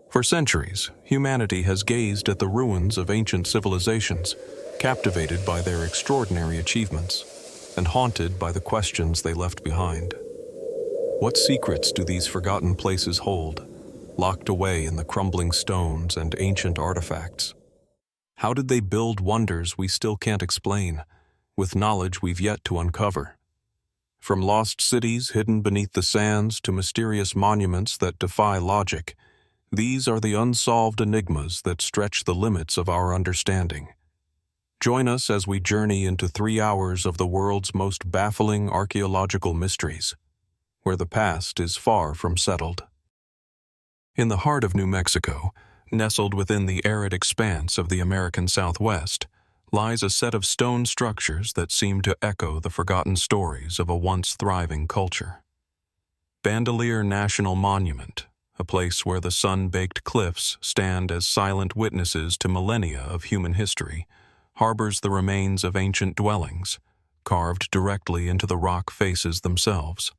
For centuries, humanity has gazed at the ruins of ancient civilizations, captivated by their extraordinary achievements, and haunted by the questions they left behind. What secrets do these forgotten places hold, locked away in the crumbling stones and ancient artifacts? How did they build wonders we still can't explain, with knowledge we've yet to uncover? From lost cities hidden beneath the sands to mysterious monuments that defy logic, these are the unsolved enigmas that stretch the limits of our understanding. Join us as we journey into 3 hours of the world's most baffling archaeological mysteries, where the past is far from settled. In the heart of New Mexico, nestled within the arid expanse of the American Southwest, lies a set of stone structures that seem to echo the forgotten stories of a once thriving culture. Bandelier National Monument, a place where the sun-baked cliffs stand as silent witnesses to millennia of human history, harbors the remains of ancient dwellings, carved directly into the rock faces themselves.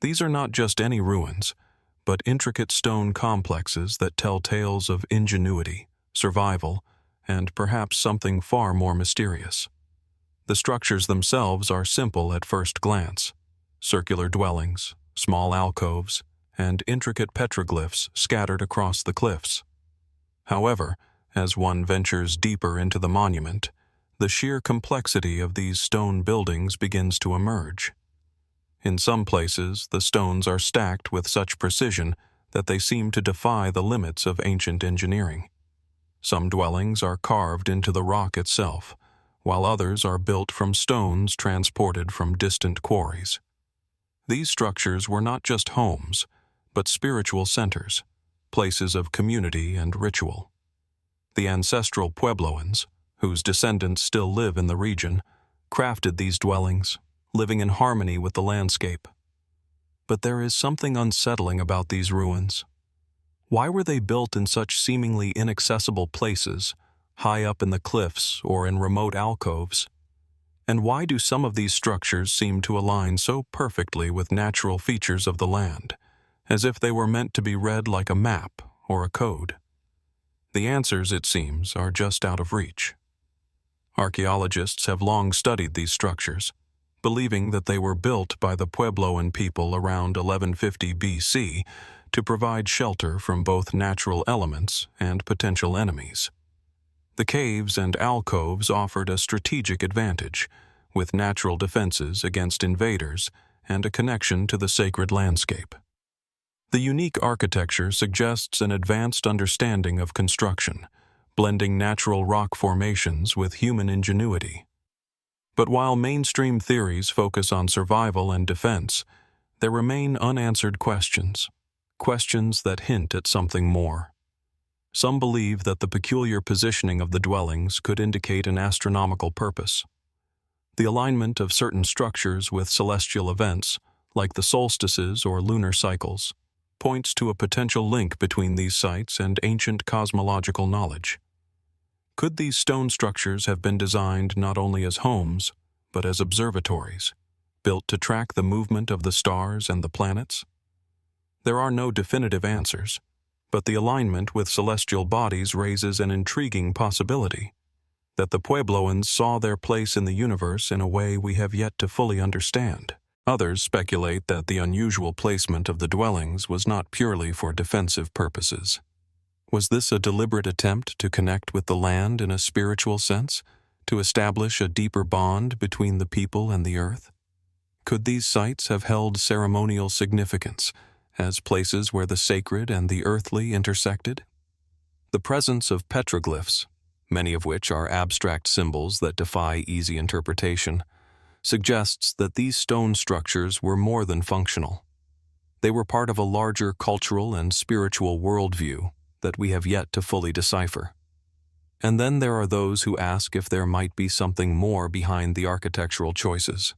These are not just any ruins, but intricate stone complexes that tell tales of ingenuity, survival, and perhaps something far more mysterious. The structures themselves are simple at first glance: circular dwellings, small alcoves, and intricate petroglyphs scattered across the cliffs. However, as one ventures deeper into the monument, the sheer complexity of these stone buildings begins to emerge. In some places, the stones are stacked with such precision that they seem to defy the limits of ancient engineering. Some dwellings are carved into the rock itself, while others are built from stones transported from distant quarries. These structures were not just homes, but spiritual centers, places of community and ritual. The ancestral Puebloans, whose descendants still live in the region, crafted these dwellings, living in harmony with the landscape. But there is something unsettling about these ruins. Why were they built in such seemingly inaccessible places, high up in the cliffs or in remote alcoves? And why do some of these structures seem to align so perfectly with natural features of the land, as if they were meant to be read like a map or a code? The answers, it seems, are just out of reach. Archaeologists have long studied these structures, believing that they were built by the Puebloan people around 1150 BC to provide shelter from both natural elements and potential enemies. The caves and alcoves offered a strategic advantage, with natural defenses against invaders and a connection to the sacred landscape. The unique architecture suggests an advanced understanding of construction, blending natural rock formations with human ingenuity. But while mainstream theories focus on survival and defense, there remain unanswered questions that hint at something more. Some believe that the peculiar positioning of the dwellings could indicate an astronomical purpose. The alignment of certain structures with celestial events, like the solstices or lunar cycles, points to a potential link between these sites and ancient cosmological knowledge. Could these stone structures have been designed not only as homes, but as observatories, built to track the movement of the stars and the planets? There are no definitive answers, but the alignment with celestial bodies raises an intriguing possibility that the Puebloans saw their place in the universe in a way we have yet to fully understand. Others speculate that the unusual placement of the dwellings was not purely for defensive purposes. Was this a deliberate attempt to connect with the land in a spiritual sense, to establish a deeper bond between the people and the earth? Could these sites have held ceremonial significance, as places where the sacred and the earthly intersected? The presence of petroglyphs, many of which are abstract symbols that defy easy interpretation, suggests that these stone structures were more than functional. They were part of a larger cultural and spiritual worldview that we have yet to fully decipher. And then there are those who ask if there might be something more behind the architectural choices.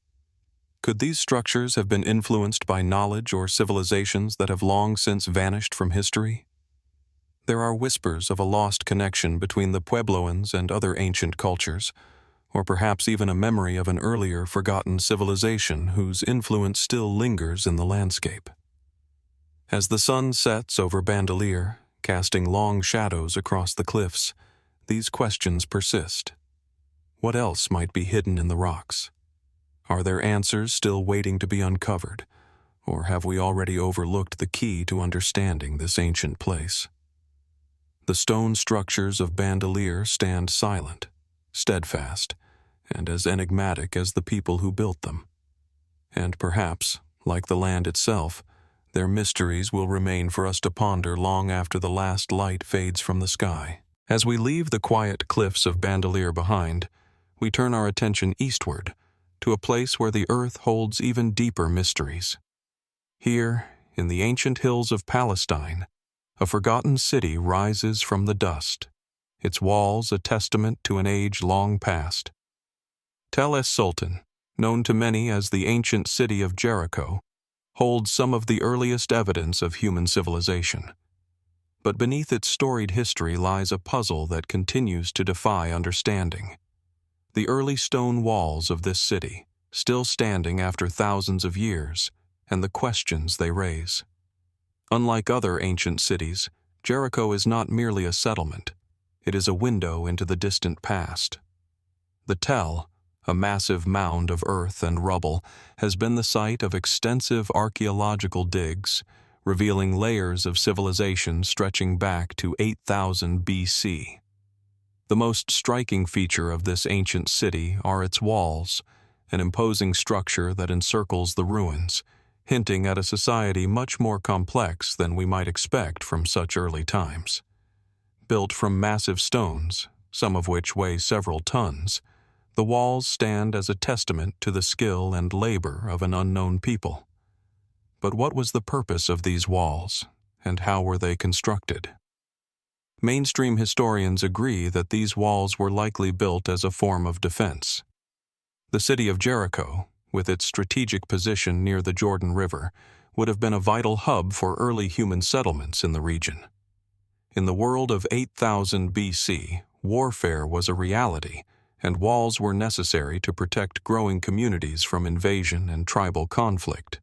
Could these structures have been influenced by knowledge or civilizations that have long since vanished from history? There are whispers of a lost connection between the Puebloans and other ancient cultures, or perhaps even a memory of an earlier forgotten civilization whose influence still lingers in the landscape. As the sun sets over Bandelier, casting long shadows across the cliffs, these questions persist. What else might be hidden in the rocks? Are there answers still waiting to be uncovered, or have we already overlooked the key to understanding this ancient place? The stone structures of Bandelier stand silent, steadfast, and as enigmatic as the people who built them. And perhaps, like the land itself, their mysteries will remain for us to ponder long after the last light fades from the sky. As we leave the quiet cliffs of Bandelier behind, we turn our attention eastward, to a place where the earth holds even deeper mysteries. Here, in the ancient hills of Palestine, a forgotten city rises from the dust, its walls a testament to an age long past. Tel es Sultan, known to many as the ancient city of Jericho, holds some of the earliest evidence of human civilization. But beneath its storied history lies a puzzle that continues to defy understanding. The early stone walls of this city, still standing after thousands of years, and the questions they raise. Unlike other ancient cities, Jericho is not merely a settlement. It is a window into the distant past. The Tel, a massive mound of earth and rubble, has been the site of extensive archaeological digs, revealing layers of civilization stretching back to 8000 BC. The most striking feature of this ancient city are its walls, an imposing structure that encircles the ruins, hinting at a society much more complex than we might expect from such early times. Built from massive stones, some of which weigh several tons, the walls stand as a testament to the skill and labor of an unknown people. But what was the purpose of these walls, and how were they constructed? Mainstream historians agree that these walls were likely built as a form of defense. The city of Jericho, with its strategic position near the Jordan River, would have been a vital hub for early human settlements in the region. In the world of 8000 BC, warfare was a reality, and walls were necessary to protect growing communities from invasion and tribal conflict.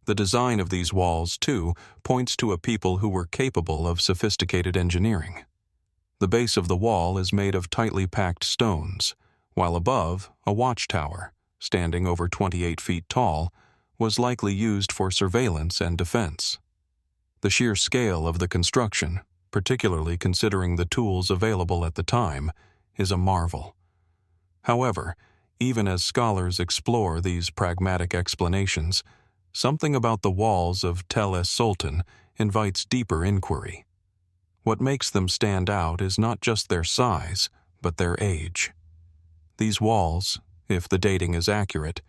The design of these walls, too, points to a people who were capable of sophisticated engineering. The base of the wall is made of tightly packed stones, while above, a watchtower, standing over 28 feet tall, was likely used for surveillance and defense. The sheer scale of the construction, particularly considering the tools available at the time, is a marvel. However, even as scholars explore these pragmatic explanations, something about the walls of Tel es Sultan invites deeper inquiry. What makes them stand out is not just their size, but their age. These walls, if the dating is accurate,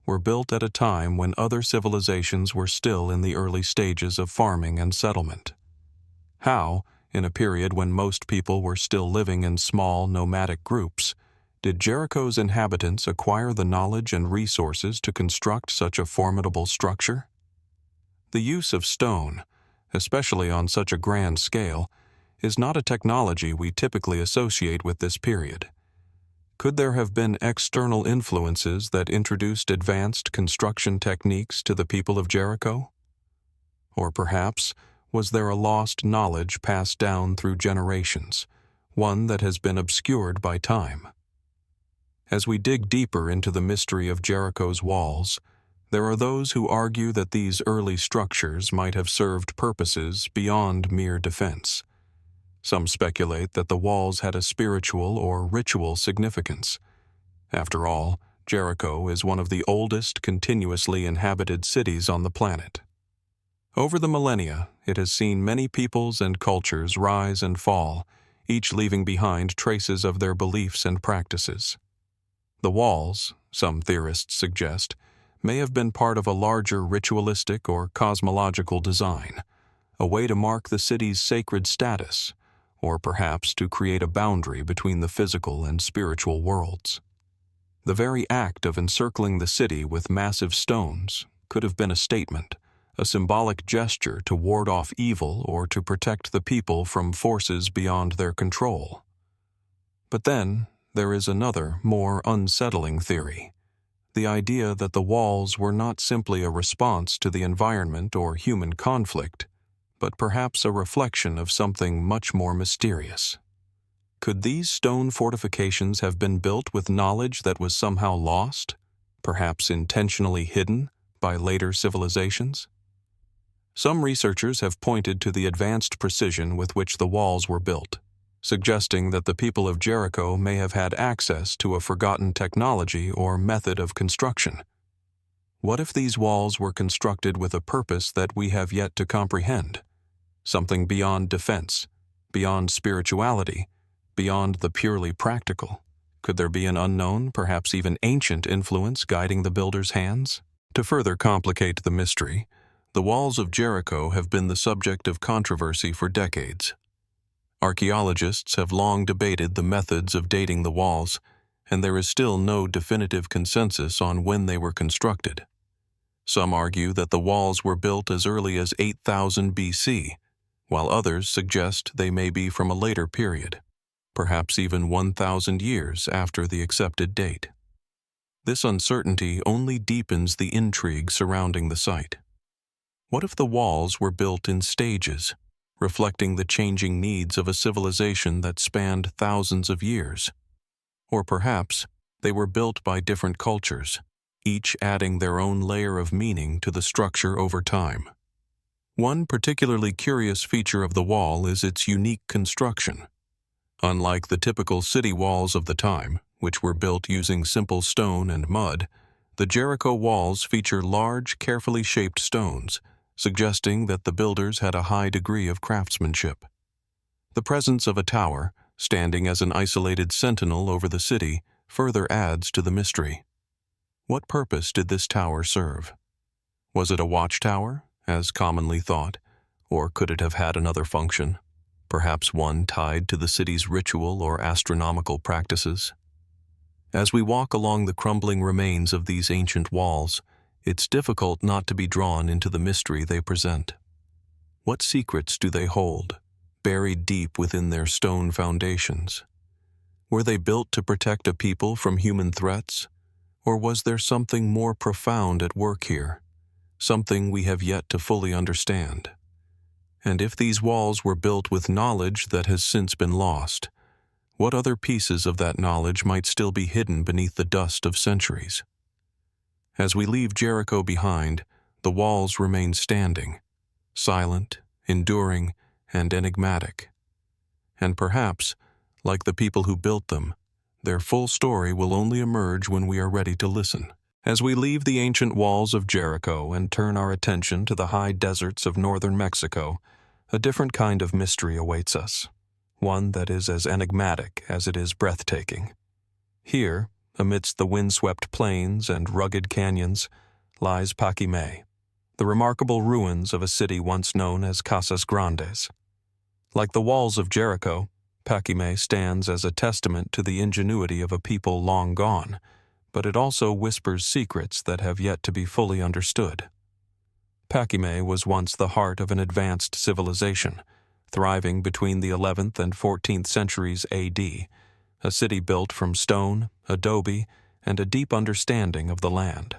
were built at a time when other civilizations were still in the early stages of farming and settlement. How, in a period when most people were still living in small nomadic groups, did Jericho's inhabitants acquire the knowledge and resources to construct such a formidable structure? The use of stone, especially on such a grand scale, is not a technology we typically associate with this period. Could there have been external influences that introduced advanced construction techniques to the people of Jericho? Or perhaps, was there a lost knowledge passed down through generations, one that has been obscured by time? As we dig deeper into the mystery of Jericho's walls, there are those who argue that these early structures might have served purposes beyond mere defense. Some speculate that the walls had a spiritual or ritual significance. After all, Jericho is one of the oldest continuously inhabited cities on the planet. Over the millennia, it has seen many peoples and cultures rise and fall, each leaving behind traces of their beliefs and practices. The walls, some theorists suggest, may have been part of a larger ritualistic or cosmological design, a way to mark the city's sacred status, or perhaps to create a boundary between the physical and spiritual worlds. The very act of encircling the city with massive stones could have been a statement, a symbolic gesture to ward off evil or to protect the people from forces beyond their control. But then, there is another, more unsettling theory, the idea that the walls were not simply a response to the environment or human conflict, but perhaps a reflection of something much more mysterious. Could these stone fortifications have been built with knowledge that was somehow lost, perhaps intentionally hidden by later civilizations? Some researchers have pointed to the advanced precision with which the walls were built, suggesting that the people of Jericho may have had access to a forgotten technology or method of construction. What if these walls were constructed with a purpose that we have yet to comprehend? Something beyond defense, beyond spirituality, beyond the purely practical? Could there be an unknown, perhaps even ancient influence guiding the builder's hands? To further complicate the mystery, the walls of Jericho have been the subject of controversy for decades. Archaeologists have long debated the methods of dating the walls, and there is still no definitive consensus on when they were constructed. Some argue that the walls were built as early as 8000 BC, while others suggest they may be from a later period, perhaps even 1,000 years after the accepted date. This uncertainty only deepens the intrigue surrounding the site. What if the walls were built in stages, reflecting the changing needs of a civilization that spanned thousands of years? Or perhaps they were built by different cultures, each adding their own layer of meaning to the structure over time. One particularly curious feature of the wall is its unique construction. Unlike the typical city walls of the time, which were built using simple stone and mud, the Jericho walls feature large, carefully shaped stones, suggesting that the builders had a high degree of craftsmanship. The presence of a tower, standing as an isolated sentinel over the city, further adds to the mystery. What purpose did this tower serve? Was it a watchtower, as commonly thought, or could it have had another function, perhaps one tied to the city's ritual or astronomical practices? As we walk along the crumbling remains of these ancient walls, it's difficult not to be drawn into the mystery they present. What secrets do they hold, buried deep within their stone foundations? Were they built to protect a people from human threats, or was there something more profound at work here, something we have yet to fully understand? And if these walls were built with knowledge that has since been lost, what other pieces of that knowledge might still be hidden beneath the dust of centuries? As we leave Jericho behind, the walls remain standing, silent, enduring, and enigmatic. And perhaps, like the people who built them, their full story will only emerge when we are ready to listen. As we leave the ancient walls of Jericho and turn our attention to the high deserts of northern Mexico, a different kind of mystery awaits us, one that is as enigmatic as it is breathtaking. Here, amidst the windswept plains and rugged canyons, lies Paquimé, the remarkable ruins of a city once known as Casas Grandes. Like the walls of Jericho, Paquimé stands as a testament to the ingenuity of a people long gone, but it also whispers secrets that have yet to be fully understood. Paquimé was once the heart of an advanced civilization, thriving between the 11th and 14th centuries AD, a city built from stone, adobe, and a deep understanding of the land.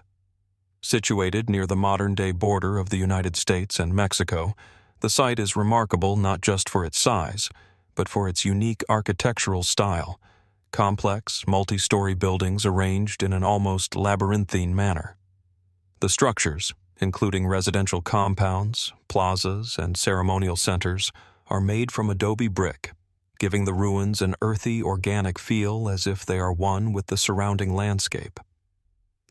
Situated near the modern-day border of the United States and Mexico, the site is remarkable not just for its size, but for its unique architectural style, complex, multi-story buildings arranged in an almost labyrinthine manner. The structures, including residential compounds, plazas, and ceremonial centers, are made from adobe brick, giving the ruins an earthy, organic feel as if they are one with the surrounding landscape.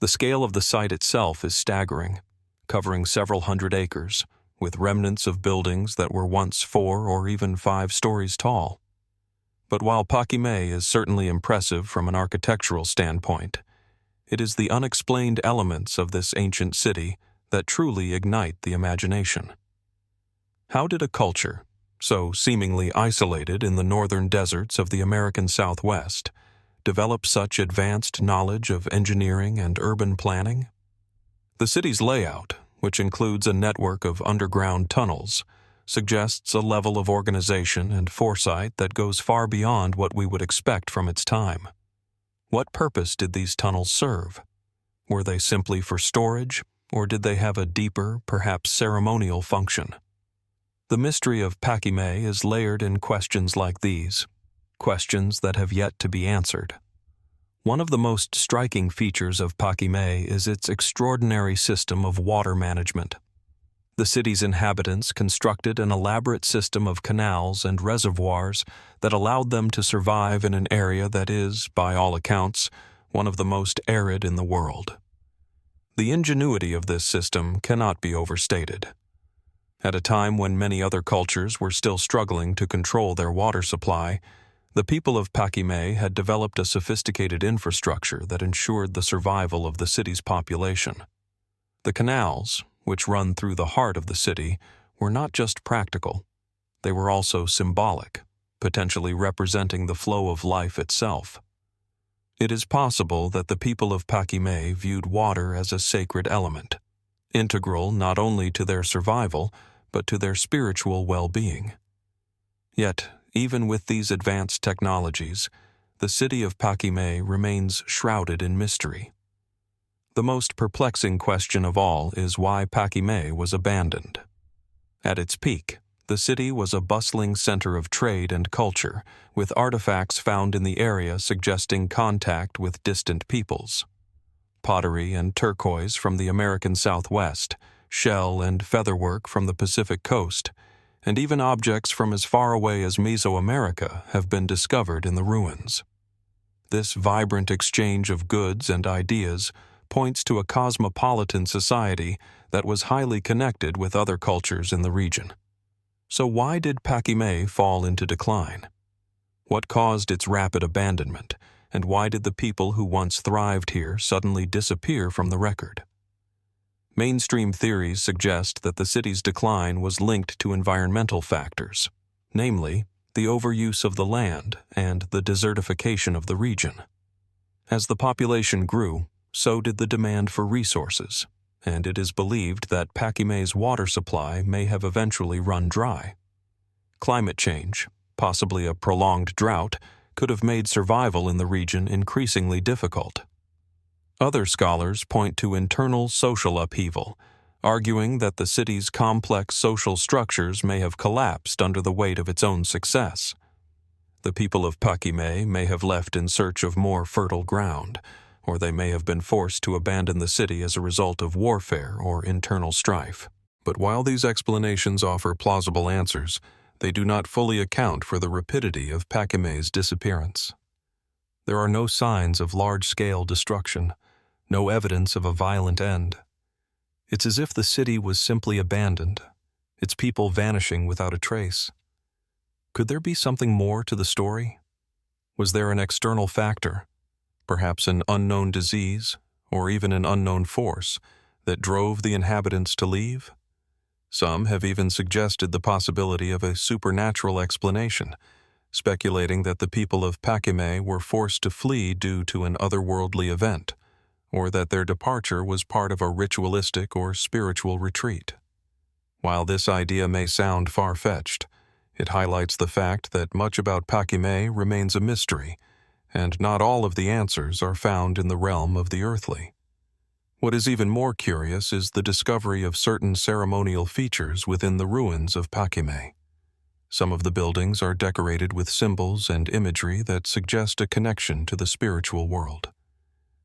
The scale of the site itself is staggering, covering several hundred acres, with remnants of buildings that were once 4 or even 5 stories tall. But while Paquimé is certainly impressive from an architectural standpoint, it is the unexplained elements of this ancient city that truly ignite the imagination. How did a culture, so seemingly isolated in the northern deserts of the American Southwest, develop such advanced knowledge of engineering and urban planning? The city's layout, which includes a network of underground tunnels, suggests a level of organization and foresight that goes far beyond what we would expect from its time. What purpose did these tunnels serve? Were they simply for storage, or did they have a deeper, perhaps ceremonial function? The mystery of Paquimé is layered in questions like these, questions that have yet to be answered. One of the most striking features of Paquimé is its extraordinary system of water management. The city's inhabitants constructed an elaborate system of canals and reservoirs that allowed them to survive in an area that is, by all accounts, one of the most arid in the world. The ingenuity of this system cannot be overstated. At a time when many other cultures were still struggling to control their water supply, the people of Paquimé had developed a sophisticated infrastructure that ensured the survival of the city's population. The canals, which run through the heart of the city, were not just practical. They were also symbolic, potentially representing the flow of life itself. It is possible that the people of Paquimé viewed water as a sacred element, integral not only to their survival, but to their spiritual well-being. Yet, even with these advanced technologies, the city of Paquimé remains shrouded in mystery. The most perplexing question of all is why Paquimé was abandoned. At its peak, the city was a bustling center of trade and culture, with artifacts found in the area suggesting contact with distant peoples. Pottery and turquoise from the American Southwest, shell and featherwork from the Pacific coast, and even objects from as far away as Mesoamerica have been discovered in the ruins. This vibrant exchange of goods and ideas points to a cosmopolitan society that was highly connected with other cultures in the region. So why did Paquimé fall into decline? What caused its rapid abandonment, and why did the people who once thrived here suddenly disappear from the record? Mainstream theories suggest that the city's decline was linked to environmental factors, namely, the overuse of the land and the desertification of the region. As the population grew, so did the demand for resources, and it is believed that Paquimé's water supply may have eventually run dry. Climate change, possibly a prolonged drought, could have made survival in the region increasingly difficult. Other scholars point to internal social upheaval, arguing that the city's complex social structures may have collapsed under the weight of its own success. The people of Paquimé may have left in search of more fertile ground, or they may have been forced to abandon the city as a result of warfare or internal strife. But while these explanations offer plausible answers, they do not fully account for the rapidity of Paquimé's disappearance. There are no signs of large-scale destruction, no evidence of a violent end. It's as if the city was simply abandoned, its people vanishing without a trace. Could there be something more to the story? Was there an external factor, perhaps an unknown disease, or even an unknown force, that drove the inhabitants to leave? Some have even suggested the possibility of a supernatural explanation, speculating that the people of Paquimé were forced to flee due to an otherworldly event, or that their departure was part of a ritualistic or spiritual retreat. While this idea may sound far-fetched, it highlights the fact that much about Paquimé remains a mystery, and not all of the answers are found in the realm of the earthly. What is even more curious is the discovery of certain ceremonial features within the ruins of Paquimé. Some of the buildings are decorated with symbols and imagery that suggest a connection to the spiritual world.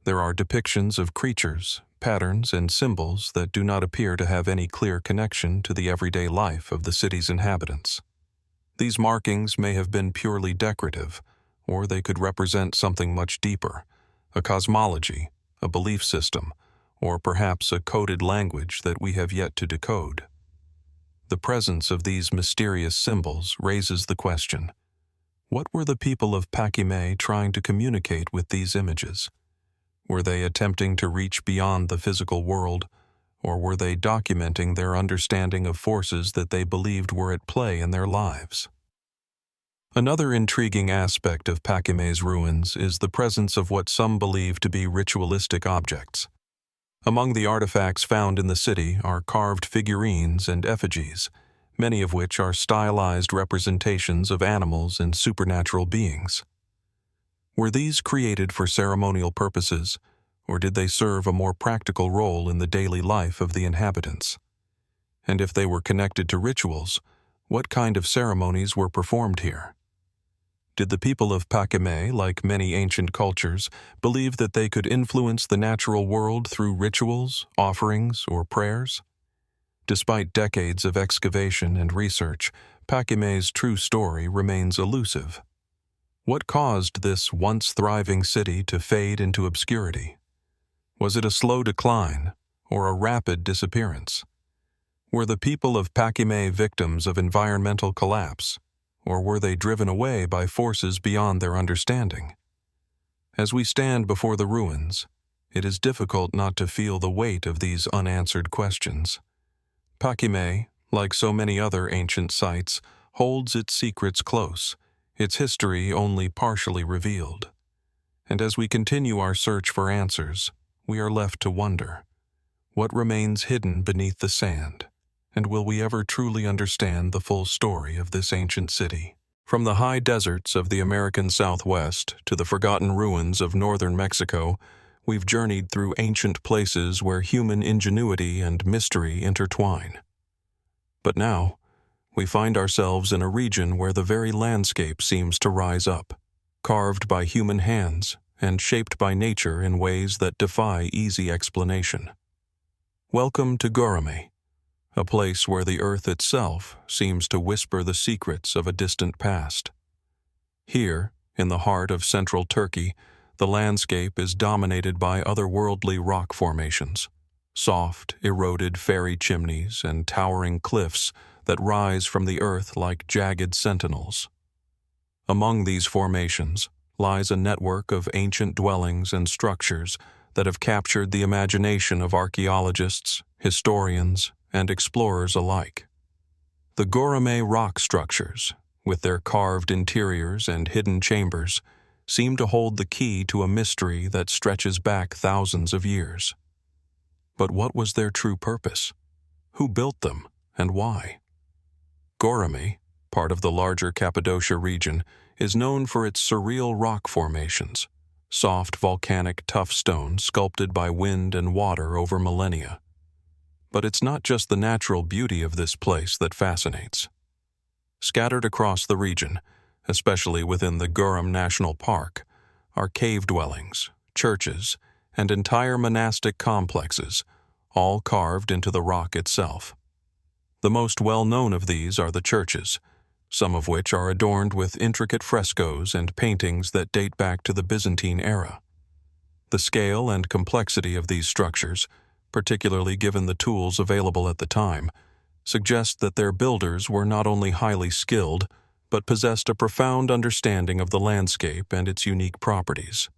There are depictions of creatures, patterns, and symbols that do not appear to have any clear connection to the everyday life of the city's inhabitants. These markings may have been purely decorative, or they could represent something much deeper, a cosmology, a belief system, or perhaps a coded language that we have yet to decode. The presence of these mysterious symbols raises the question, what were the people of Paquimé trying to communicate with these images? Were they attempting to reach beyond the physical world, or were they documenting their understanding of forces that they believed were at play in their lives? Another intriguing aspect of Paquimé's ruins is the presence of what some believe to be ritualistic objects. Among the artifacts found in the city are carved figurines and effigies, many of which are stylized representations of animals and supernatural beings. Were these created for ceremonial purposes, or did they serve a more practical role in the daily life of the inhabitants? And if they were connected to rituals, What kind of ceremonies were performed here? Did the people of Paquimé, like many ancient cultures, believe that they could influence the natural world through rituals, offerings, or prayers? Despite decades of excavation and research, Paquimé's true story remains elusive. What caused this once thriving city to fade into obscurity? Was it a slow decline or a rapid disappearance? Were the people of Paquimé victims of environmental collapse, or were they driven away by forces beyond their understanding? As we stand before the ruins, it is difficult not to feel the weight of these unanswered questions. Paquimé, like so many other ancient sites, holds its secrets close, its history only partially revealed. And as we continue our search for answers, we are left to wonder, what remains hidden beneath the sand, and will we ever truly understand the full story of this ancient city? From the high deserts of the American Southwest to the forgotten ruins of northern Mexico, we've journeyed through ancient places where human ingenuity and mystery intertwine. But now, we find ourselves in a region where the very landscape seems to rise up, carved by human hands and shaped by nature in ways that defy easy explanation. Welcome to Göreme, a place where the earth itself seems to whisper the secrets of a distant past. Here, in the heart of central Turkey, the landscape is dominated by otherworldly rock formations, soft, eroded fairy chimneys and towering cliffs that rise from the earth like jagged sentinels. Among these formations lies a network of ancient dwellings and structures that have captured the imagination of archaeologists, historians, and explorers alike. The Göreme rock structures, with their carved interiors and hidden chambers, seem to hold the key to a mystery that stretches back thousands of years. But what was their true purpose? Who built them, and why? Göreme, part of the larger Cappadocia region, is known for its surreal rock formations, soft volcanic tuff stone sculpted by wind and water over millennia. But it's not just the natural beauty of this place that fascinates. Scattered across the region, especially within the Göreme National Park, are cave dwellings, churches, and entire monastic complexes, all carved into the rock itself. The most well-known of these are the churches, some of which are adorned with intricate frescoes and paintings that date back to the Byzantine era. The scale and complexity of these structures, particularly given the tools available at the time, suggest that their builders were not only highly skilled, but possessed a profound understanding of the landscape and its unique properties.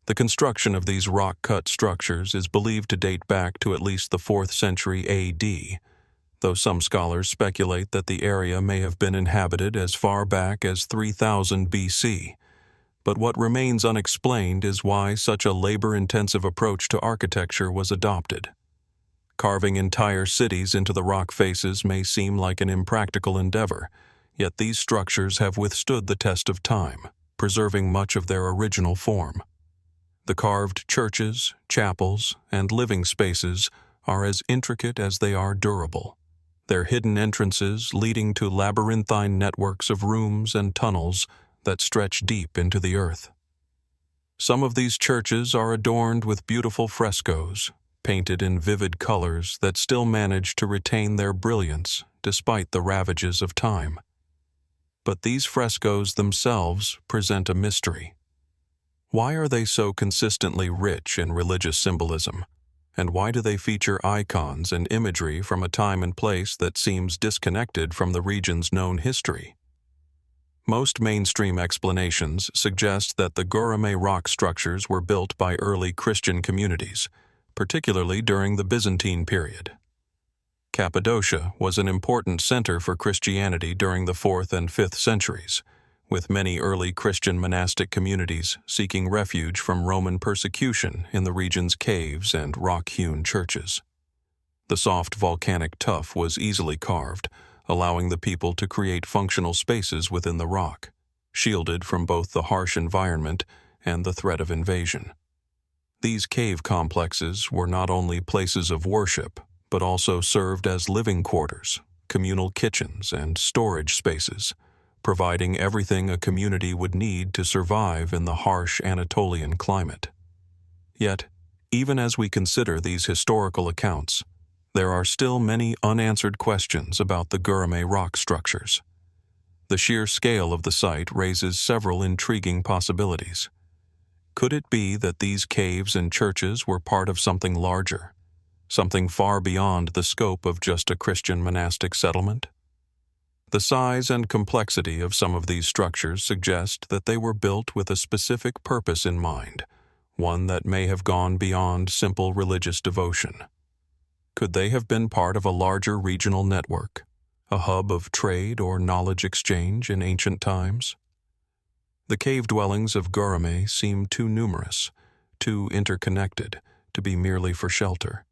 The construction of these rock-cut structures is believed to date back to at least the 4th century AD, though some scholars speculate that the area may have been inhabited as far back as 3000 BC. But what remains unexplained is why such a labor-intensive approach to architecture was adopted. Carving entire cities into the rock faces may seem like an impractical endeavor, yet these structures have withstood the test of time, preserving much of their original form. The carved churches, chapels, and living spaces are as intricate as they are durable, their hidden entrances leading to labyrinthine networks of rooms and tunnels that stretch deep into the earth. Some of these churches are adorned with beautiful frescoes, painted in vivid colors that still manage to retain their brilliance despite the ravages of time. But these frescoes themselves present a mystery. Why are they so consistently rich in religious symbolism? And why do they feature icons and imagery from a time and place that seems disconnected from the region's known history? Most mainstream explanations suggest that the Göreme rock structures were built by early Christian communities, particularly during the Byzantine period. Cappadocia was an important center for Christianity during the 4th and 5th centuries, with many early Christian monastic communities seeking refuge from Roman persecution in the region's caves and rock-hewn churches. The soft volcanic tuff was easily carved, allowing the people to create functional spaces within the rock, shielded from both the harsh environment and the threat of invasion. These cave complexes were not only places of worship, but also served as living quarters, communal kitchens, and storage spaces, providing everything a community would need to survive in the harsh Anatolian climate. Yet, even as we consider these historical accounts, there are still many unanswered questions about the Göreme rock structures. The sheer scale of the site raises several intriguing possibilities. Could it be that these caves and churches were part of something larger, something far beyond the scope of just a Christian monastic settlement? The size and complexity of some of these structures suggest that they were built with a specific purpose in mind, one that may have gone beyond simple religious devotion. Could they have been part of a larger regional network, a hub of trade or knowledge exchange in ancient times? The cave dwellings of Göreme seem too numerous, too interconnected, to be merely for shelter.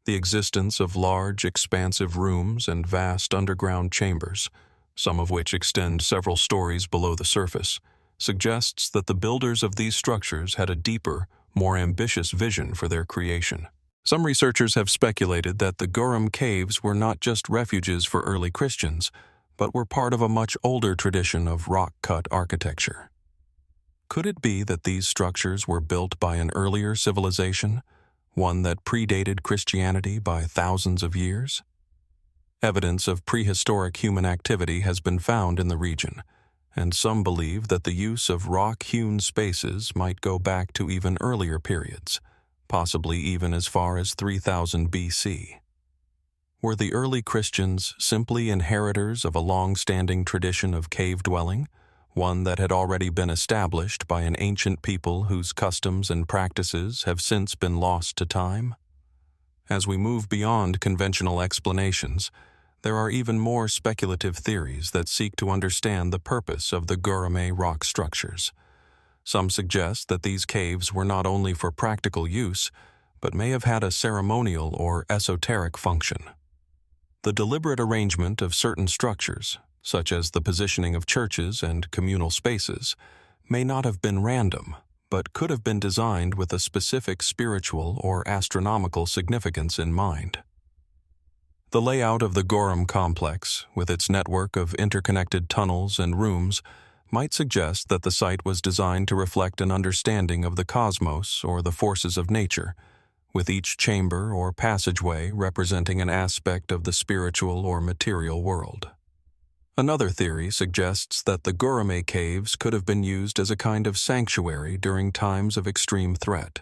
The existence of large, expansive rooms and vast underground chambers, some of which extend several stories below the surface, suggests that the builders of these structures had a deeper, more ambitious vision for their creation. Some researchers have speculated that the Göreme caves were not just refuges for early Christians, but were part of a much older tradition of rock-cut architecture. Could it be that these structures were built by an earlier civilization, one that predated Christianity by thousands of years? Evidence of prehistoric human activity has been found in the region, and some believe that the use of rock-hewn spaces might go back to even earlier periods, possibly even as far as 3000 BC. Were the early Christians simply inheritors of a long-standing tradition of cave dwelling, one that had already been established by an ancient people whose customs and practices have since been lost to time? As we move beyond conventional explanations, there are even more speculative theories that seek to understand the purpose of the Göreme rock structures. Some suggest that these caves were not only for practical use, but may have had a ceremonial or esoteric function. The deliberate arrangement of certain structures, such as the positioning of churches and communal spaces, may not have been random, but could have been designed with a specific spiritual or astronomical significance in mind. The layout of the Göreme complex, with its network of interconnected tunnels and rooms, might suggest that the site was designed to reflect an understanding of the cosmos or the forces of nature, with each chamber or passageway representing an aspect of the spiritual or material world. Another theory suggests that the Göreme caves could have been used as a kind of sanctuary during times of extreme threat,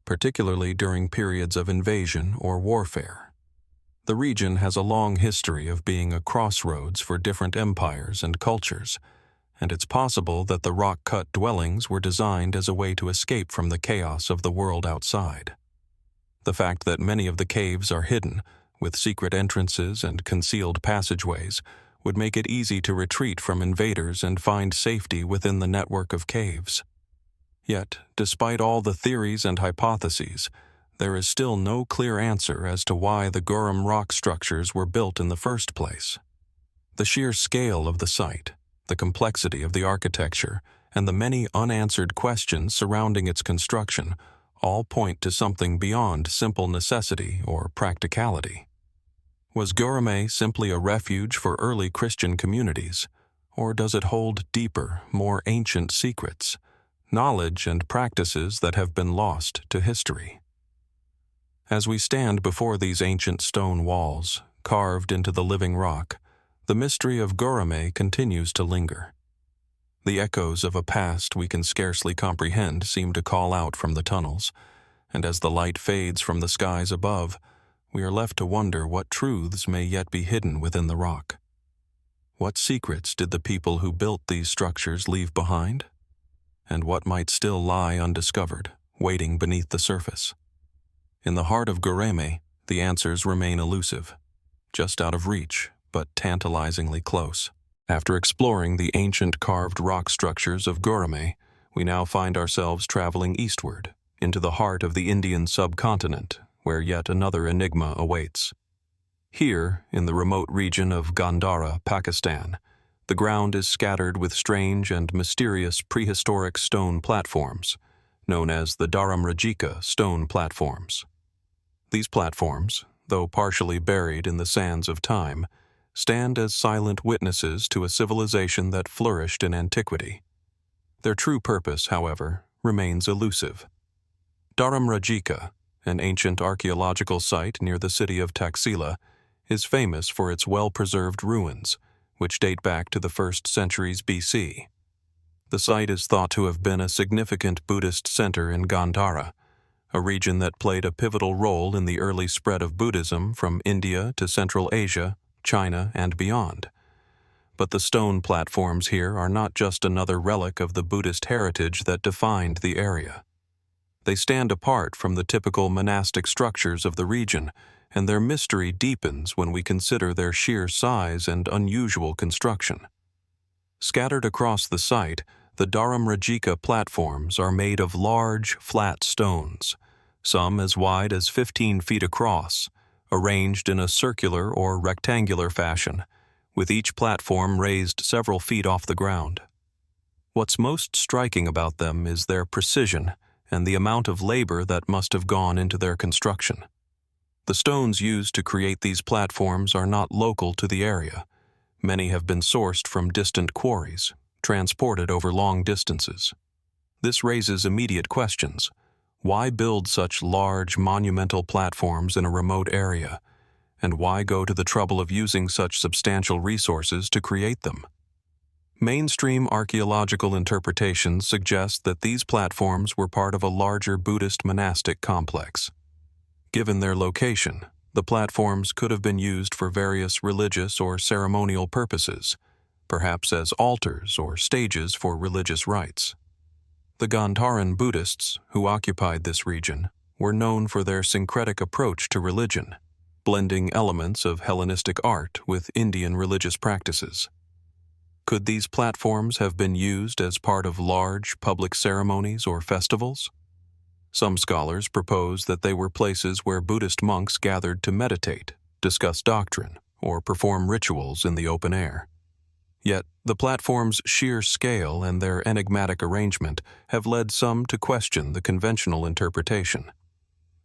particularly during periods of invasion or warfare. The region has a long history of being a crossroads for different empires and cultures, and it's possible that the rock-cut dwellings were designed as a way to escape from the chaos of the world outside. The fact that many of the caves are hidden, with secret entrances and concealed passageways, would make it easy to retreat from invaders and find safety within the network of caves. Yet, despite all the theories and hypotheses, there is still no clear answer as to why the Göreme rock structures were built in the first place. The sheer scale of the site, the complexity of the architecture, and the many unanswered questions surrounding its construction all point to something beyond simple necessity or practicality. Was Göreme simply a refuge for early Christian communities, or does it hold deeper, more ancient secrets, knowledge and practices that have been lost to history? As we stand before these ancient stone walls, carved into the living rock, the mystery of Göreme continues to linger. The echoes of a past we can scarcely comprehend seem to call out from the tunnels, and as the light fades from the skies above, we are left to wonder what truths may yet be hidden within the rock. What secrets did the people who built these structures leave behind? And what might still lie undiscovered, waiting beneath the surface? In the heart of Göreme, the answers remain elusive, just out of reach, but tantalizingly close. After exploring the ancient carved rock structures of Göreme, we now find ourselves traveling eastward, into the heart of the Indian subcontinent, where yet another enigma awaits. Here, in the remote region of Gandhara, Pakistan, the ground is scattered with strange and mysterious prehistoric stone platforms, known as the Dharamrajika stone platforms. These platforms, though partially buried in the sands of time, stand as silent witnesses to a civilization that flourished in antiquity. Their true purpose, however, remains elusive. Dharamrajika, an ancient archaeological site near the city of Taxila, is famous for its well-preserved ruins, which date back to the 1st centuries BC. The site is thought to have been a significant Buddhist center in Gandhara, a region that played a pivotal role in the early spread of Buddhism from India to Central Asia, China, and beyond. But the stone platforms here are not just another relic of the Buddhist heritage that defined the area. They stand apart from the typical monastic structures of the region, and their mystery deepens when we consider their sheer size and unusual construction. Scattered across the site, the Dharamrajika platforms are made of large, flat stones, some as wide as 15 feet across, arranged in a circular or rectangular fashion, with each platform raised several feet off the ground. What's most striking about them is their precision and the amount of labor that must have gone into their construction. The stones used to create these platforms are not local to the area. Many have been sourced from distant quarries, transported over long distances. This raises immediate questions. Why build such large, monumental platforms in a remote area? And why go to the trouble of using such substantial resources to create them? Mainstream archaeological interpretations suggest that these platforms were part of a larger Buddhist monastic complex. Given their location, the platforms could have been used for various religious or ceremonial purposes, perhaps as altars or stages for religious rites. The Gandharan Buddhists, who occupied this region, were known for their syncretic approach to religion, blending elements of Hellenistic art with Indian religious practices. Could these platforms have been used as part of large public ceremonies or festivals? Some scholars propose that they were places where Buddhist monks gathered to meditate, discuss doctrine, or perform rituals in the open air. Yet, the platform's sheer scale and their enigmatic arrangement have led some to question the conventional interpretation.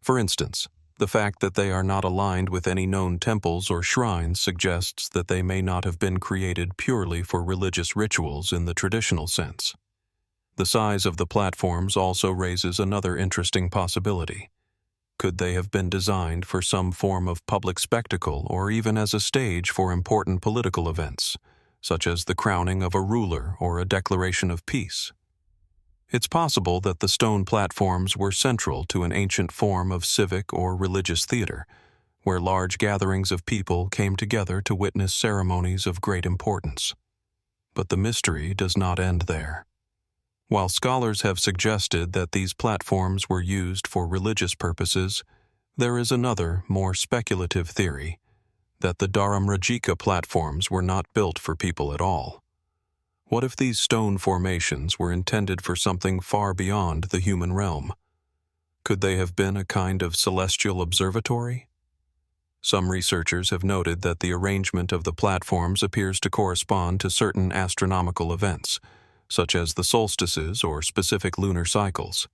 For instance, the fact that they are not aligned with any known temples or shrines suggests that they may not have been created purely for religious rituals in the traditional sense. The size of the platforms also raises another interesting possibility. Could they have been designed for some form of public spectacle or even as a stage for important political events, such as the crowning of a ruler or a declaration of peace? It's possible that the stone platforms were central to an ancient form of civic or religious theater, where large gatherings of people came together to witness ceremonies of great importance. But the mystery does not end there. While scholars have suggested that these platforms were used for religious purposes, there is another, more speculative theory, that the Dharamrajika platforms were not built for people at all. What if these stone formations were intended for something far beyond the human realm? Could they have been a kind of celestial observatory? Some researchers have noted that the arrangement of the platforms appears to correspond to certain astronomical events, such as the solstices or specific lunar cycles.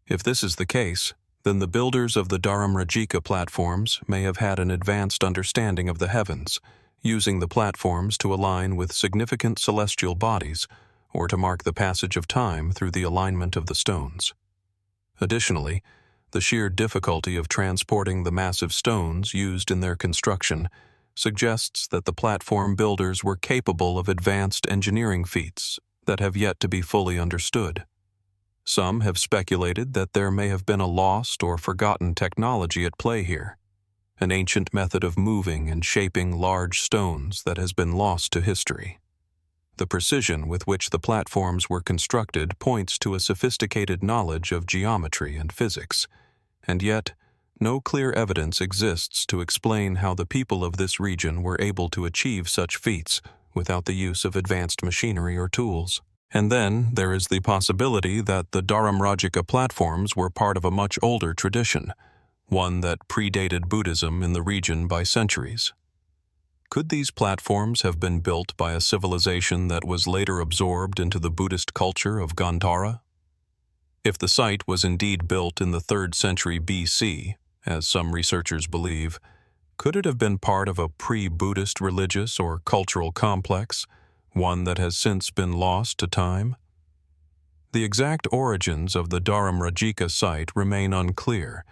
If this is the case, then the builders of the Dharamrajika platforms may have had an advanced understanding of the heavens, using the platforms to align with significant celestial bodies or to mark the passage of time through the alignment of the stones. Additionally, the sheer difficulty of transporting the massive stones used in their construction suggests that the platform builders were capable of advanced engineering feats that have yet to be fully understood. Some have speculated that there may have been a lost or forgotten technology at play here, an ancient method of moving and shaping large stones that has been lost to history. The precision with which the platforms were constructed points to a sophisticated knowledge of geometry and physics, and yet no clear evidence exists to explain how the people of this region were able to achieve such feats without the use of advanced machinery or tools. And then there is the possibility that the Dharamrajika platforms were part of a much older tradition, one that predated Buddhism in the region by centuries. Could these platforms have been built by a civilization that was later absorbed into the Buddhist culture of Gandhara? If the site was indeed built in the 3rd century BC, as some researchers believe, Could it have been part of a pre-Buddhist religious or cultural complex, one that has since been lost to time? The exact origins of the Dharamrajika site remain unclear,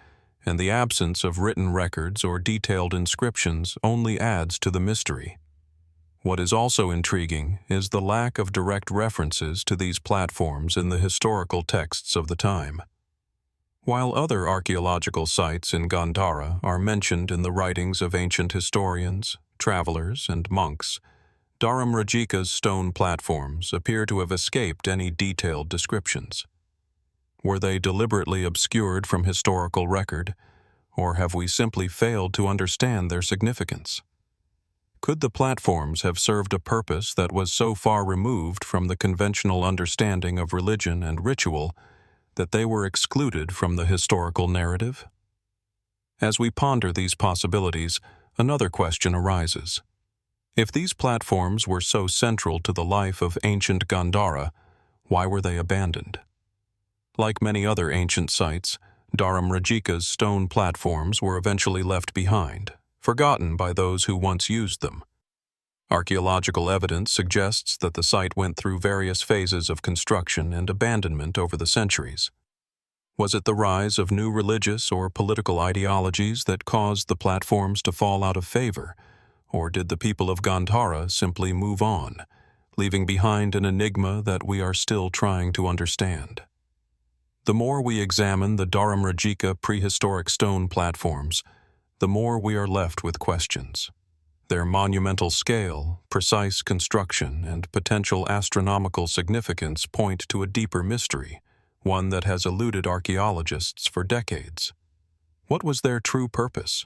and the absence of written records or detailed inscriptions only adds to the mystery. What is also intriguing is the lack of direct references to these platforms in the historical texts of the time. While other archaeological sites in Gandhara are mentioned in the writings of ancient historians, travelers, and monks, Dharamrajika's stone platforms appear to have escaped any detailed descriptions. Were they deliberately obscured from historical record, or have we simply failed to understand their significance? Could the platforms have served a purpose that was so far removed from the conventional understanding of religion and ritual that they were excluded from the historical narrative? As we ponder these possibilities, another question arises. If these platforms were so central to the life of ancient Gandhara, why were they abandoned? Like many other ancient sites, Dharamrajika's stone platforms were eventually left behind, forgotten by those who once used them. Archaeological evidence suggests that the site went through various phases of construction and abandonment over the centuries. Was it the rise of new religious or political ideologies that caused the platforms to fall out of favor, or did the people of Gandhara simply move on, leaving behind an enigma that we are still trying to understand? The more we examine the Dharamrajika prehistoric stone platforms, the more we are left with questions. Their monumental scale, precise construction, and potential astronomical significance point to a deeper mystery, one that has eluded archaeologists for decades. What was their true purpose?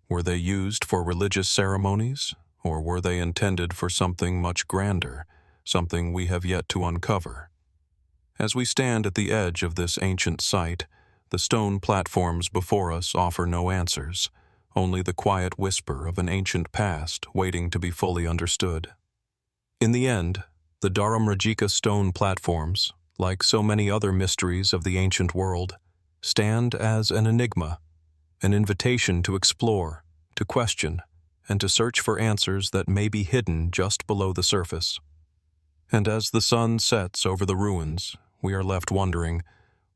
Were they used for religious ceremonies, or were they intended for something much grander, something we have yet to uncover? As we stand at the edge of this ancient site, the stone platforms before us offer no answers, only the quiet whisper of an ancient past waiting to be fully understood. In the end, the Dharamrajika stone platforms, like so many other mysteries of the ancient world, stand as an enigma, an invitation to explore, to question, and to search for answers that may be hidden just below the surface. And as the sun sets over the ruins, we are left wondering,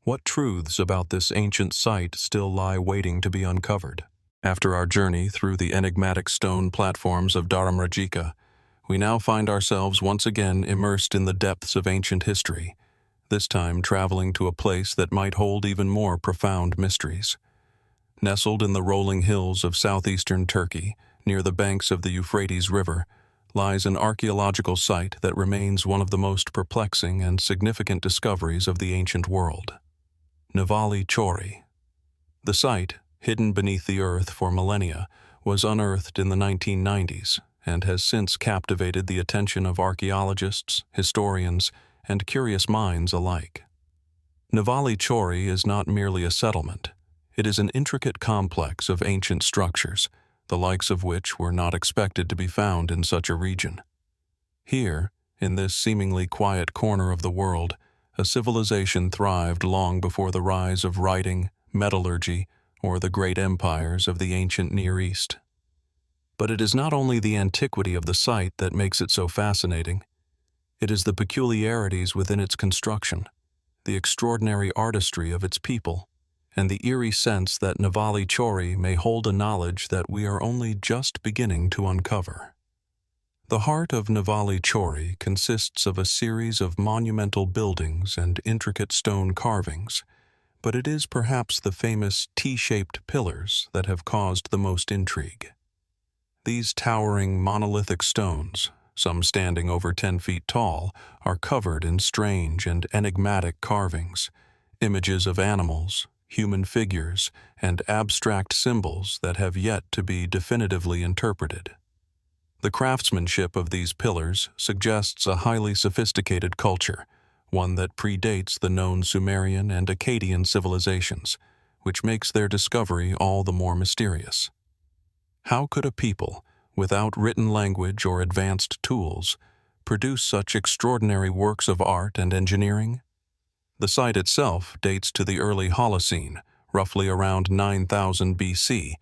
what truths about this ancient site still lie waiting to be uncovered? After our journey through the enigmatic stone platforms of Dharamrajika, we now find ourselves once again immersed in the depths of ancient history, this time traveling to a place that might hold even more profound mysteries. Nestled in the rolling hills of southeastern Turkey, near the banks of the Euphrates River, lies an archaeological site that remains one of the most perplexing and significant discoveries of the ancient world. Nevali Çori. The site, hidden beneath the earth for millennia, was unearthed in the 1990s and has since captivated the attention of archaeologists, historians, and curious minds alike. Nevali Çori is not merely a settlement. It is an intricate complex of ancient structures, the likes of which were not expected to be found in such a region. Here, in this seemingly quiet corner of the world, a civilization thrived long before the rise of writing, metallurgy, or the great empires of the ancient Near East. But it is not only the antiquity of the site that makes it so fascinating. It is the peculiarities within its construction, the extraordinary artistry of its people, and the eerie sense that Nevali Çori may hold a knowledge that we are only just beginning to uncover. The heart of Nevali Çori consists of a series of monumental buildings and intricate stone carvings, but it is perhaps the famous T-shaped pillars that have caused the most intrigue. These towering monolithic stones, some standing over 10 feet tall, are covered in strange and enigmatic carvings, images of animals, human figures, and abstract symbols that have yet to be definitively interpreted. The craftsmanship of these pillars suggests a highly sophisticated culture, one that predates the known Sumerian and Akkadian civilizations, which makes their discovery all the more mysterious. How could a people, without written language or advanced tools, produce such extraordinary works of art and engineering? The site itself dates to the early Holocene, roughly around 9000 BC,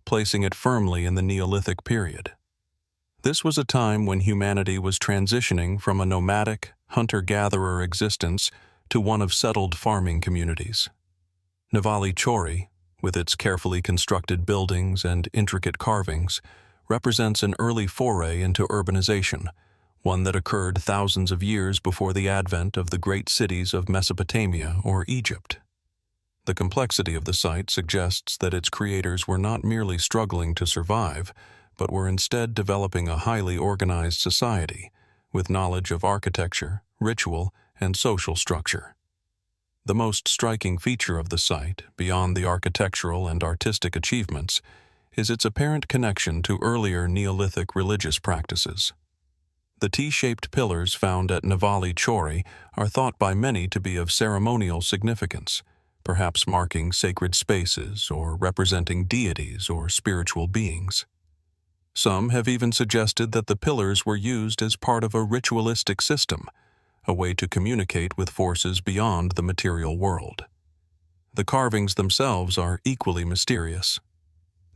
placing it firmly in the Neolithic period. This was a time when humanity was transitioning from a nomadic, hunter-gatherer existence to one of settled farming communities. Nevali Çori, with its carefully constructed buildings and intricate carvings, represents an early foray into urbanization, one that occurred thousands of years before the advent of the great cities of Mesopotamia or Egypt. The complexity of the site suggests that its creators were not merely struggling to survive, but were instead developing a highly organized society with knowledge of architecture, ritual, and social structure. The most striking feature of the site, beyond the architectural and artistic achievements, is its apparent connection to earlier Neolithic religious practices. The T-shaped pillars found at Nevali Çori are thought by many to be of ceremonial significance, perhaps marking sacred spaces or representing deities or spiritual beings. Some have even suggested that the pillars were used as part of a ritualistic system, a way to communicate with forces beyond the material world. The carvings themselves are equally mysterious.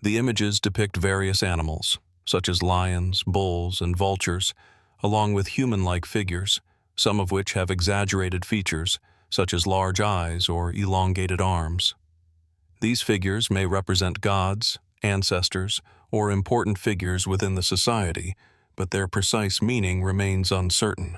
The images depict various animals, such as lions, bulls, and vultures, along with human-like figures, some of which have exaggerated features, such as large eyes or elongated arms. These figures may represent gods, ancestors, or important figures within the society, but their precise meaning remains uncertain.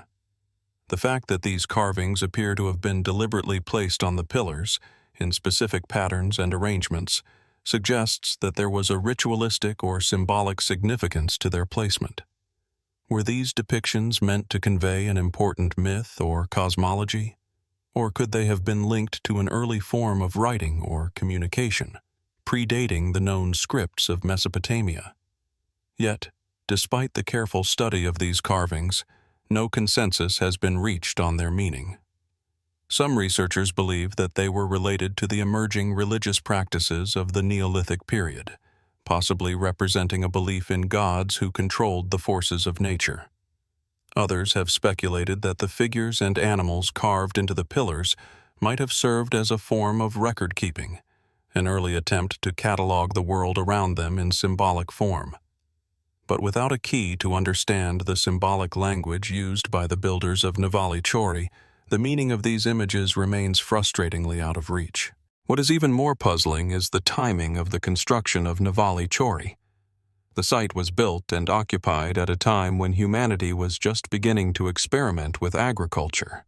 The fact that these carvings appear to have been deliberately placed on the pillars, in specific patterns and arrangements, suggests that there was a ritualistic or symbolic significance to their placement. Were these depictions meant to convey an important myth or cosmology? Or could they have been linked to an early form of writing or communication, predating the known scripts of Mesopotamia? Yet, despite the careful study of these carvings, no consensus has been reached on their meaning. Some researchers believe that they were related to the emerging religious practices of the Neolithic period, possibly representing a belief in gods who controlled the forces of nature. Others have speculated that the figures and animals carved into the pillars might have served as a form of record-keeping, an early attempt to catalog the world around them in symbolic form. But without a key to understand the symbolic language used by the builders of Nevali Çori, the meaning of these images remains frustratingly out of reach. What is even more puzzling is the timing of the construction of Nevali Çori. The site was built and occupied at a time when humanity was just beginning to experiment with agriculture,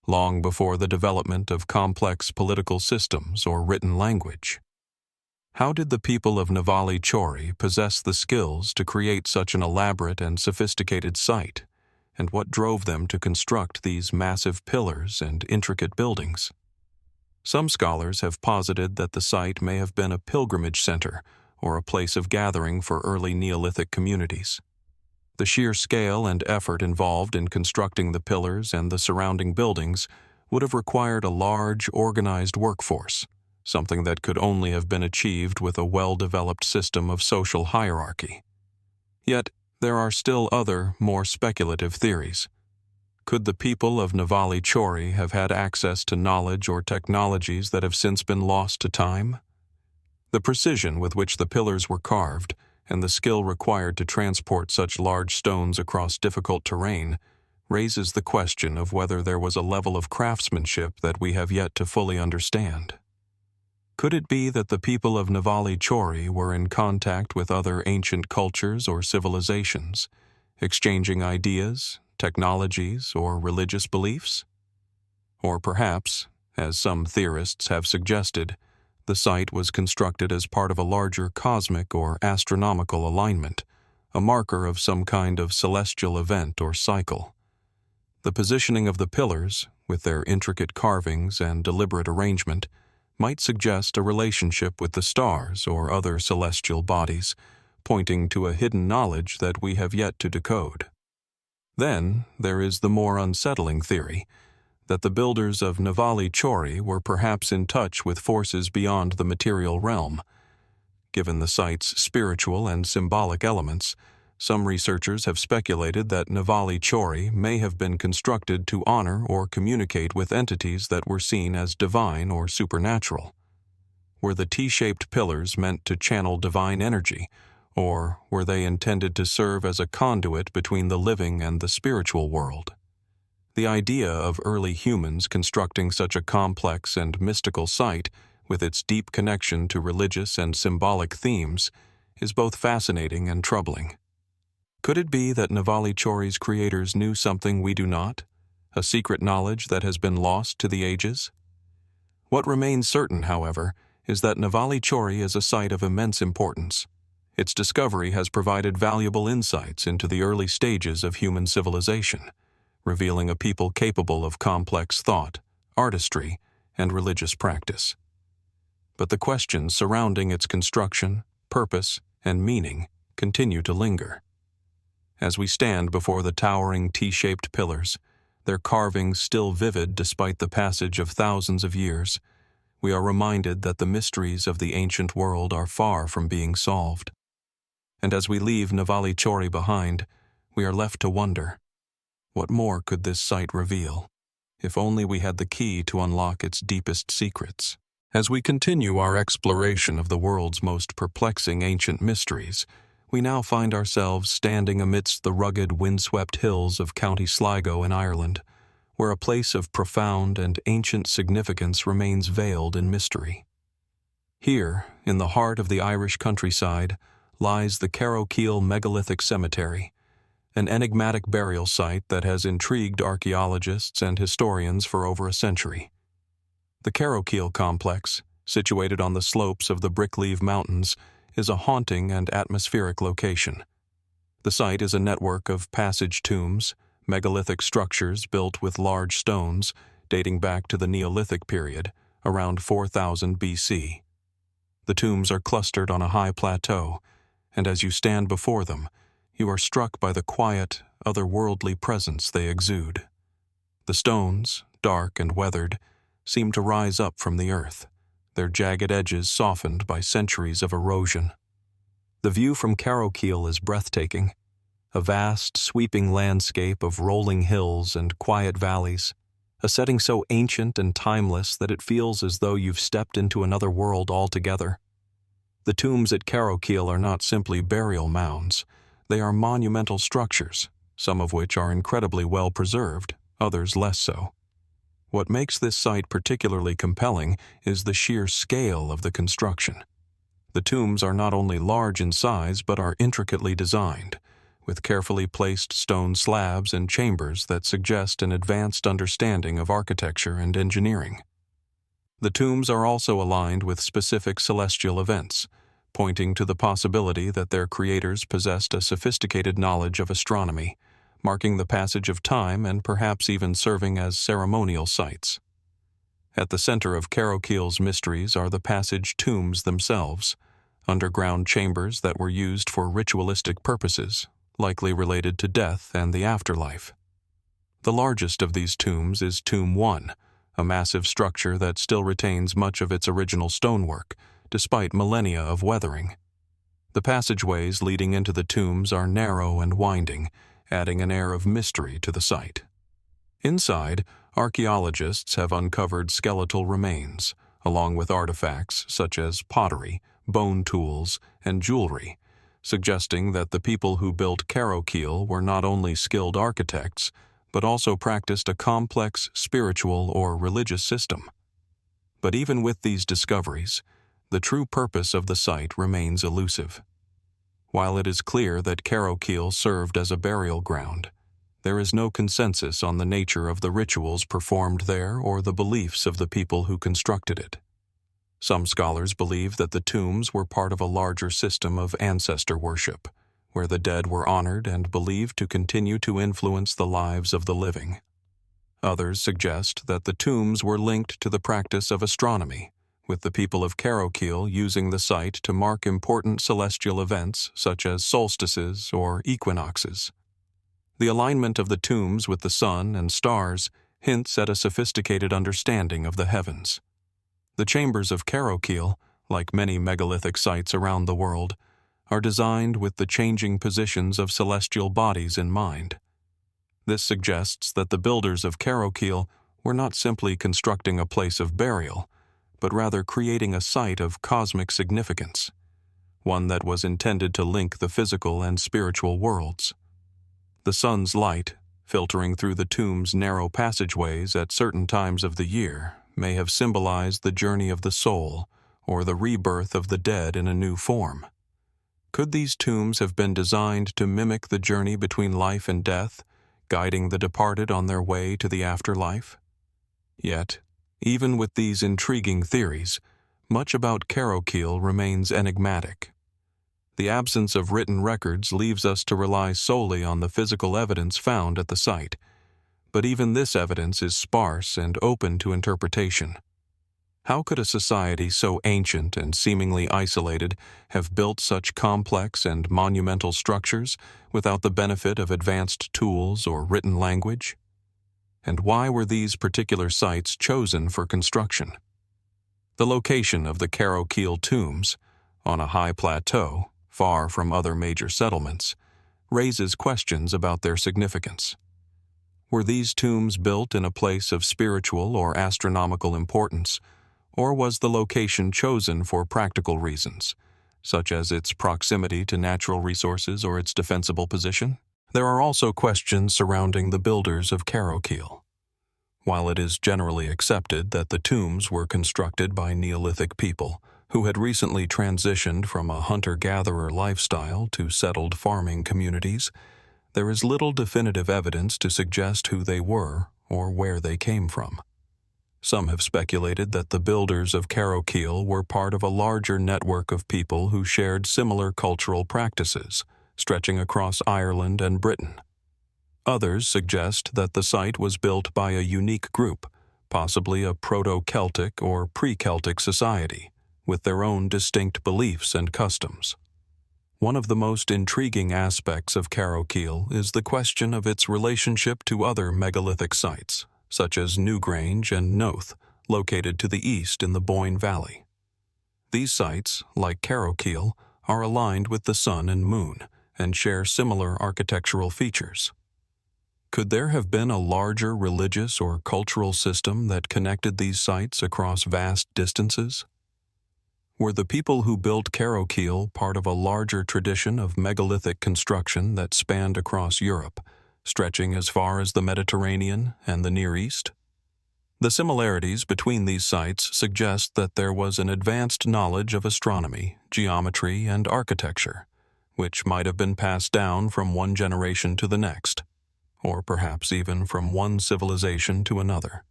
long before the development of complex political systems or written language. How did the people of Nevali Çori possess the skills to create such an elaborate and sophisticated site, and what drove them to construct these massive pillars and intricate buildings? Some scholars have posited that the site may have been a pilgrimage center or a place of gathering for early Neolithic communities. The sheer scale and effort involved in constructing the pillars and the surrounding buildings would have required a large, organized workforce, something that could only have been achieved with a well-developed system of social hierarchy. Yet, there are still other, more speculative theories. Could the people of Nevali Çori have had access to knowledge or technologies that have since been lost to time? The precision with which the pillars were carved and the skill required to transport such large stones across difficult terrain raises the question of whether there was a level of craftsmanship that we have yet to fully understand. Could it be that the people of Nevali Çori were in contact with other ancient cultures or civilizations, exchanging ideas, technologies, or religious beliefs? Or perhaps, as some theorists have suggested, the site was constructed as part of a larger cosmic or astronomical alignment, a marker of some kind of celestial event or cycle. The positioning of the pillars, with their intricate carvings and deliberate arrangement, might suggest a relationship with the stars or other celestial bodies, pointing to a hidden knowledge that we have yet to decode. Then, there is the more unsettling theory that the builders of Nevali Çori were perhaps in touch with forces beyond the material realm. Given the site's spiritual and symbolic elements, some researchers have speculated that Nevali Çori may have been constructed to honor or communicate with entities that were seen as divine or supernatural. Were the T-shaped pillars meant to channel divine energy, or were they intended to serve as a conduit between the living and the spiritual world? The idea of early humans constructing such a complex and mystical site, with its deep connection to religious and symbolic themes, is both fascinating and troubling. Could it be that Nevali Çori's creators knew something we do not? A secret knowledge that has been lost to the ages? What remains certain, however, is that Nevali Çori is a site of immense importance. Its discovery has provided valuable insights into the early stages of human civilization, revealing a people capable of complex thought, artistry, and religious practice. But the questions surrounding its construction, purpose, and meaning continue to linger. As we stand before the towering T-shaped pillars, their carvings still vivid despite the passage of thousands of years, we are reminded that the mysteries of the ancient world are far from being solved. And as we leave Nevali Çori behind, we are left to wonder, what more could this site reveal, if only we had the key to unlock its deepest secrets? As we continue our exploration of the world's most perplexing ancient mysteries, we now find ourselves standing amidst the rugged, windswept hills of County Sligo in Ireland, where a place of profound and ancient significance remains veiled in mystery. Here, in the heart of the Irish countryside, lies the Carrowkeel megalithic cemetery, an enigmatic burial site that has intrigued archaeologists and historians for over a century. The Carrowkeel complex, situated on the slopes of the Brickleave Mountains, is a haunting and atmospheric location. The site is a network of passage tombs, megalithic structures built with large stones dating back to the Neolithic period, around 4000 BC. The tombs are clustered on a high plateau, and as you stand before them, you are struck by the quiet, otherworldly presence they exude. The stones, dark and weathered, seem to rise up from the earth, their jagged edges softened by centuries of erosion. The view from Carrowkeel is breathtaking, a vast, sweeping landscape of rolling hills and quiet valleys, a setting so ancient and timeless that it feels as though you've stepped into another world altogether. The tombs at Carrowkeel are not simply burial mounds, they are monumental structures, some of which are incredibly well preserved, others less so. What makes this site particularly compelling is the sheer scale of the construction. The tombs are not only large in size but are intricately designed, with carefully placed stone slabs and chambers that suggest an advanced understanding of architecture and engineering. The tombs are also aligned with specific celestial events, pointing to the possibility that their creators possessed a sophisticated knowledge of astronomy, marking the passage of time and perhaps even serving as ceremonial sites. At the center of Carrowkeel's mysteries are the passage tombs themselves, underground chambers that were used for ritualistic purposes, likely related to death and the afterlife. The largest of these tombs is Tomb 1, a massive structure that still retains much of its original stonework, despite millennia of weathering. The passageways leading into the tombs are narrow and winding, adding an air of mystery to the site. Inside, archaeologists have uncovered skeletal remains, along with artifacts such as pottery, bone tools, and jewelry, suggesting that the people who built Carrowkeel were not only skilled architects, but also practiced a complex spiritual or religious system. But even with these discoveries, the true purpose of the site remains elusive. While it is clear that Carrowkeel served as a burial ground, there is no consensus on the nature of the rituals performed there or the beliefs of the people who constructed it. Some scholars believe that the tombs were part of a larger system of ancestor worship, where the dead were honored and believed to continue to influence the lives of the living. Others suggest that the tombs were linked to the practice of astronomy, with the people of Carrowkeel using the site to mark important celestial events such as solstices or equinoxes. The alignment of the tombs with the sun and stars hints at a sophisticated understanding of the heavens. The chambers of Carrowkeel, like many megalithic sites around the world, are designed with the changing positions of celestial bodies in mind. This suggests that the builders of Carrowkeel were not simply constructing a place of burial, but but rather creating a site of cosmic significance, one that was intended to link the physical and spiritual worlds. The sun's light, filtering through the tomb's narrow passageways at certain times of the year, may have symbolized the journey of the soul or the rebirth of the dead in a new form. Could these tombs have been designed to mimic the journey between life and death, guiding the departed on their way to the afterlife? Yet, even with these intriguing theories, much about Carrowkeel remains enigmatic. The absence of written records leaves us to rely solely on the physical evidence found at the site, but even this evidence is sparse and open to interpretation. How could a society so ancient and seemingly isolated have built such complex and monumental structures without the benefit of advanced tools or written language? And why were these particular sites chosen for construction? The location of the Carrowkeel tombs, on a high plateau, far from other major settlements, raises questions about their significance. Were these tombs built in a place of spiritual or astronomical importance, or was the location chosen for practical reasons, such as its proximity to natural resources or its defensible position? There are also questions surrounding the builders of Carrowkeel. While it is generally accepted that the tombs were constructed by Neolithic people who had recently transitioned from a hunter-gatherer lifestyle to settled farming communities, there is little definitive evidence to suggest who they were or where they came from. Some have speculated that the builders of Carrowkeel were part of a larger network of people who shared similar cultural practices, stretching across Ireland and Britain. Others suggest that the site was built by a unique group, possibly a Proto-Celtic or pre-Celtic society, with their own distinct beliefs and customs. One of the most intriguing aspects of Carrowkeel is the question of its relationship to other megalithic sites, such as Newgrange and Noath, located to the east in the Boyne Valley. These sites, like Carrowkeel, are aligned with the sun and moon and share similar architectural features. Could there have been a larger religious or cultural system that connected these sites across vast distances? Were the people who built Carrowkeel part of a larger tradition of megalithic construction that spanned across Europe, stretching as far as the Mediterranean and the Near East? The similarities between these sites suggest that there was an advanced knowledge of astronomy, geometry, and architecture, which might have been passed down from one generation to the next, or perhaps even from one civilization to another.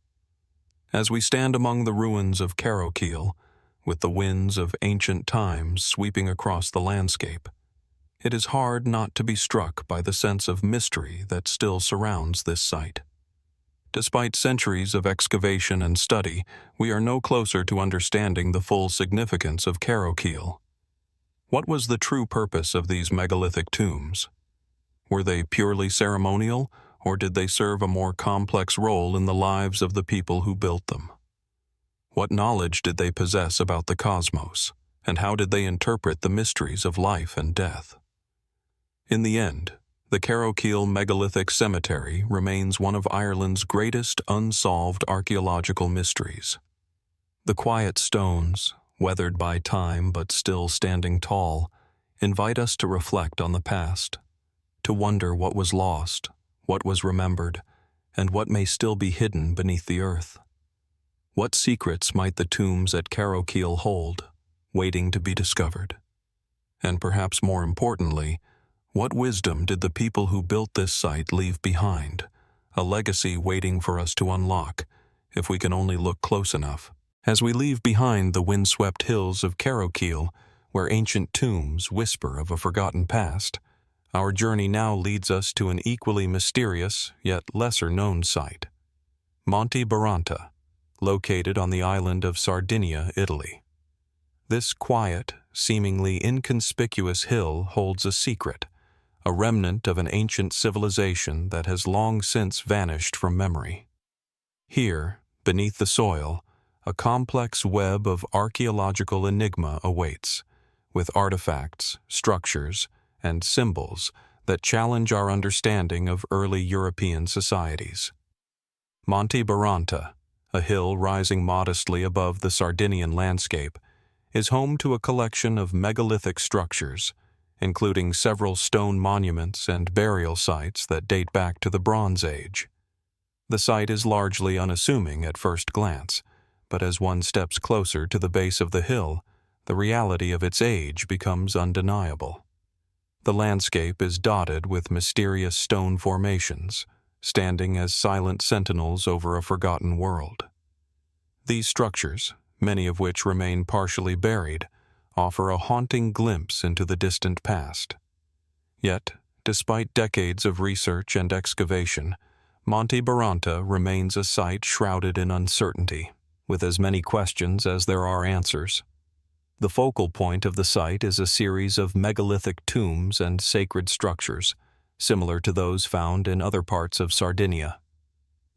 As we stand among the ruins of Carrowkeel, with the winds of ancient times sweeping across the landscape, it is hard not to be struck by the sense of mystery that still surrounds this site. Despite centuries of excavation and study, we are no closer to understanding the full significance of Carrowkeel. What was the true purpose of these megalithic tombs? Were they purely ceremonial, or did they serve a more complex role in the lives of the people who built them? What knowledge did they possess about the cosmos, and how did they interpret the mysteries of life and death? In the end, the Carrowkeel megalithic cemetery remains one of Ireland's greatest unsolved archaeological mysteries. The quiet stones, weathered by time but still standing tall, invite us to reflect on the past, to wonder what was lost, what was remembered, and what may still be hidden beneath the earth. What secrets might the tombs at Carrowkeel hold, waiting to be discovered? And perhaps more importantly, what wisdom did the people who built this site leave behind, a legacy waiting for us to unlock, if we can only look close enough? As we leave behind the windswept hills of Carrowkeel, where ancient tombs whisper of a forgotten past, our journey now leads us to an equally mysterious yet lesser-known site, Monte Baranta, located on the island of Sardinia, Italy. This quiet, seemingly inconspicuous hill holds a secret, a remnant of an ancient civilization that has long since vanished from memory. Here, beneath the soil, a complex web of archaeological enigma awaits, with artifacts, structures, and symbols that challenge our understanding of early European societies. Monte Baranta, a hill rising modestly above the Sardinian landscape, is home to a collection of megalithic structures, including several stone monuments and burial sites that date back to the Bronze Age. The site is largely unassuming at first glance, but as one steps closer to the base of the hill, the reality of its age becomes undeniable. The landscape is dotted with mysterious stone formations, standing as silent sentinels over a forgotten world. These structures, many of which remain partially buried, offer a haunting glimpse into the distant past. Yet, despite decades of research and excavation, Monte Baranta remains a site shrouded in uncertainty, with as many questions as there are answers. The focal point of the site is a series of megalithic tombs and sacred structures, similar to those found in other parts of Sardinia.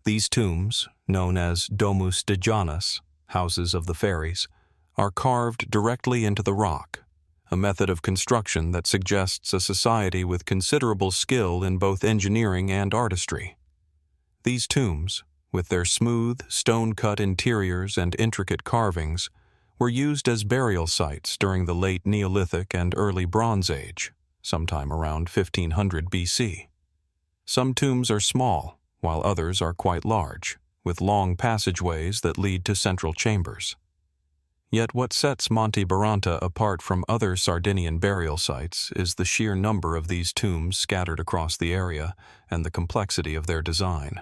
These tombs, known as Domus de Janus, houses of the fairies, are carved directly into the rock, a method of construction that suggests a society with considerable skill in both engineering and artistry. These tombs, with their smooth, stone-cut interiors and intricate carvings, were used as burial sites during the late Neolithic and early Bronze Age, sometime around 1500 BC. Some tombs are small, while others are quite large, with long passageways that lead to central chambers. Yet what sets Monte Baranta apart from other Sardinian burial sites is the sheer number of these tombs scattered across the area and the complexity of their design.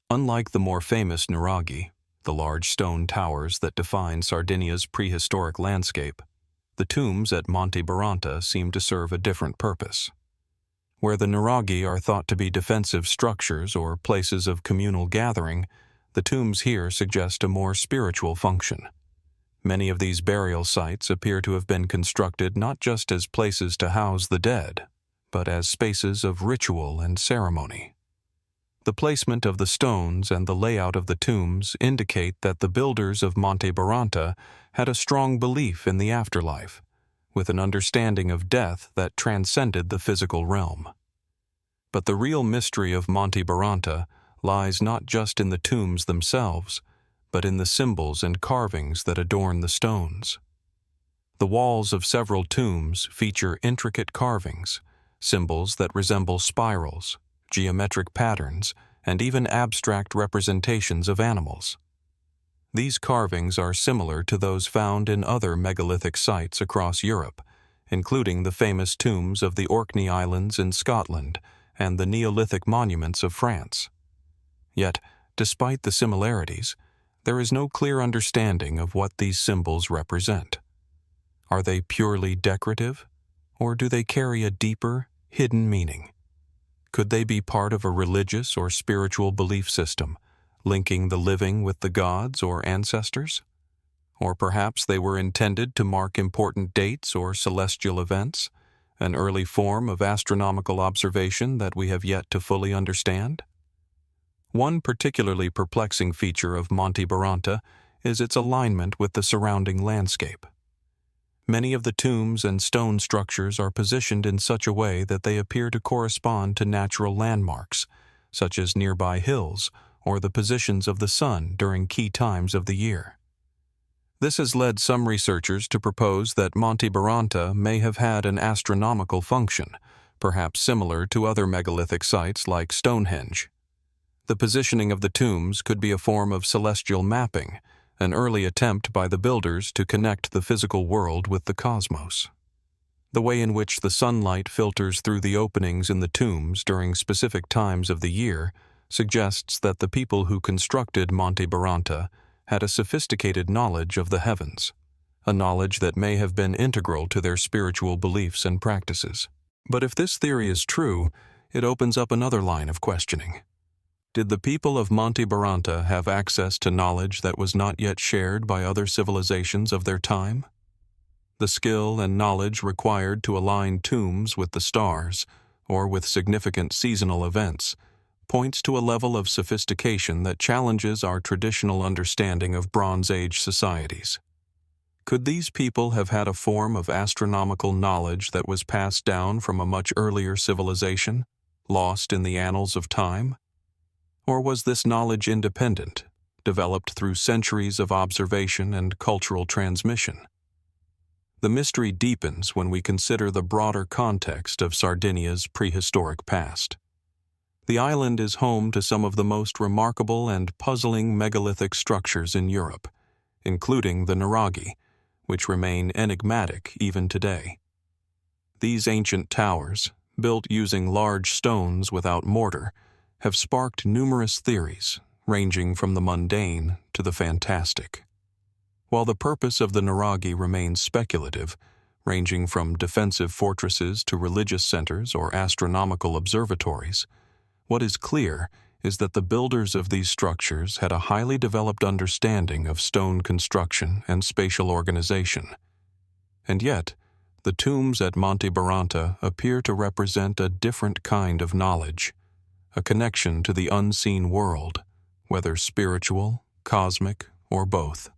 Unlike the more famous nuraghi, the large stone towers that define Sardinia's prehistoric landscape, the tombs at Monte Baranta seem to serve a different purpose. Where the nuraghi are thought to be defensive structures or places of communal gathering, the tombs here suggest a more spiritual function. Many of these burial sites appear to have been constructed not just as places to house the dead, but as spaces of ritual and ceremony. The placement of the stones and the layout of the tombs indicate that the builders of Monte Baranta had a strong belief in the afterlife, with an understanding of death that transcended the physical realm. But the real mystery of Monte Baranta lies not just in the tombs themselves, but in the symbols and carvings that adorn the stones. The walls of several tombs feature intricate carvings, symbols that resemble spirals, geometric patterns, and even abstract representations of animals. These carvings are similar to those found in other megalithic sites across Europe, including the famous tombs of the Orkney Islands in Scotland and the Neolithic monuments of France. Yet, despite the similarities, there is no clear understanding of what these symbols represent. Are they purely decorative, or do they carry a deeper, hidden meaning? Could they be part of a religious or spiritual belief system, linking the living with the gods or ancestors? Or perhaps they were intended to mark important dates or celestial events, an early form of astronomical observation that we have yet to fully understand? One particularly perplexing feature of Monte Baranta is its alignment with the surrounding landscape. Many of the tombs and stone structures are positioned in such a way that they appear to correspond to natural landmarks, such as nearby hills or the positions of the sun during key times of the year. This has led some researchers to propose that Monte Baranta may have had an astronomical function, perhaps similar to other megalithic sites like Stonehenge. The positioning of the tombs could be a form of celestial mapping, an early attempt by the builders to connect the physical world with the cosmos. The way in which the sunlight filters through the openings in the tombs during specific times of the year suggests that the people who constructed Monte Baranta had a sophisticated knowledge of the heavens, a knowledge that may have been integral to their spiritual beliefs and practices. But if this theory is true, it opens up another line of questioning. Did the people of Monte Baranta have access to knowledge that was not yet shared by other civilizations of their time? The skill and knowledge required to align tombs with the stars, or with significant seasonal events, points to a level of sophistication that challenges our traditional understanding of Bronze Age societies. Could these people have had a form of astronomical knowledge that was passed down from a much earlier civilization, lost in the annals of time? Or was this knowledge independent, developed through centuries of observation and cultural transmission. The mystery deepens when we consider the broader context of Sardinia's prehistoric past. The island is home to some of the most remarkable and puzzling megalithic structures in Europe, including the nuraghi, which remain enigmatic even today. These ancient towers, built using large stones without mortar, have sparked numerous theories, ranging from the mundane to the fantastic. While the purpose of the nuraghi remains speculative, ranging from defensive fortresses to religious centers or astronomical observatories, what is clear is that the builders of these structures had a highly developed understanding of stone construction and spatial organization. And yet, the tombs at Monte Baranta appear to represent a different kind of knowledge, a connection to the unseen world, whether spiritual, cosmic, or both.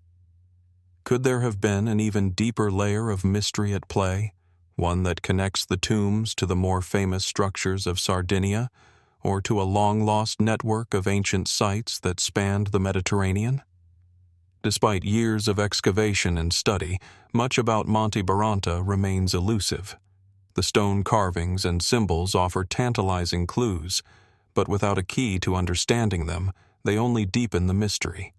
Could there have been an even deeper layer of mystery at play, one that connects the tombs to the more famous structures of Sardinia, or to a long-lost network of ancient sites that spanned the Mediterranean? Despite years of excavation and study, much about Monte Baranta remains elusive. The stone carvings and symbols offer tantalizing clues, but without a key to understanding them, they only deepen the mystery.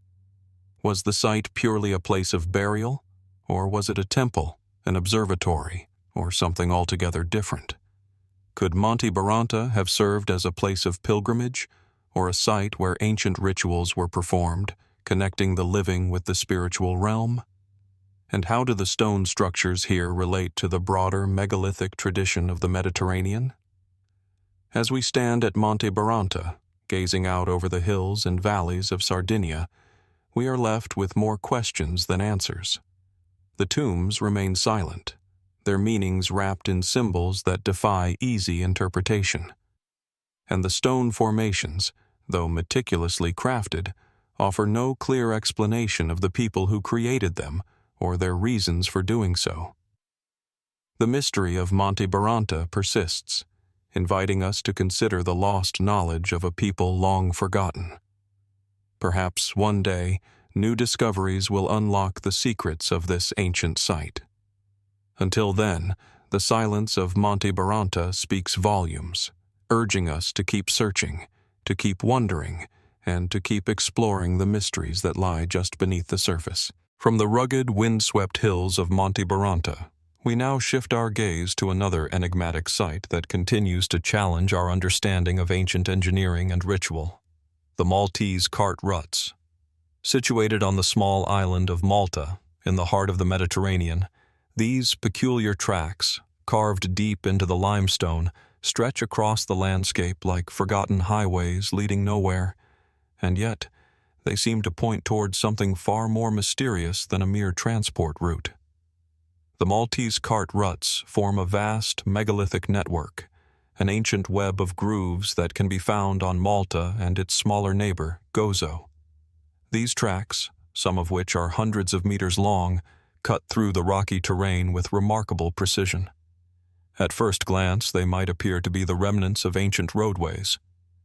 Was the site purely a place of burial, or was it a temple, an observatory, or something altogether different? Could Monte Baranta have served as a place of pilgrimage, or a site where ancient rituals were performed, connecting the living with the spiritual realm? And how do the stone structures here relate to the broader megalithic tradition of the Mediterranean? As we stand at Monte Baranta, gazing out over the hills and valleys of Sardinia, we are left with more questions than answers. The tombs remain silent, their meanings wrapped in symbols that defy easy interpretation. And the stone formations, though meticulously crafted, offer no clear explanation of the people who created them or their reasons for doing so. The mystery of Monte Baranta persists, inviting us to consider the lost knowledge of a people long forgotten. Perhaps one day, new discoveries will unlock the secrets of this ancient site. Until then, the silence of Monte Baranta speaks volumes, urging us to keep searching, to keep wondering, and to keep exploring the mysteries that lie just beneath the surface. From the rugged, wind-swept hills of Monte Baranta, we now shift our gaze to another enigmatic site that continues to challenge our understanding of ancient engineering and ritual: the Maltese cart ruts. Situated on the small island of Malta, in the heart of the Mediterranean, these peculiar tracks, carved deep into the limestone, stretch across the landscape like forgotten highways leading nowhere, and yet they seem to point towards something far more mysterious than a mere transport route. The Maltese cart ruts form a vast megalithic network, an ancient web of grooves that can be found on Malta and its smaller neighbor, Gozo. These tracks, some of which are hundreds of meters long, cut through the rocky terrain with remarkable precision. At first glance, they might appear to be the remnants of ancient roadways,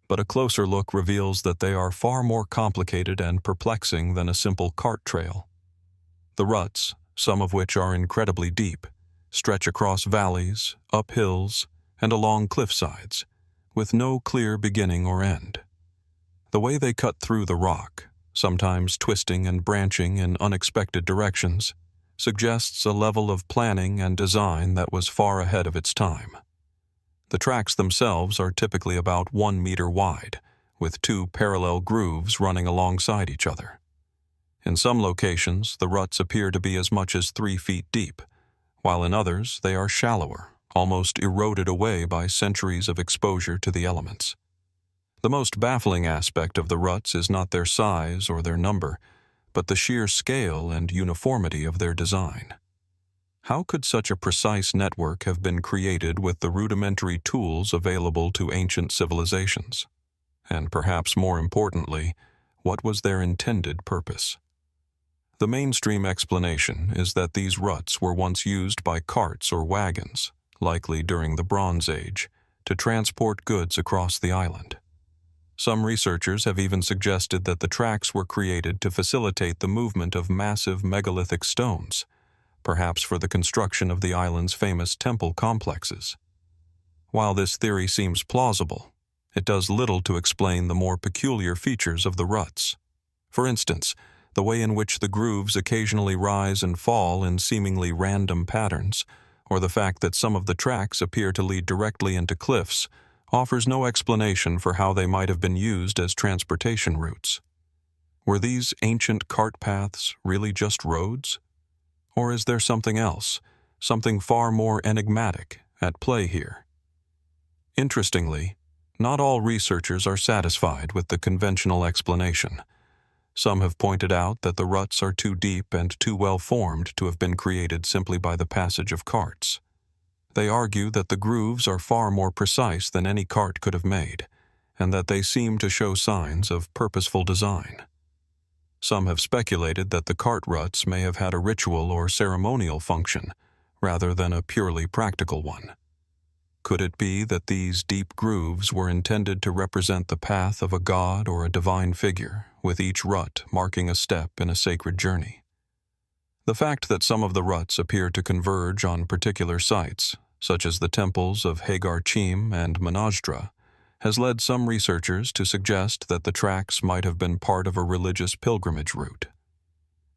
but a closer look reveals that they are far more complicated and perplexing than a simple cart trail. The ruts, some of which are incredibly deep, stretch across valleys, up hills, and along cliff sides, with no clear beginning or end. The way they cut through the rock, sometimes twisting and branching in unexpected directions, suggests a level of planning and design that was far ahead of its time. The tracks themselves are typically about 1 meter wide, with 2 parallel grooves running alongside each other. In some locations, the ruts appear to be as much as 3 feet deep, while in others they are shallower, almost eroded away by centuries of exposure to the elements. The most baffling aspect of the ruts is not their size or their number, but the sheer scale and uniformity of their design. How could such a precise network have been created with the rudimentary tools available to ancient civilizations? And perhaps more importantly, what was their intended purpose? The mainstream explanation is that these ruts were once used by carts or wagons, likely during the Bronze Age, to transport goods across the island. Some researchers have even suggested that the tracks were created to facilitate the movement of massive megalithic stones, perhaps for the construction of the island's famous temple complexes. While this theory seems plausible, it does little to explain the more peculiar features of the ruts. For instance, the way in which the grooves occasionally rise and fall in seemingly random patterns, or the fact that some of the tracks appear to lead directly into cliffs, offers no explanation for how they might have been used as transportation routes. Were these ancient cart paths really just roads? Or is there something else, something far more enigmatic, at play here? Interestingly, not all researchers are satisfied with the conventional explanation. Some have pointed out that the ruts are too deep and too well formed to have been created simply by the passage of carts. They argue that the grooves are far more precise than any cart could have made, and that they seem to show signs of purposeful design. Some have speculated that the cart ruts may have had a ritual or ceremonial function, rather than a purely practical one. Could it be that these deep grooves were intended to represent the path of a god or a divine figure, with each rut marking a step in a sacred journey? The fact that some of the ruts appear to converge on particular sites, such as the temples of Hagar-Chim and Manajdra, has led some researchers to suggest that the tracks might have been part of a religious pilgrimage route.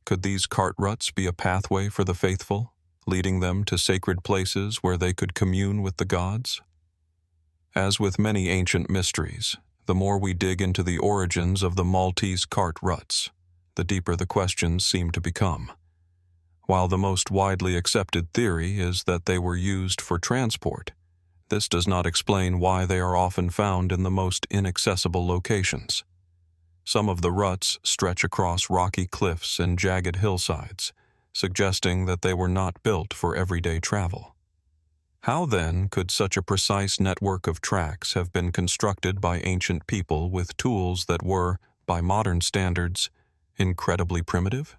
Could these cart ruts be a pathway for the faithful, leading them to sacred places where they could commune with the gods? As with many ancient mysteries, the more we dig into the origins of the Maltese cart ruts, the deeper the questions seem to become. While the most widely accepted theory is that they were used for transport, this does not explain why they are often found in the most inaccessible locations. Some of the ruts stretch across rocky cliffs and jagged hillsides, suggesting that they were not built for everyday travel. How then could such a precise network of tracks have been constructed by ancient people with tools that were, by modern standards, incredibly primitive?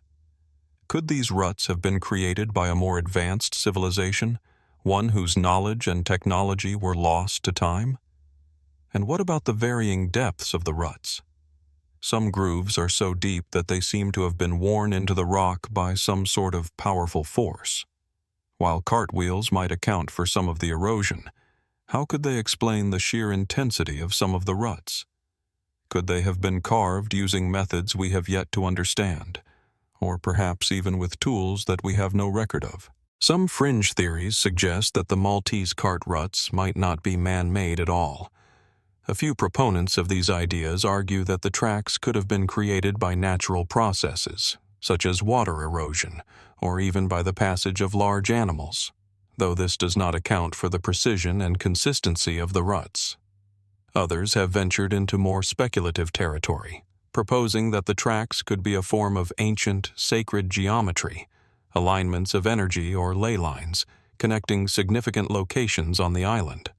Could these ruts have been created by a more advanced civilization, one whose knowledge and technology were lost to time? And what about the varying depths of the ruts? Some grooves are so deep that they seem to have been worn into the rock by some sort of powerful force. While cartwheels might account for some of the erosion, how could they explain the sheer intensity of some of the ruts? Could they have been carved using methods we have yet to understand, or perhaps even with tools that we have no record of? Some fringe theories suggest that the Maltese cart ruts might not be man-made at all. A few proponents of these ideas argue that the tracks could have been created by natural processes, such as water erosion, or even by the passage of large animals, though this does not account for the precision and consistency of the ruts. Others have ventured into more speculative territory, proposing that the tracks could be a form of ancient, sacred geometry, alignments of energy or ley lines, connecting significant locations on the island.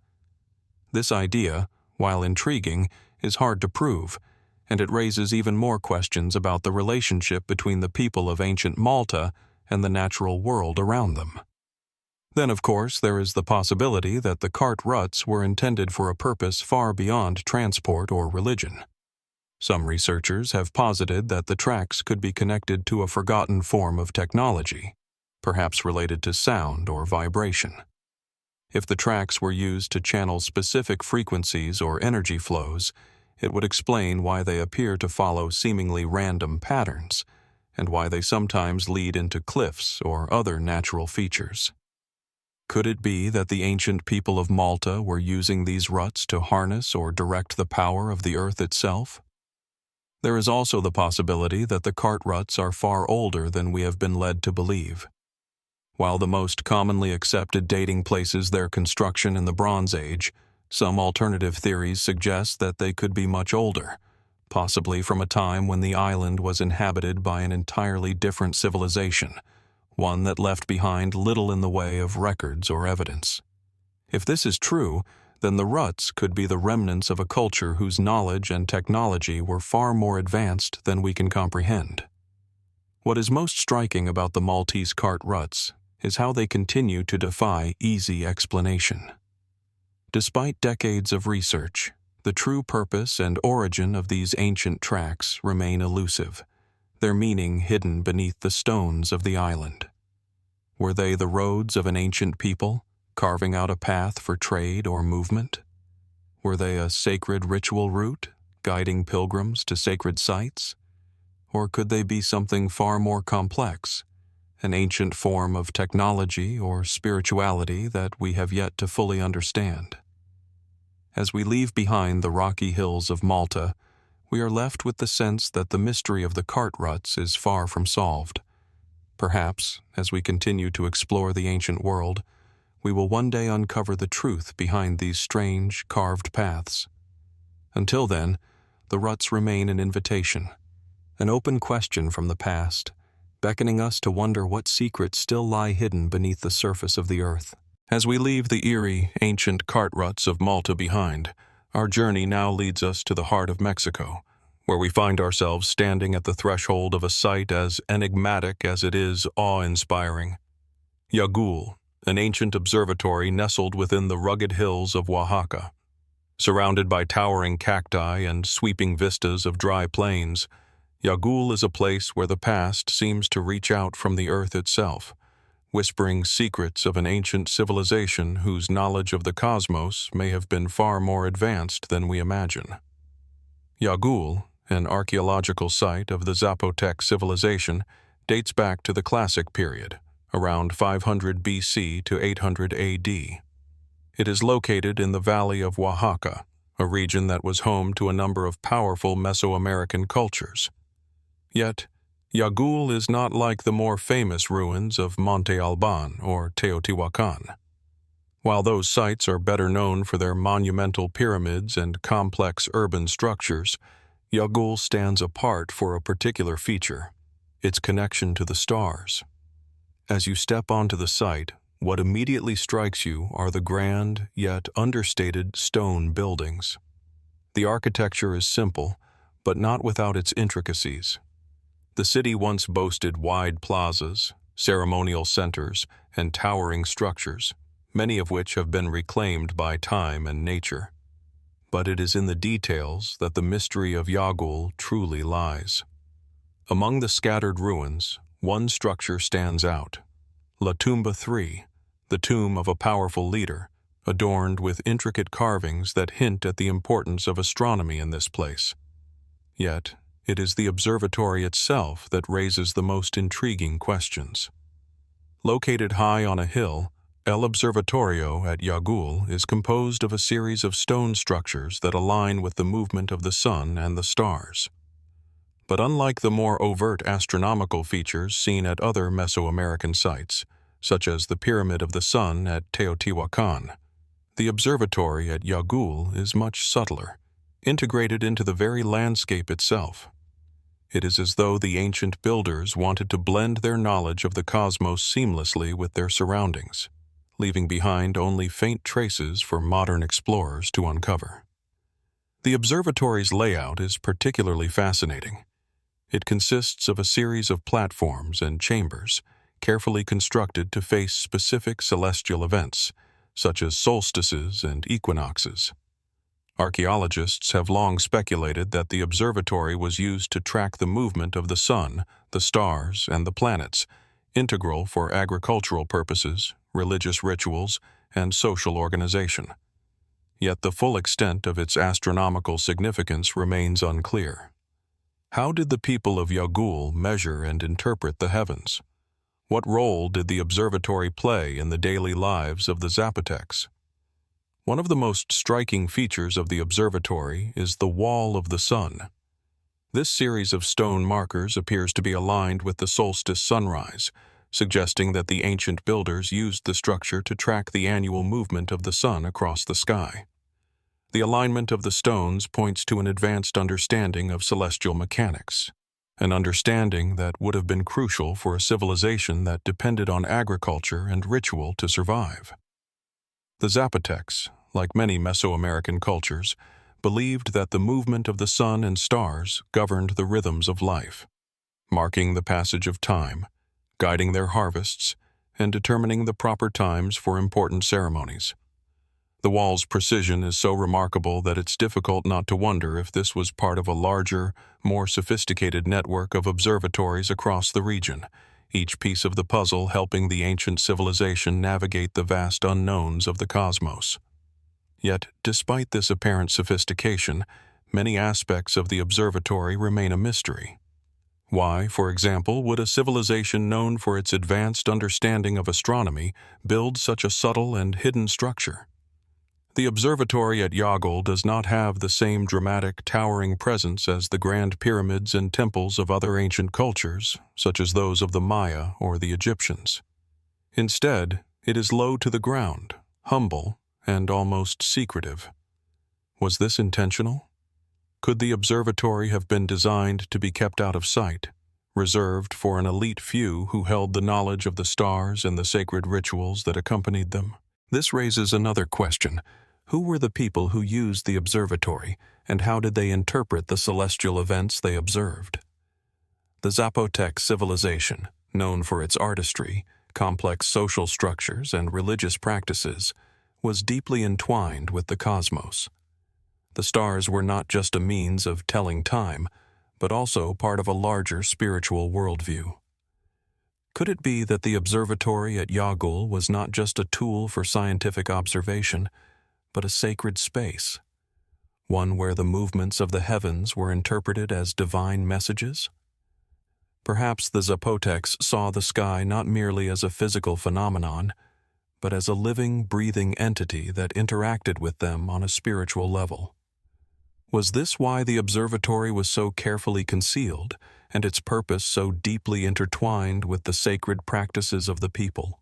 This idea, while intriguing, is hard to prove, and it raises even more questions about the relationship between the people of ancient Malta and the natural world around them. Then, of course, there is the possibility that the cart ruts were intended for a purpose far beyond transport or religion. Some researchers have posited that the tracks could be connected to a forgotten form of technology, perhaps related to sound or vibration. If the tracks were used to channel specific frequencies or energy flows, it would explain why they appear to follow seemingly random patterns, and why they sometimes lead into cliffs or other natural features. Could it be that the ancient people of Malta were using these ruts to harness or direct the power of the earth itself? There is also the possibility that the cart ruts are far older than we have been led to believe. While the most commonly accepted dating places their construction in the Bronze Age, some alternative theories suggest that they could be much older, possibly from a time when the island was inhabited by an entirely different civilization, one that left behind little in the way of records or evidence. If this is true, then the ruts could be the remnants of a culture whose knowledge and technology were far more advanced than we can comprehend. What is most striking about the Maltese cart ruts is how they continue to defy easy explanation. Despite decades of research, The true purpose and origin of these ancient tracks remain elusive, their meaning hidden beneath the stones of the island. Were they the roads of an ancient people, carving out a path for trade or movement? Were they a sacred ritual route, guiding pilgrims to sacred sites? Or could they be something far more complex, an ancient form of technology or spirituality that we have yet to fully understand? As we leave behind the rocky hills of Malta, we are left with the sense that the mystery of the cart ruts is far from solved. Perhaps, as we continue to explore the ancient world, we will one day uncover the truth behind these strange, carved paths. Until then, the ruts remain an invitation, an open question from the past, beckoning us to wonder what secrets still lie hidden beneath the surface of the earth. As we leave the eerie, ancient cart ruts of Malta behind, our journey now leads us to the heart of Mexico, where we find ourselves standing at the threshold of a site as enigmatic as it is awe-inspiring. Yagul, an ancient observatory nestled within the rugged hills of Oaxaca. Surrounded by towering cacti and sweeping vistas of dry plains, Yagul is a place where the past seems to reach out from the earth itself, whispering secrets of an ancient civilization whose knowledge of the cosmos may have been far more advanced than we imagine. Yagul, an archaeological site of the Zapotec civilization, dates back to the Classic period, around 500 BC to 800 AD. It is located in the valley of Oaxaca, a region that was home to a number of powerful Mesoamerican cultures. Yet, Yagul is not like the more famous ruins of Monte Alban or Teotihuacan. While those sites are better known for their monumental pyramids and complex urban structures, Yagul stands apart for a particular feature: its connection to the stars. As you step onto the site, what immediately strikes you are the grand, yet understated stone buildings. The architecture is simple, but not without its intricacies. The city once boasted wide plazas, ceremonial centers, and towering structures, many of which have been reclaimed by time and nature. But it is in the details that the mystery of Yagul truly lies. Among the scattered ruins, one structure stands out: La Tumba 3, the tomb of a powerful leader, adorned with intricate carvings that hint at the importance of astronomy in this place. Yet, it is the observatory itself that raises the most intriguing questions. Located high on a hill, El Observatorio at Yagul is composed of a series of stone structures that align with the movement of the sun and the stars. But unlike the more overt astronomical features seen at other Mesoamerican sites, such as the Pyramid of the Sun at Teotihuacan, the observatory at Yagul is much subtler, integrated into the very landscape itself. It is as though the ancient builders wanted to blend their knowledge of the cosmos seamlessly with their surroundings, leaving behind only faint traces for modern explorers to uncover. The observatory's layout is particularly fascinating. It consists of a series of platforms and chambers, carefully constructed to face specific celestial events, such as solstices and equinoxes. Archaeologists have long speculated that the observatory was used to track the movement of the sun, the stars, and the planets, integral for agricultural purposes, religious rituals, and social organization. Yet the full extent of its astronomical significance remains unclear. How did the people of Yagul measure and interpret the heavens? What role did the observatory play in the daily lives of the Zapotecs? One of the most striking features of the observatory is the Wall of the Sun. This series of stone markers appears to be aligned with the solstice sunrise, suggesting that the ancient builders used the structure to track the annual movement of the sun across the sky. The alignment of the stones points to an advanced understanding of celestial mechanics, an understanding that would have been crucial for a civilization that depended on agriculture and ritual to survive. The Zapotecs, like many Mesoamerican cultures, believed that the movement of the sun and stars governed the rhythms of life, marking the passage of time, guiding their harvests, and determining the proper times for important ceremonies. The wall's precision is so remarkable that it's difficult not to wonder if this was part of a larger, more sophisticated network of observatories across the region, each piece of the puzzle helping the ancient civilization navigate the vast unknowns of the cosmos. Yet, despite this apparent sophistication, many aspects of the observatory remain a mystery. Why, for example, would a civilization known for its advanced understanding of astronomy build such a subtle and hidden structure? The observatory at Yagul does not have the same dramatic, towering presence as the grand pyramids and temples of other ancient cultures, such as those of the Maya or the Egyptians. Instead, it is low to the ground, humble, and almost secretive. Was this intentional? Could the observatory have been designed to be kept out of sight, reserved for an elite few who held the knowledge of the stars and the sacred rituals that accompanied them? This raises another question. Who were the people who used the observatory, and how did they interpret the celestial events they observed? The Zapotec civilization, known for its artistry, complex social structures, and religious practices, was deeply entwined with the cosmos. The stars were not just a means of telling time, but also part of a larger spiritual worldview. Could it be that the observatory at Yagul was not just a tool for scientific observation, but a sacred space, one where the movements of the heavens were interpreted as divine messages? Perhaps the Zapotecs saw the sky not merely as a physical phenomenon, but as a living, breathing entity that interacted with them on a spiritual level. Was this why the observatory was so carefully concealed, and its purpose so deeply intertwined with the sacred practices of the people?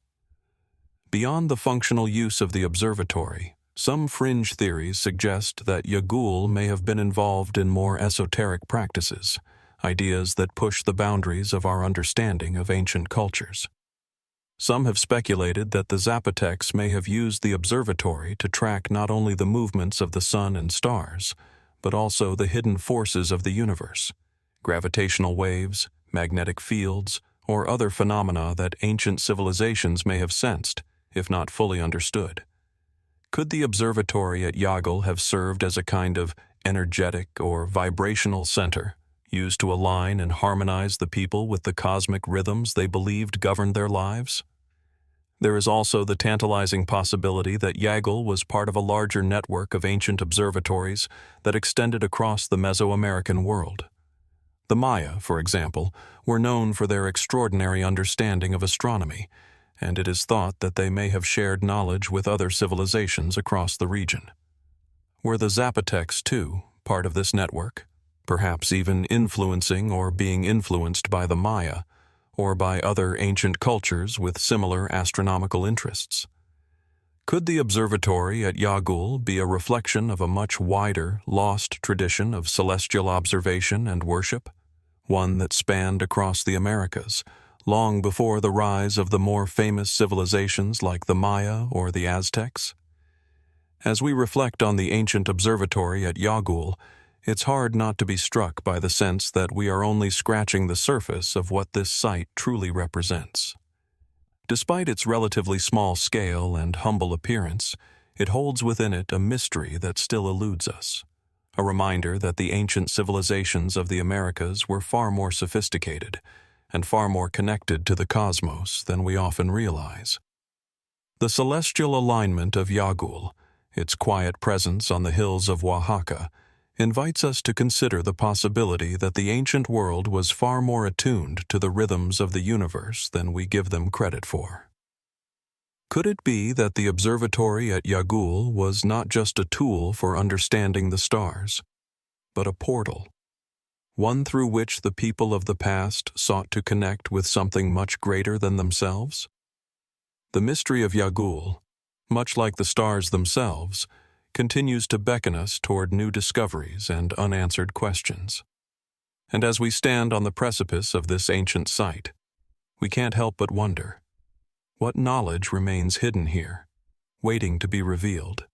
Beyond the functional use of the observatory, some fringe theories suggest that Yagul may have been involved in more esoteric practices, ideas that push the boundaries of our understanding of ancient cultures. Some have speculated that the Zapotecs may have used the observatory to track not only the movements of the sun and stars, but also the hidden forces of the universe, gravitational waves, magnetic fields, or other phenomena that ancient civilizations may have sensed, if not fully understood. Could the observatory at Yagul have served as a kind of energetic or vibrational center, used to align and harmonize the people with the cosmic rhythms they believed governed their lives? There is also the tantalizing possibility that Yagul was part of a larger network of ancient observatories that extended across the Mesoamerican world. The Maya, for example, were known for their extraordinary understanding of astronomy, and it is thought that they may have shared knowledge with other civilizations across the region. Were the Zapotecs, too, part of this network, perhaps even influencing or being influenced by the Maya, or by other ancient cultures with similar astronomical interests? Could the observatory at Yagul be a reflection of a much wider, lost tradition of celestial observation and worship, one that spanned across the Americas, long before the rise of the more famous civilizations like the Maya or the Aztecs? As we reflect on the ancient observatory at Yagul, it's hard not to be struck by the sense that we are only scratching the surface of what this site truly represents. Despite its relatively small scale and humble appearance, it holds within it a mystery that still eludes us, a reminder that the ancient civilizations of the Americas were far more sophisticated and far more connected to the cosmos than we often realize. The celestial alignment of Yagul, its quiet presence on the hills of Oaxaca, invites us to consider the possibility that the ancient world was far more attuned to the rhythms of the universe than we give them credit for. Could it be that the observatory at Yagul was not just a tool for understanding the stars, but a portal, one through which the people of the past sought to connect with something much greater than themselves? The mystery of Yagul, much like the stars themselves, continues to beckon us toward new discoveries and unanswered questions. And as we stand on the precipice of this ancient site, we can't help but wonder, what knowledge remains hidden here, waiting to be revealed?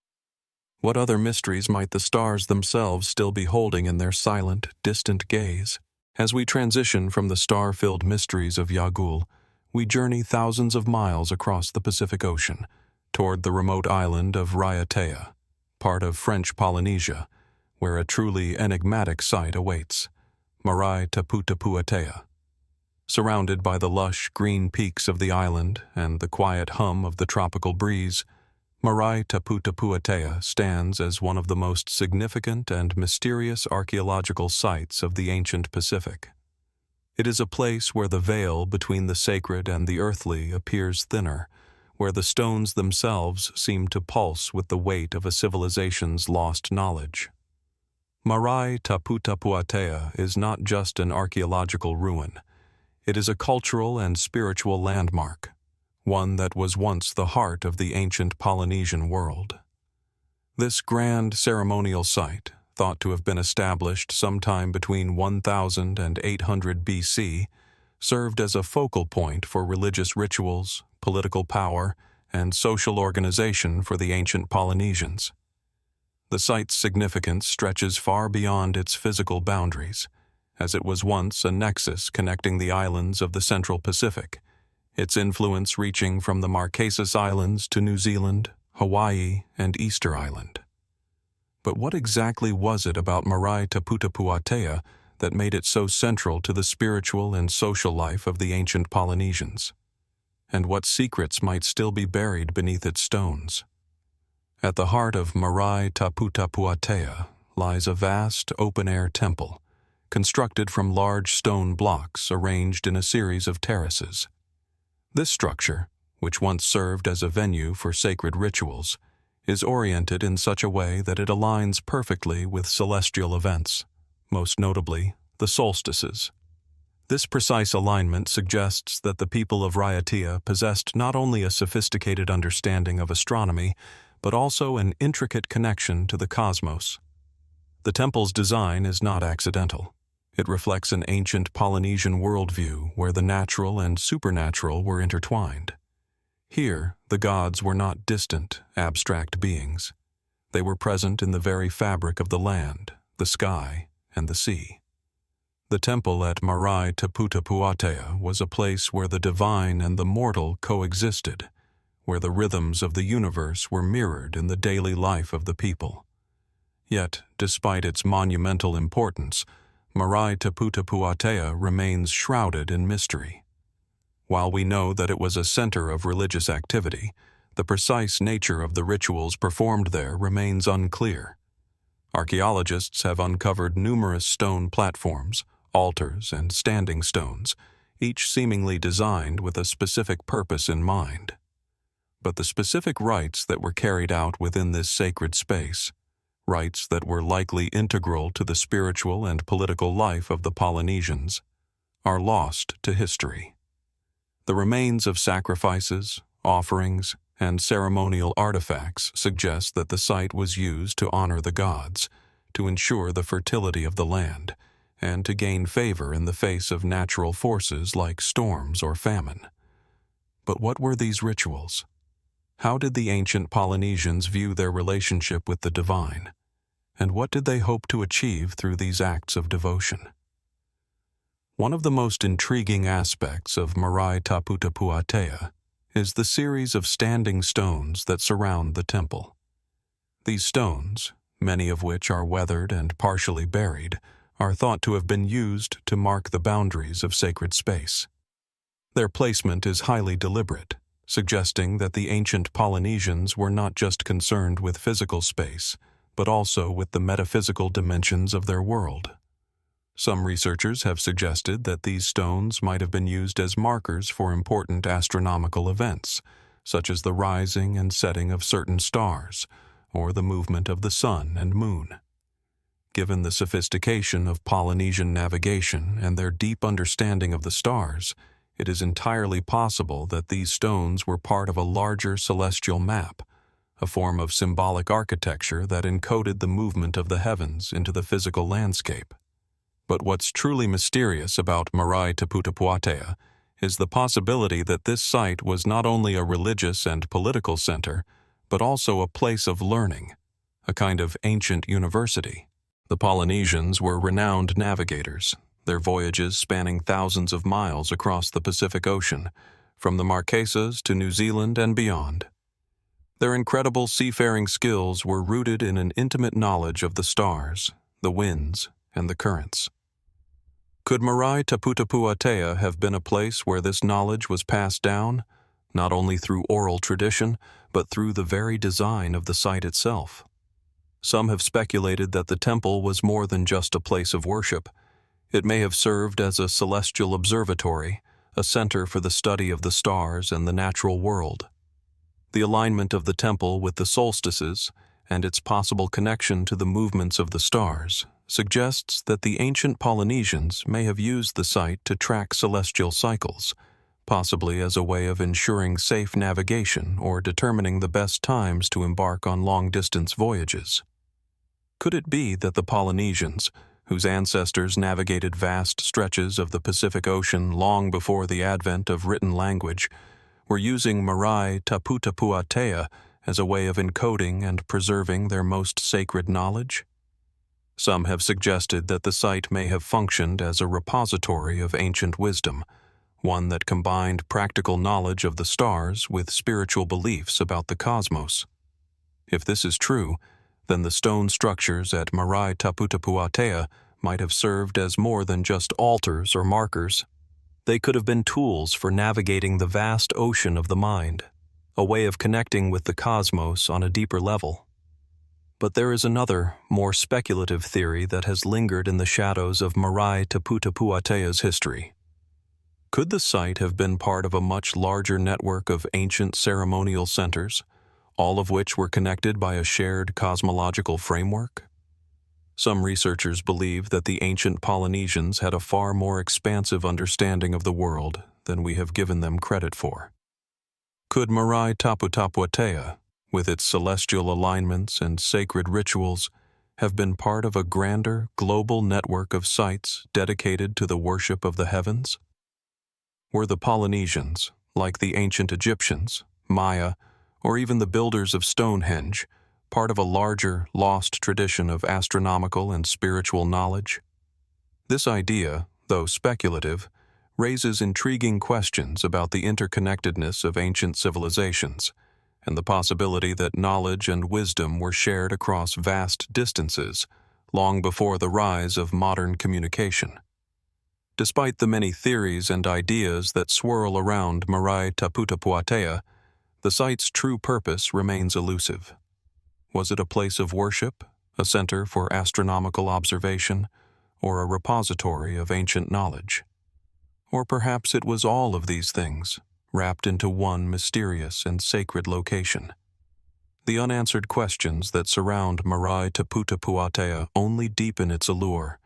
What other mysteries might the stars themselves still be holding in their silent, distant gaze? As we transition from the star-filled mysteries of Yagul, we journey thousands of miles across the Pacific Ocean, toward the remote island of Raiatea, part of French Polynesia, where a truly enigmatic site awaits, Marae Taputapuatea. Surrounded by the lush green peaks of the island and the quiet hum of the tropical breeze, Marae Taputapuatea stands as one of the most significant and mysterious archaeological sites of the ancient Pacific. It is a place where the veil between the sacred and the earthly appears thinner, where the stones themselves seem to pulse with the weight of a civilization's lost knowledge. Marae Taputapuatea is not just an archaeological ruin. It is a cultural and spiritual landmark, one that was once the heart of the ancient Polynesian world. This grand ceremonial site, thought to have been established sometime between 1000 and 800 BC, served as a focal point for religious rituals, political power, and social organization for the ancient Polynesians. The site's significance stretches far beyond its physical boundaries, as it was once a nexus connecting the islands of the Central Pacific, its influence reaching from the Marquesas Islands to New Zealand, Hawaii, and Easter Island. But what exactly was it about Marae Taputapuatea that made it so central to the spiritual and social life of the ancient Polynesians? And what secrets might still be buried beneath its stones? At the heart of Marae Taputapuatea lies a vast open-air temple, constructed from large stone blocks arranged in a series of terraces. This structure, which once served as a venue for sacred rituals, is oriented in such a way that it aligns perfectly with celestial events, most notably the solstices. This precise alignment suggests that the people of Raiatea possessed not only a sophisticated understanding of astronomy, but also an intricate connection to the cosmos. The temple's design is not accidental. It reflects an ancient Polynesian worldview where the natural and supernatural were intertwined. Here, the gods were not distant, abstract beings. They were present in the very fabric of the land, the sky, and the sea. The temple at Marae Taputapuatea was a place where the divine and the mortal coexisted, where the rhythms of the universe were mirrored in the daily life of the people. Yet, despite its monumental importance, Marae Taputapuatea remains shrouded in mystery. While we know that it was a center of religious activity, the precise nature of the rituals performed there remains unclear. Archaeologists have uncovered numerous stone platforms, altars, and standing stones, each seemingly designed with a specific purpose in mind. But the specific rites that were carried out within this sacred space, rites that were likely integral to the spiritual and political life of the Polynesians, are lost to history. The remains of sacrifices, offerings, and ceremonial artifacts suggest that the site was used to honor the gods, to ensure the fertility of the land, and to gain favor in the face of natural forces like storms or famine. But what were these rituals? How did the ancient Polynesians view their relationship with the divine? And what did they hope to achieve through these acts of devotion? One of the most intriguing aspects of Marae Taputapuatea is the series of standing stones that surround the temple. These stones, many of which are weathered and partially buried, are thought to have been used to mark the boundaries of sacred space. Their placement is highly deliberate, suggesting that the ancient Polynesians were not just concerned with physical space, but also with the metaphysical dimensions of their world. Some researchers have suggested that these stones might have been used as markers for important astronomical events, such as the rising and setting of certain stars, or the movement of the sun and moon. Given the sophistication of Polynesian navigation and their deep understanding of the stars, it is entirely possible that these stones were part of a larger celestial map, a form of symbolic architecture that encoded the movement of the heavens into the physical landscape. But what's truly mysterious about Marae Taputapuatea is the possibility that this site was not only a religious and political center, but also a place of learning, a kind of ancient university. The Polynesians were renowned navigators, their voyages spanning thousands of miles across the Pacific Ocean, from the Marquesas to New Zealand and beyond. Their incredible seafaring skills were rooted in an intimate knowledge of the stars, the winds, and the currents. Could Marae Taputapuatea have been a place where this knowledge was passed down, not only through oral tradition, but through the very design of the site itself? Some have speculated that the temple was more than just a place of worship. It may have served as a celestial observatory, a center for the study of the stars and the natural world. The alignment of the temple with the solstices, and its possible connection to the movements of the stars, suggests that the ancient Polynesians may have used the site to track celestial cycles, possibly as a way of ensuring safe navigation or determining the best times to embark on long-distance voyages. Could it be that the Polynesians, whose ancestors navigated vast stretches of the Pacific Ocean long before the advent of written language, were using Marae Taputapuatea as a way of encoding and preserving their most sacred knowledge? Some have suggested that the site may have functioned as a repository of ancient wisdom, one that combined practical knowledge of the stars with spiritual beliefs about the cosmos. If this is true, then the stone structures at Marae Taputapuatea might have served as more than just altars or markers. They could have been tools for navigating the vast ocean of the mind, a way of connecting with the cosmos on a deeper level. But there is another, more speculative theory that has lingered in the shadows of Marae Taputapuatea's history. Could the site have been part of a much larger network of ancient ceremonial centers, all of which were connected by a shared cosmological framework? Some researchers believe that the ancient Polynesians had a far more expansive understanding of the world than we have given them credit for. Could Marae Taputapuatea, with its celestial alignments and sacred rituals, have been part of a grander, global network of sites dedicated to the worship of the heavens? Were the Polynesians, like the ancient Egyptians, Maya, or even the builders of Stonehenge, part of a larger, lost tradition of astronomical and spiritual knowledge? This idea, though speculative, raises intriguing questions about the interconnectedness of ancient civilizations, and the possibility that knowledge and wisdom were shared across vast distances long before the rise of modern communication. Despite the many theories and ideas that swirl around Marae Taputapuatea, the site's true purpose remains elusive. Was it a place of worship, a center for astronomical observation, or a repository of ancient knowledge? Or perhaps it was all of these things, wrapped into one mysterious and sacred location. The unanswered questions that surround Marae Taputapuatea only deepen its allure,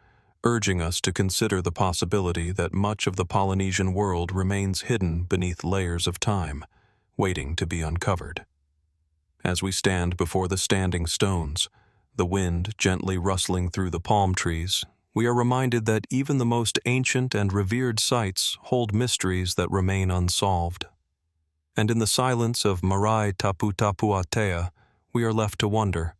urging us to consider the possibility that much of the Polynesian world remains hidden beneath layers of time, waiting to be uncovered. As we stand before the standing stones, the wind gently rustling through the palm trees, we are reminded that even the most ancient and revered sites hold mysteries that remain unsolved. And in the silence of Marae Taputapuatea, we are left to wonder,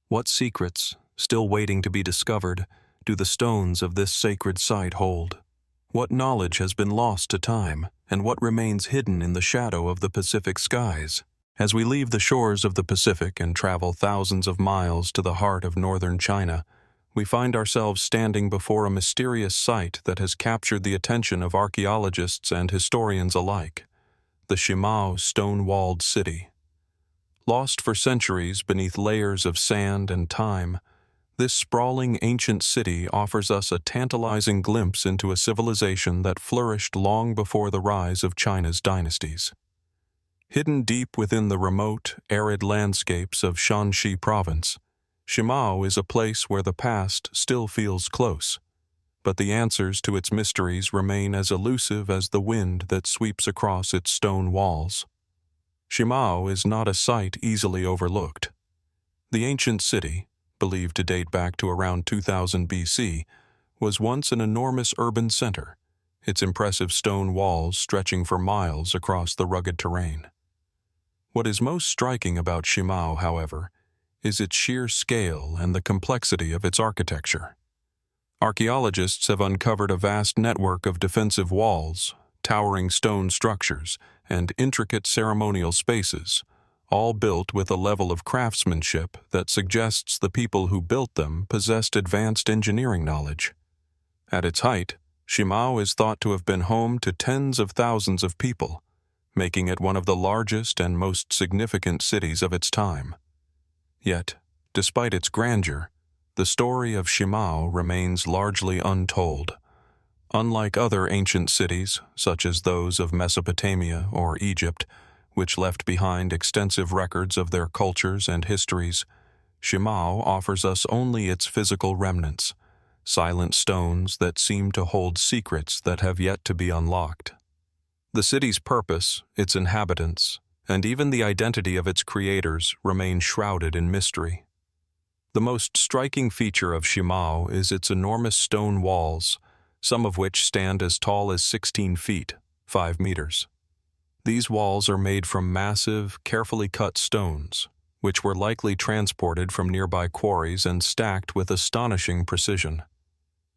what secrets, still waiting to be discovered, do the stones of this sacred site hold? What knowledge has been lost to time, and what remains hidden in the shadow of the Pacific skies? As we leave the shores of the Pacific and travel thousands of miles to the heart of northern China, we find ourselves standing before a mysterious site that has captured the attention of archaeologists and historians alike, the Shimao stone-walled city. Lost for centuries beneath layers of sand and time, this sprawling ancient city offers us a tantalizing glimpse into a civilization that flourished long before the rise of China's dynasties. Hidden deep within the remote, arid landscapes of Shanxi province, Shimao is a place where the past still feels close, but the answers to its mysteries remain as elusive as the wind that sweeps across its stone walls. Shimao is not a site easily overlooked. The ancient city, believed to date back to around 2000 BC, was once an enormous urban center, its impressive stone walls stretching for miles across the rugged terrain. What is most striking about Shimao, however, is its sheer scale and the complexity of its architecture. Archaeologists have uncovered a vast network of defensive walls, towering stone structures, and intricate ceremonial spaces, all built with a level of craftsmanship that suggests the people who built them possessed advanced engineering knowledge. At its height, Shimao is thought to have been home to tens of thousands of people, making it one of the largest and most significant cities of its time. Yet, despite its grandeur, the story of Shimao remains largely untold. Unlike other ancient cities, such as those of Mesopotamia or Egypt, which left behind extensive records of their cultures and histories, Shimao offers us only its physical remnants, silent stones that seem to hold secrets that have yet to be unlocked. The city's purpose, its inhabitants, and even the identity of its creators remain shrouded in mystery. The most striking feature of Shimao is its enormous stone walls, some of which stand as tall as 16 feet, 5 meters. These walls are made from massive, carefully cut stones, which were likely transported from nearby quarries and stacked with astonishing precision.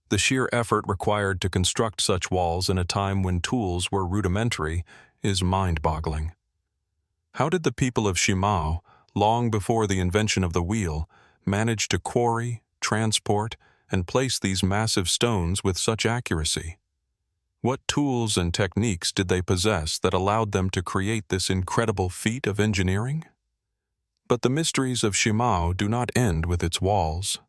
The sheer effort required to construct such walls in a time when tools were rudimentary is mind-boggling. How did the people of Shimao, long before the invention of the wheel, manage to quarry, transport, and place these massive stones with such accuracy? What tools and techniques did they possess that allowed them to create this incredible feat of engineering? But the mysteries of Shimao do not end with its walls.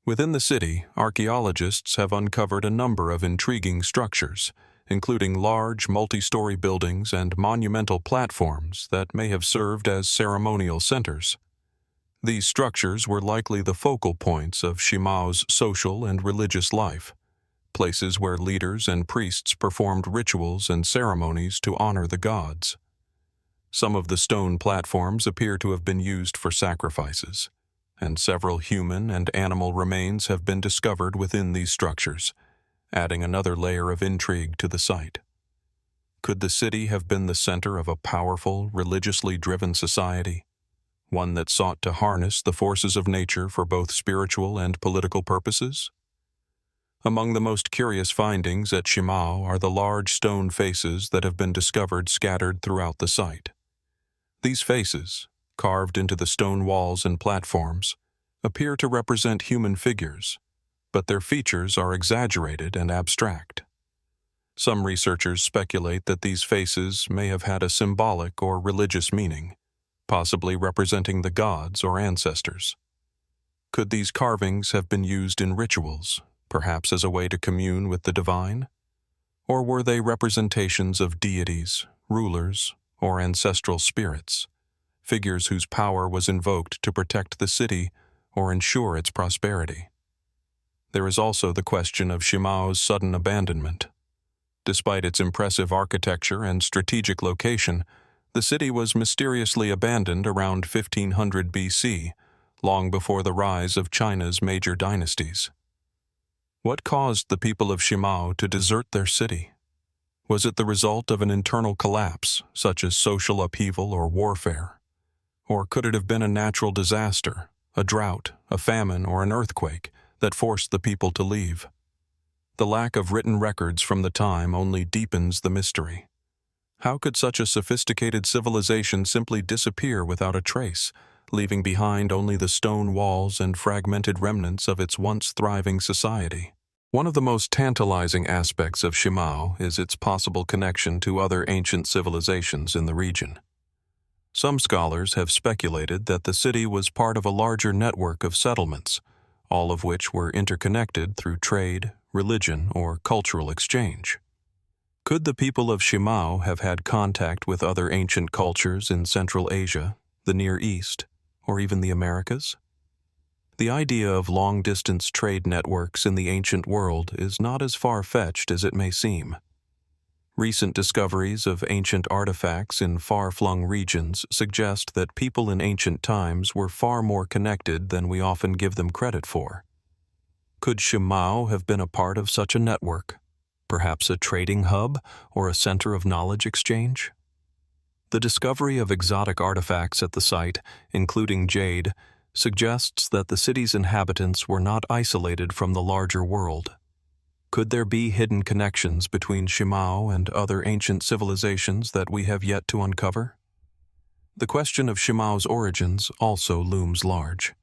Within the city, archaeologists have uncovered a number of intriguing structures, including large multi-story buildings and monumental platforms that may have served as ceremonial centers. These structures were likely the focal points of Shimao's social and religious life, places where leaders and priests performed rituals and ceremonies to honor the gods. Some of the stone platforms appear to have been used for sacrifices, and several human and animal remains have been discovered within these structures, adding another layer of intrigue to the site. Could the city have been the center of a powerful, religiously driven society, one that sought to harness the forces of nature for both spiritual and political purposes? Among the most curious findings at Shimao are the large stone faces that have been discovered scattered throughout the site. These faces, carved into the stone walls and platforms, appear to represent human figures, but their features are exaggerated and abstract. Some researchers speculate that these faces may have had a symbolic or religious meaning, possibly representing the gods or ancestors. Could these carvings have been used in rituals, perhaps as a way to commune with the divine? Or were they representations of deities, rulers, or ancestral spirits, figures whose power was invoked to protect the city or ensure its prosperity? There is also the question of Shimao's sudden abandonment. Despite its impressive architecture and strategic location, the city was mysteriously abandoned around 1500 BC, long before the rise of China's major dynasties. What caused the people of Shimao to desert their city? Was it the result of an internal collapse, such as social upheaval or warfare? Or could it have been a natural disaster, a drought, a famine, or an earthquake that forced the people to leave? The lack of written records from the time only deepens the mystery. How could such a sophisticated civilization simply disappear without a trace, leaving behind only the stone walls and fragmented remnants of its once thriving society? One of the most tantalizing aspects of Shimao is its possible connection to other ancient civilizations in the region. Some scholars have speculated that the city was part of a larger network of settlements, all of which were interconnected through trade, religion, or cultural exchange. Could the people of Shimao have had contact with other ancient cultures in Central Asia, the Near East, or even the Americas? The idea of long-distance trade networks in the ancient world is not as far-fetched as it may seem. Recent discoveries of ancient artifacts in far-flung regions suggest that people in ancient times were far more connected than we often give them credit for. Could Shimao have been a part of such a network, perhaps a trading hub or a center of knowledge exchange? The discovery of exotic artifacts at the site, including jade, suggests that the city's inhabitants were not isolated from the larger world. Could there be hidden connections between Shimao and other ancient civilizations that we have yet to uncover? The question of Shimao's origins also looms large.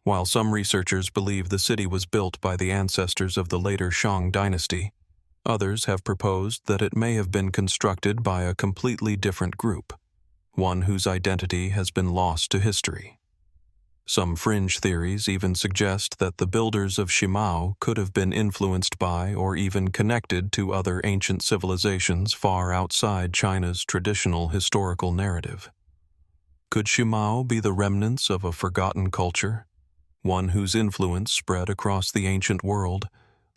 While some researchers believe the city was built by the ancestors of the later Shang dynasty, others have proposed that it may have been constructed by a completely different group, one whose identity has been lost to history. Some fringe theories even suggest that the builders of Shimao could have been influenced by or even connected to other ancient civilizations far outside China's traditional historical narrative. Could Shimao be the remnants of a forgotten culture, one whose influence spread across the ancient world,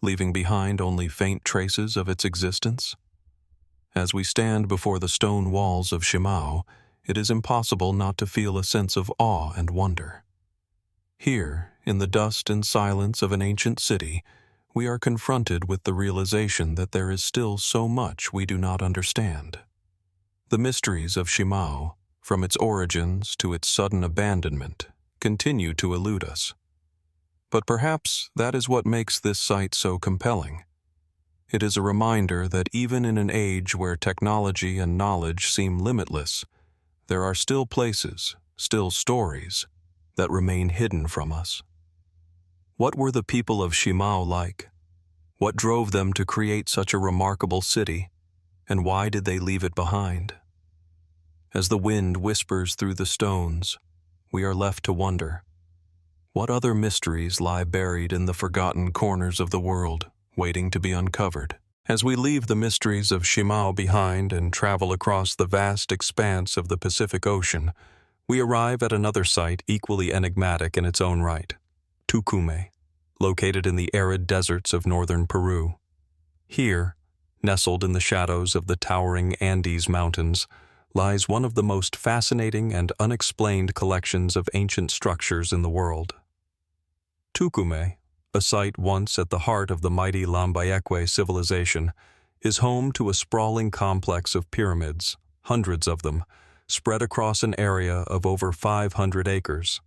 leaving behind only faint traces of its existence? As we stand before the stone walls of Shimao, it is impossible not to feel a sense of awe and wonder. Here, in the dust and silence of an ancient city, we are confronted with the realization that there is still so much we do not understand. The mysteries of Shimao, from its origins to its sudden abandonment, continue to elude us. But perhaps that is what makes this site so compelling. It is a reminder that even in an age where technology and knowledge seem limitless, there are still places, still stories, that remain hidden from us. What were the people of Shimao like? What drove them to create such a remarkable city, and why did they leave it behind? As the wind whispers through the stones, we are left to wonder, what other mysteries lie buried in the forgotten corners of the world, waiting to be uncovered? As we leave the mysteries of Shimao behind and travel across the vast expanse of the Pacific Ocean, we arrive at another site equally enigmatic in its own right, Túcume, located in the arid deserts of northern Peru. Here, nestled in the shadows of the towering Andes Mountains, lies one of the most fascinating and unexplained collections of ancient structures in the world. Túcume, a site once at the heart of the mighty Lambayeque civilization, is home to a sprawling complex of pyramids, hundreds of them, spread across an area of over 500 acres.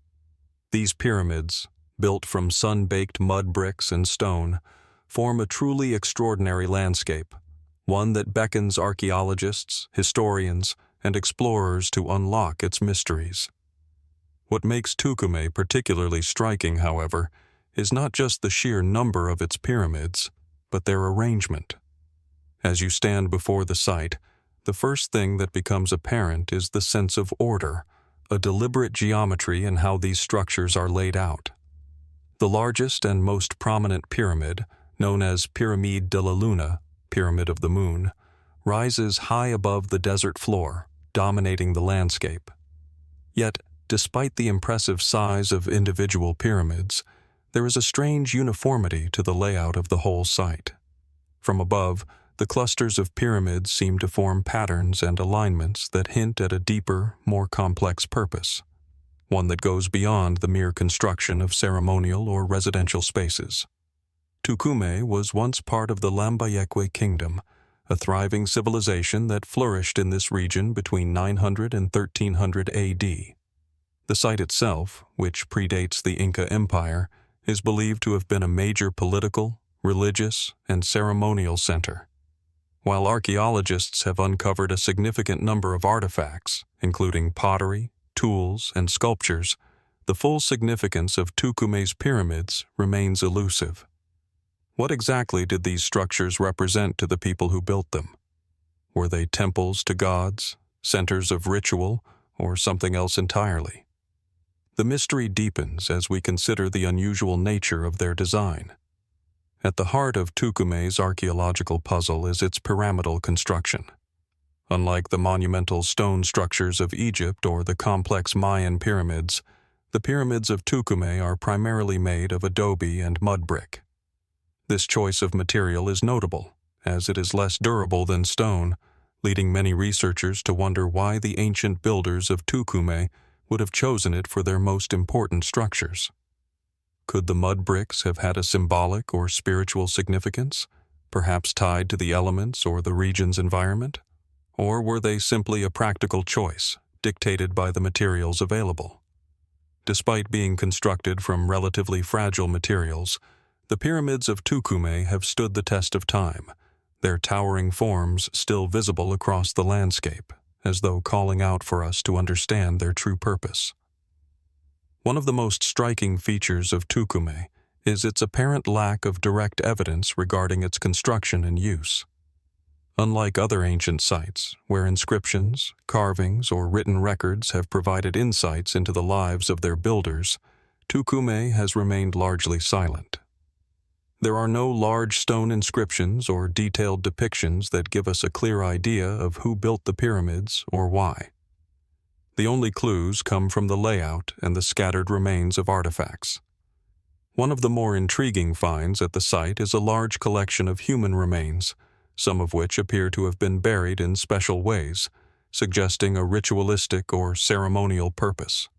These pyramids, built from sun-baked mud bricks and stone, form a truly extraordinary landscape, one that beckons archaeologists, historians, and explorers to unlock its mysteries. What makes Túcume particularly striking, however, is not just the sheer number of its pyramids, but their arrangement. As you stand before the site, the first thing that becomes apparent is the sense of order, a deliberate geometry in how these structures are laid out. The largest and most prominent pyramid, known as Pyramide de la Luna, Pyramid of the Moon, rises high above the desert floor, dominating the landscape. Yet, despite the impressive size of individual pyramids, there is a strange uniformity to the layout of the whole site. From above, the clusters of pyramids seem to form patterns and alignments that hint at a deeper, more complex purpose, one that goes beyond the mere construction of ceremonial or residential spaces. Túcume was once part of the Lambayeque kingdom, a thriving civilization that flourished in this region between 900 and 1300 AD. The site itself, which predates the Inca Empire, is believed to have been a major political, religious, and ceremonial center. While archaeologists have uncovered a significant number of artifacts, including pottery, tools, and sculptures, the full significance of Túcume's pyramids remains elusive. What exactly did these structures represent to the people who built them? Were they temples to gods, centers of ritual, or something else entirely? The mystery deepens as we consider the unusual nature of their design. At the heart of Túcume's archaeological puzzle is its pyramidal construction. Unlike the monumental stone structures of Egypt or the complex Mayan pyramids, the pyramids of Túcume are primarily made of adobe and mud brick. This choice of material is notable, as it is less durable than stone, leading many researchers to wonder why the ancient builders of Túcume would have chosen it for their most important structures. Could the mud bricks have had a symbolic or spiritual significance, perhaps tied to the elements or the region's environment? Or were they simply a practical choice, dictated by the materials available? Despite being constructed from relatively fragile materials, the pyramids of Túcume have stood the test of time, their towering forms still visible across the landscape, as though calling out for us to understand their true purpose. One of the most striking features of Túcume is its apparent lack of direct evidence regarding its construction and use. Unlike other ancient sites, where inscriptions, carvings, or written records have provided insights into the lives of their builders, Túcume has remained largely silent. There are no large stone inscriptions or detailed depictions that give us a clear idea of who built the pyramids or why. The only clues come from the layout and the scattered remains of artifacts. One of the more intriguing finds at the site is a large collection of human remains, some of which appear to have been buried in special ways, suggesting a ritualistic or ceremonial purpose.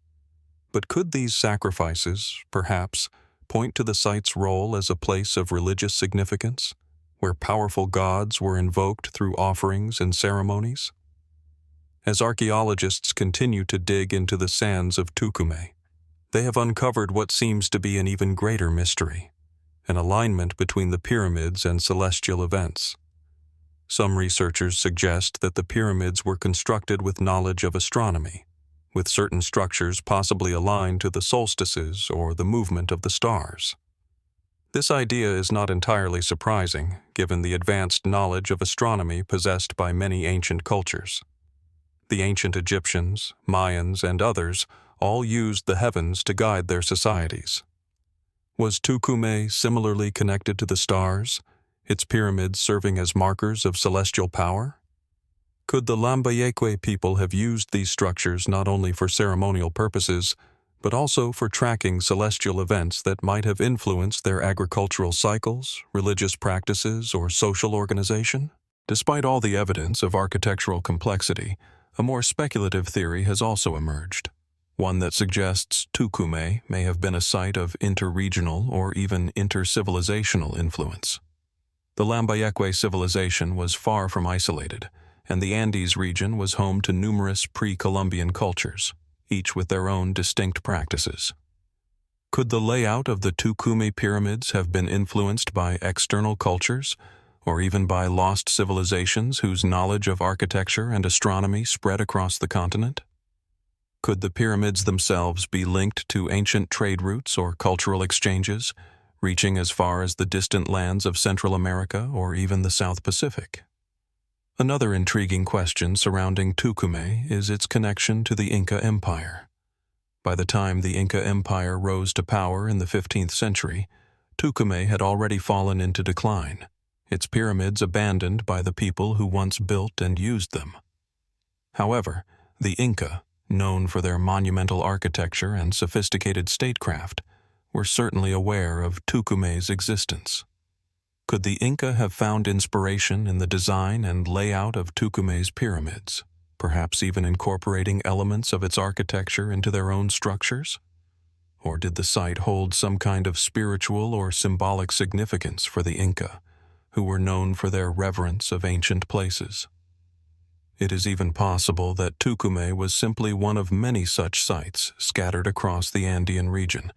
But could these sacrifices, perhaps, point to the site's role as a place of religious significance, where powerful gods were invoked through offerings and ceremonies? As archaeologists continue to dig into the sands of Túcume, they have uncovered what seems to be an even greater mystery, an alignment between the pyramids and celestial events. Some researchers suggest that the pyramids were constructed with knowledge of astronomy, with certain structures possibly aligned to the solstices or the movement of the stars. This idea is not entirely surprising, given the advanced knowledge of astronomy possessed by many ancient cultures. The ancient Egyptians, Mayans, and others all used the heavens to guide their societies. Was Túcume similarly connected to the stars, its pyramids serving as markers of celestial power? Could the Lambayeque people have used these structures not only for ceremonial purposes, but also for tracking celestial events that might have influenced their agricultural cycles, religious practices, or social organization? Despite all the evidence of architectural complexity, a more speculative theory has also emerged, one that suggests Túcume may have been a site of interregional or even intercivilizational influence. The Lambayeque civilization was far from isolated, and the Andes region was home to numerous pre-Columbian cultures, each with their own distinct practices. Could the layout of the Túcume pyramids have been influenced by external cultures, or even by lost civilizations whose knowledge of architecture and astronomy spread across the continent? Could the pyramids themselves be linked to ancient trade routes or cultural exchanges, reaching as far as the distant lands of Central America or even the South Pacific? Another intriguing question surrounding Túcume is its connection to the Inca Empire. By the time the Inca Empire rose to power in the 15th century, Túcume had already fallen into decline, its pyramids abandoned by the people who once built and used them. However, the Inca, known for their monumental architecture and sophisticated statecraft, were certainly aware of Túcume's existence. Could the Inca have found inspiration in the design and layout of Túcume's pyramids, perhaps even incorporating elements of its architecture into their own structures? Or did the site hold some kind of spiritual or symbolic significance for the Inca, who were known for their reverence of ancient places? It is even possible that Túcume was simply one of many such sites scattered across the Andean region,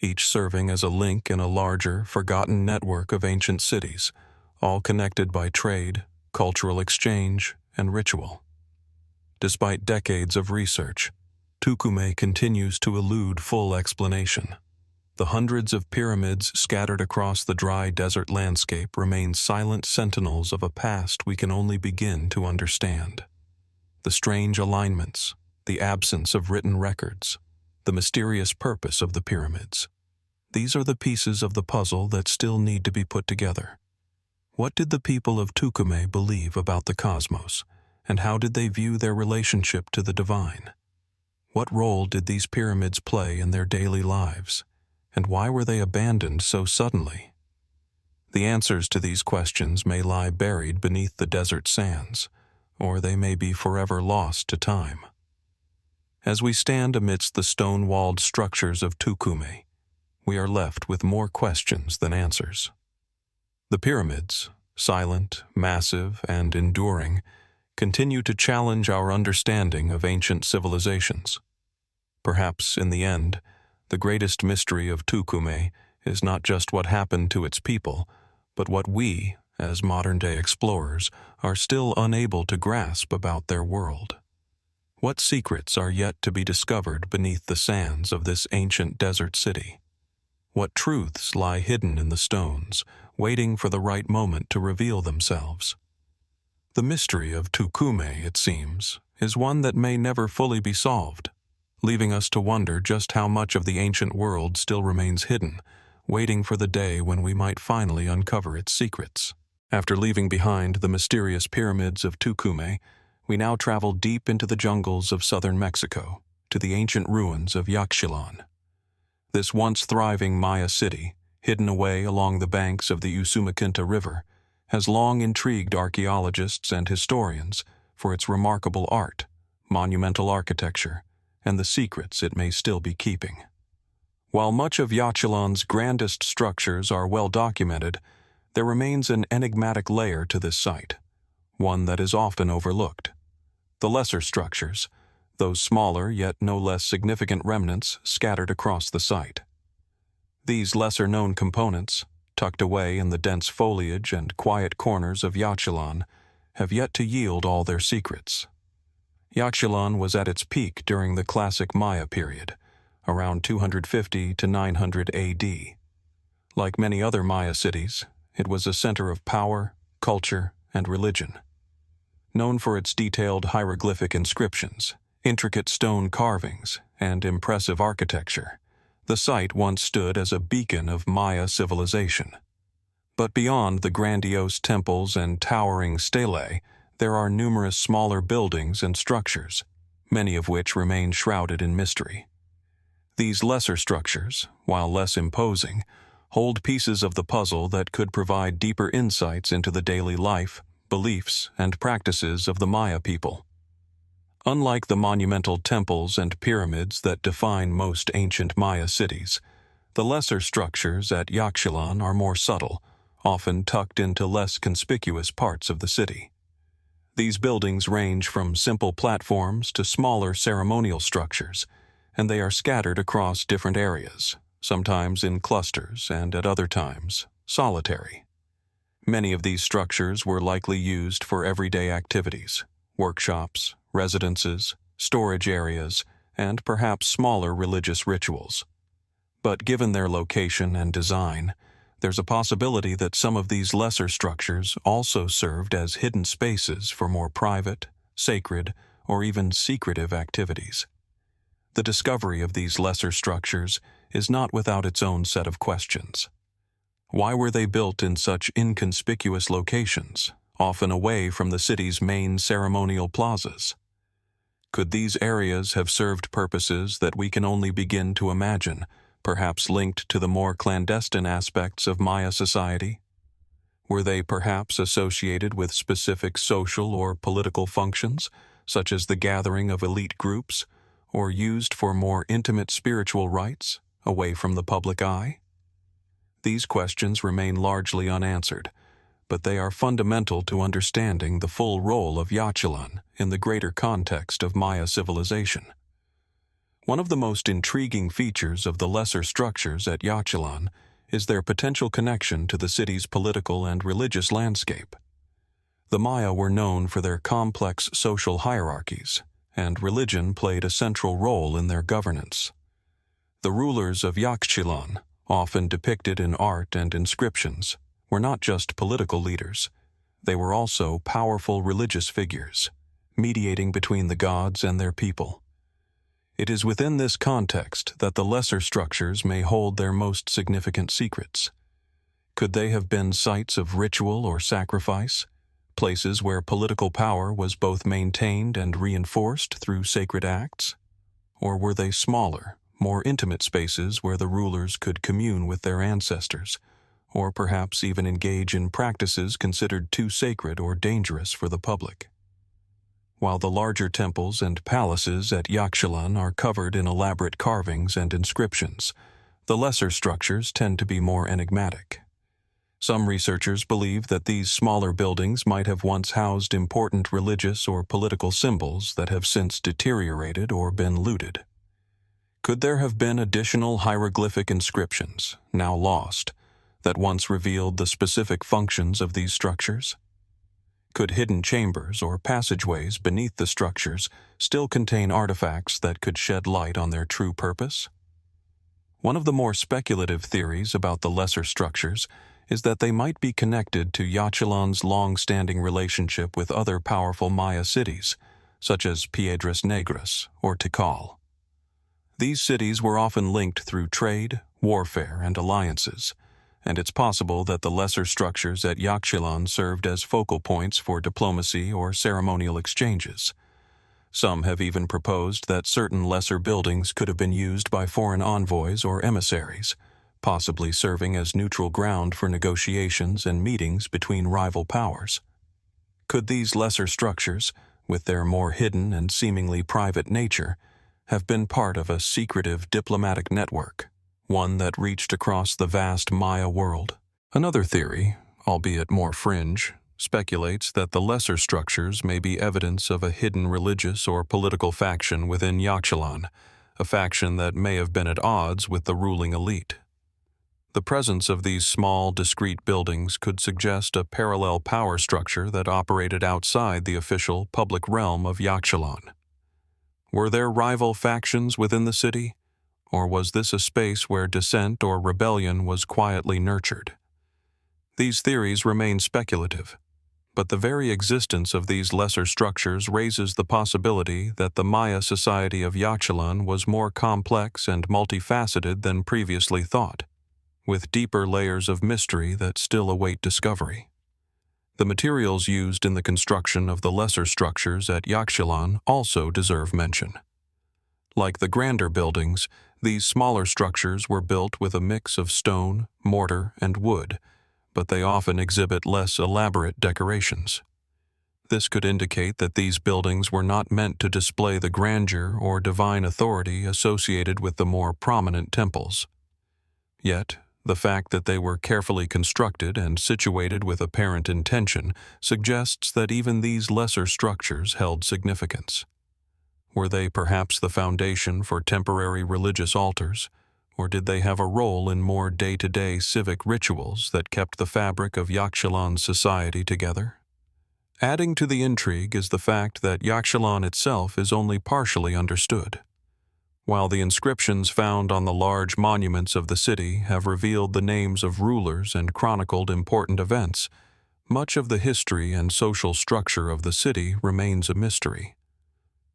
each serving as a link in a larger, forgotten network of ancient cities, all connected by trade, cultural exchange, and ritual. Despite decades of research, Túcume continues to elude full explanation. The hundreds of pyramids scattered across the dry desert landscape remain silent sentinels of a past we can only begin to understand. The strange alignments, the absence of written records, the mysterious purpose of the pyramids. These are the pieces of the puzzle that still need to be put together. What did the people of Túcume believe about the cosmos, and how did they view their relationship to the divine? What role did these pyramids play in their daily lives, and why were they abandoned so suddenly? The answers to these questions may lie buried beneath the desert sands, or they may be forever lost to time. As we stand amidst the stone-walled structures of Túcume, we are left with more questions than answers. The pyramids, silent, massive, and enduring, continue to challenge our understanding of ancient civilizations. Perhaps, in the end, the greatest mystery of Túcume is not just what happened to its people, but what we, as modern-day explorers, are still unable to grasp about their world. What secrets are yet to be discovered beneath the sands of this ancient desert city? What truths lie hidden in the stones, waiting for the right moment to reveal themselves? The mystery of Túcume, it seems, is one that may never fully be solved, leaving us to wonder just how much of the ancient world still remains hidden, waiting for the day when we might finally uncover its secrets. After leaving behind the mysterious pyramids of Túcume, we now travel deep into the jungles of southern Mexico, to the ancient ruins of Yaxchilan. This once thriving Maya city, hidden away along the banks of the Usumacinta River, has long intrigued archaeologists and historians for its remarkable art, monumental architecture, and the secrets it may still be keeping. While much of Yaxchilan's grandest structures are well documented, there remains an enigmatic layer to this site, one that is often overlooked. The lesser structures, those smaller yet no less significant remnants scattered across the site. These lesser-known components, tucked away in the dense foliage and quiet corners of Yaxchilan, have yet to yield all their secrets. Yaxchilan was at its peak during the classic Maya period, around 250 to 900 AD. Like many other Maya cities, it was a center of power, culture, and religion. Known for its detailed hieroglyphic inscriptions, intricate stone carvings, and impressive architecture, the site once stood as a beacon of Maya civilization. But beyond the grandiose temples and towering stelae, there are numerous smaller buildings and structures, many of which remain shrouded in mystery. These lesser structures, while less imposing, hold pieces of the puzzle that could provide deeper insights into the daily life, beliefs, and practices of the Maya people. Unlike the monumental temples and pyramids that define most ancient Maya cities, the lesser structures at Yaxchilan are more subtle, often tucked into less conspicuous parts of the city. These buildings range from simple platforms to smaller ceremonial structures, and they are scattered across different areas, sometimes in clusters and at other times solitary. Many of these structures were likely used for everyday activities, workshops, residences, storage areas, and perhaps smaller religious rituals. But given their location and design, there's a possibility that some of these lesser structures also served as hidden spaces for more private, sacred, or even secretive activities. The discovery of these lesser structures is not without its own set of questions. Why were they built in such inconspicuous locations, often away from the city's main ceremonial plazas? Could these areas have served purposes that we can only begin to imagine, perhaps linked to the more clandestine aspects of Maya society? Were they perhaps associated with specific social or political functions, such as the gathering of elite groups, or used for more intimate spiritual rites, away from the public eye? These questions remain largely unanswered, but they are fundamental to understanding the full role of Yaxchilan in the greater context of Maya civilization. One of the most intriguing features of the lesser structures at Yaxchilan is their potential connection to the city's political and religious landscape. The Maya were known for their complex social hierarchies, and religion played a central role in their governance. The rulers of Yaxchilan, often depicted in art and inscriptions, were not just political leaders. They were also powerful religious figures, mediating between the gods and their people. It is within this context that the lesser structures may hold their most significant secrets. Could they have been sites of ritual or sacrifice, places where political power was both maintained and reinforced through sacred acts? Or were they smaller, more intimate spaces where the rulers could commune with their ancestors, or perhaps even engage in practices considered too sacred or dangerous for the public? While the larger temples and palaces at Yaxchilan are covered in elaborate carvings and inscriptions, the lesser structures tend to be more enigmatic. Some researchers believe that these smaller buildings might have once housed important religious or political symbols that have since deteriorated or been looted. Could there have been additional hieroglyphic inscriptions, now lost, that once revealed the specific functions of these structures? Could hidden chambers or passageways beneath the structures still contain artifacts that could shed light on their true purpose? One of the more speculative theories about the lesser structures is that they might be connected to Yaxchilan's long-standing relationship with other powerful Maya cities, such as Piedras Negras or Tikal. These cities were often linked through trade, warfare, and alliances, and it's possible that the lesser structures at Yaxchilan served as focal points for diplomacy or ceremonial exchanges. Some have even proposed that certain lesser buildings could have been used by foreign envoys or emissaries, possibly serving as neutral ground for negotiations and meetings between rival powers. Could these lesser structures, with their more hidden and seemingly private nature, have been part of a secretive diplomatic network, one that reached across the vast Maya world? Another theory, albeit more fringe, speculates that the lesser structures may be evidence of a hidden religious or political faction within Yaxchilan, a faction that may have been at odds with the ruling elite. The presence of these small, discrete buildings could suggest a parallel power structure that operated outside the official public realm of Yaxchilan. Were there rival factions within the city, or was this a space where dissent or rebellion was quietly nurtured? These theories remain speculative, but the very existence of these lesser structures raises the possibility that the Maya society of Yaxchilan was more complex and multifaceted than previously thought, with deeper layers of mystery that still await discovery. The materials used in the construction of the lesser structures at Yaxchilan also deserve mention. Like the grander buildings, these smaller structures were built with a mix of stone, mortar, and wood, but they often exhibit less elaborate decorations. This could indicate that these buildings were not meant to display the grandeur or divine authority associated with the more prominent temples. Yet, the fact that they were carefully constructed and situated with apparent intention suggests that even these lesser structures held significance. Were they perhaps the foundation for temporary religious altars, or did they have a role in more day-to-day civic rituals that kept the fabric of Yaxchilan's society together? Adding to the intrigue is the fact that Yaxchilan itself is only partially understood. While the inscriptions found on the large monuments of the city have revealed the names of rulers and chronicled important events, much of the history and social structure of the city remains a mystery.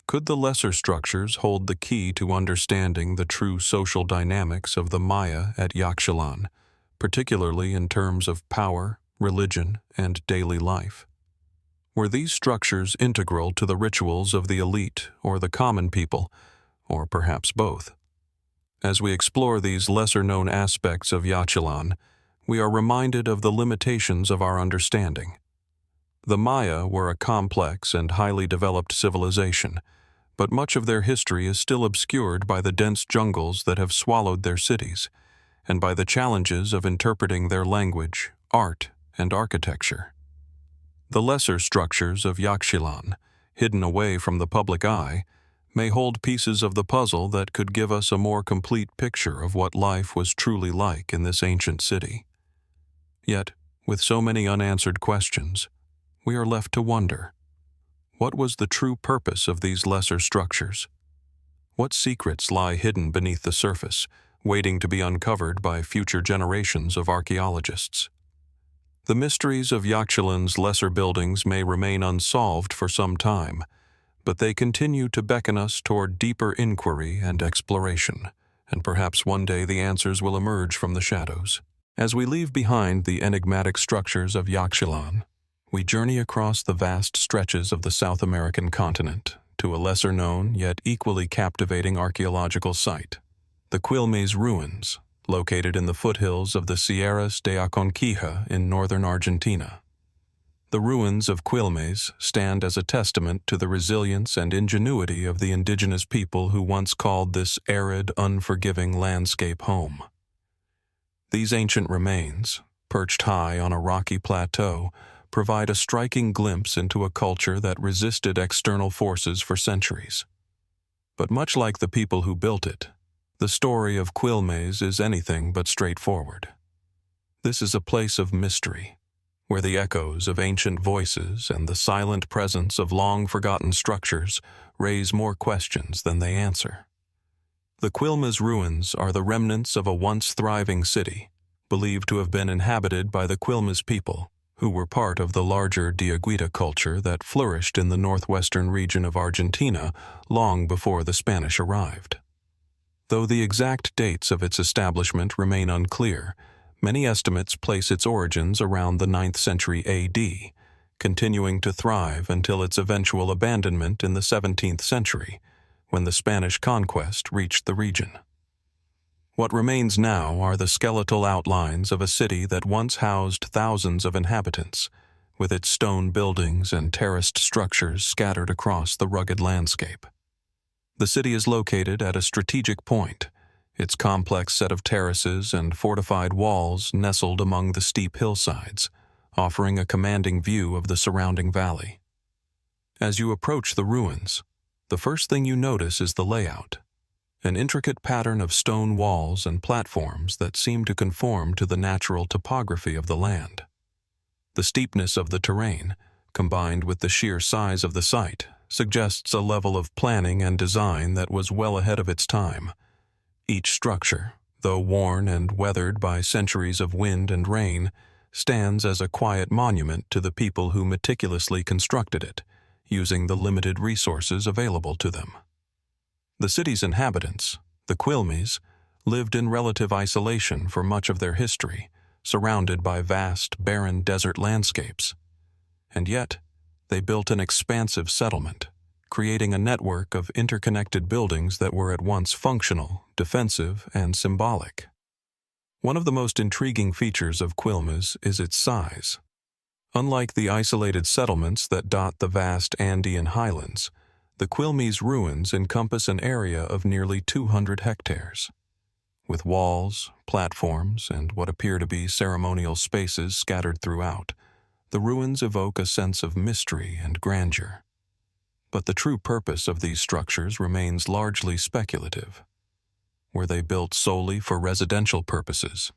Could the lesser structures hold the key to understanding the true social dynamics of the Maya at Yaxchilan, particularly in terms of power, religion, and daily life? Were these structures integral to the rituals of the elite or the common people, or perhaps both? As we explore these lesser-known aspects of Yaxchilan, we are reminded of the limitations of our understanding. The Maya were a complex and highly developed civilization, but much of their history is still obscured by the dense jungles that have swallowed their cities, and by the challenges of interpreting their language, art, and architecture. The lesser structures of Yaxchilan, hidden away from the public eye, may hold pieces of the puzzle that could give us a more complete picture of what life was truly like in this ancient city. Yet, with so many unanswered questions, we are left to wonder, what was the true purpose of these lesser structures? What secrets lie hidden beneath the surface, waiting to be uncovered by future generations of archaeologists? The mysteries of Yaxchilan's lesser buildings may remain unsolved for some time, but they continue to beckon us toward deeper inquiry and exploration, and perhaps one day the answers will emerge from the shadows. As we leave behind the enigmatic structures of Yaxchilan, we journey across the vast stretches of the South American continent to a lesser-known yet equally captivating archaeological site, the Quilmes Ruins, located in the foothills of the Sierras de Aconquija in northern Argentina. The ruins of Quilmes stand as a testament to the resilience and ingenuity of the indigenous people who once called this arid, unforgiving landscape home. These ancient remains, perched high on a rocky plateau, provide a striking glimpse into a culture that resisted external forces for centuries. But much like the people who built it, the story of Quilmes is anything but straightforward. This is a place of mystery, where the echoes of ancient voices and the silent presence of long-forgotten structures raise more questions than they answer. The Quilmes Ruins are the remnants of a once thriving city, believed to have been inhabited by the Quilmes people, who were part of the larger Diaguita culture that flourished in the northwestern region of Argentina long before the Spanish arrived. Though the exact dates of its establishment remain unclear, many estimates place its origins around the 9th century AD, continuing to thrive until its eventual abandonment in the 17th century, when the Spanish conquest reached the region. What remains now are the skeletal outlines of a city that once housed thousands of inhabitants, with its stone buildings and terraced structures scattered across the rugged landscape. The city is located at a strategic point, its complex set of terraces and fortified walls nestled among the steep hillsides, offering a commanding view of the surrounding valley. As you approach the ruins, the first thing you notice is the layout, an intricate pattern of stone walls and platforms that seem to conform to the natural topography of the land. The steepness of the terrain, combined with the sheer size of the site, suggests a level of planning and design that was well ahead of its time. Each structure, though worn and weathered by centuries of wind and rain, stands as a quiet monument to the people who meticulously constructed it, using the limited resources available to them. The city's inhabitants, the Quilmes, lived in relative isolation for much of their history, surrounded by vast, barren desert landscapes. And yet, they built an expansive settlement, creating a network of interconnected buildings that were at once functional, defensive, and symbolic. One of the most intriguing features of Quilmes is its size. Unlike the isolated settlements that dot the vast Andean highlands, the Quilmes Ruins encompass an area of nearly 200 hectares. With walls, platforms, and what appear to be ceremonial spaces scattered throughout, the ruins evoke a sense of mystery and grandeur. But the true purpose of these structures remains largely speculative. Were they built solely for residential purposes,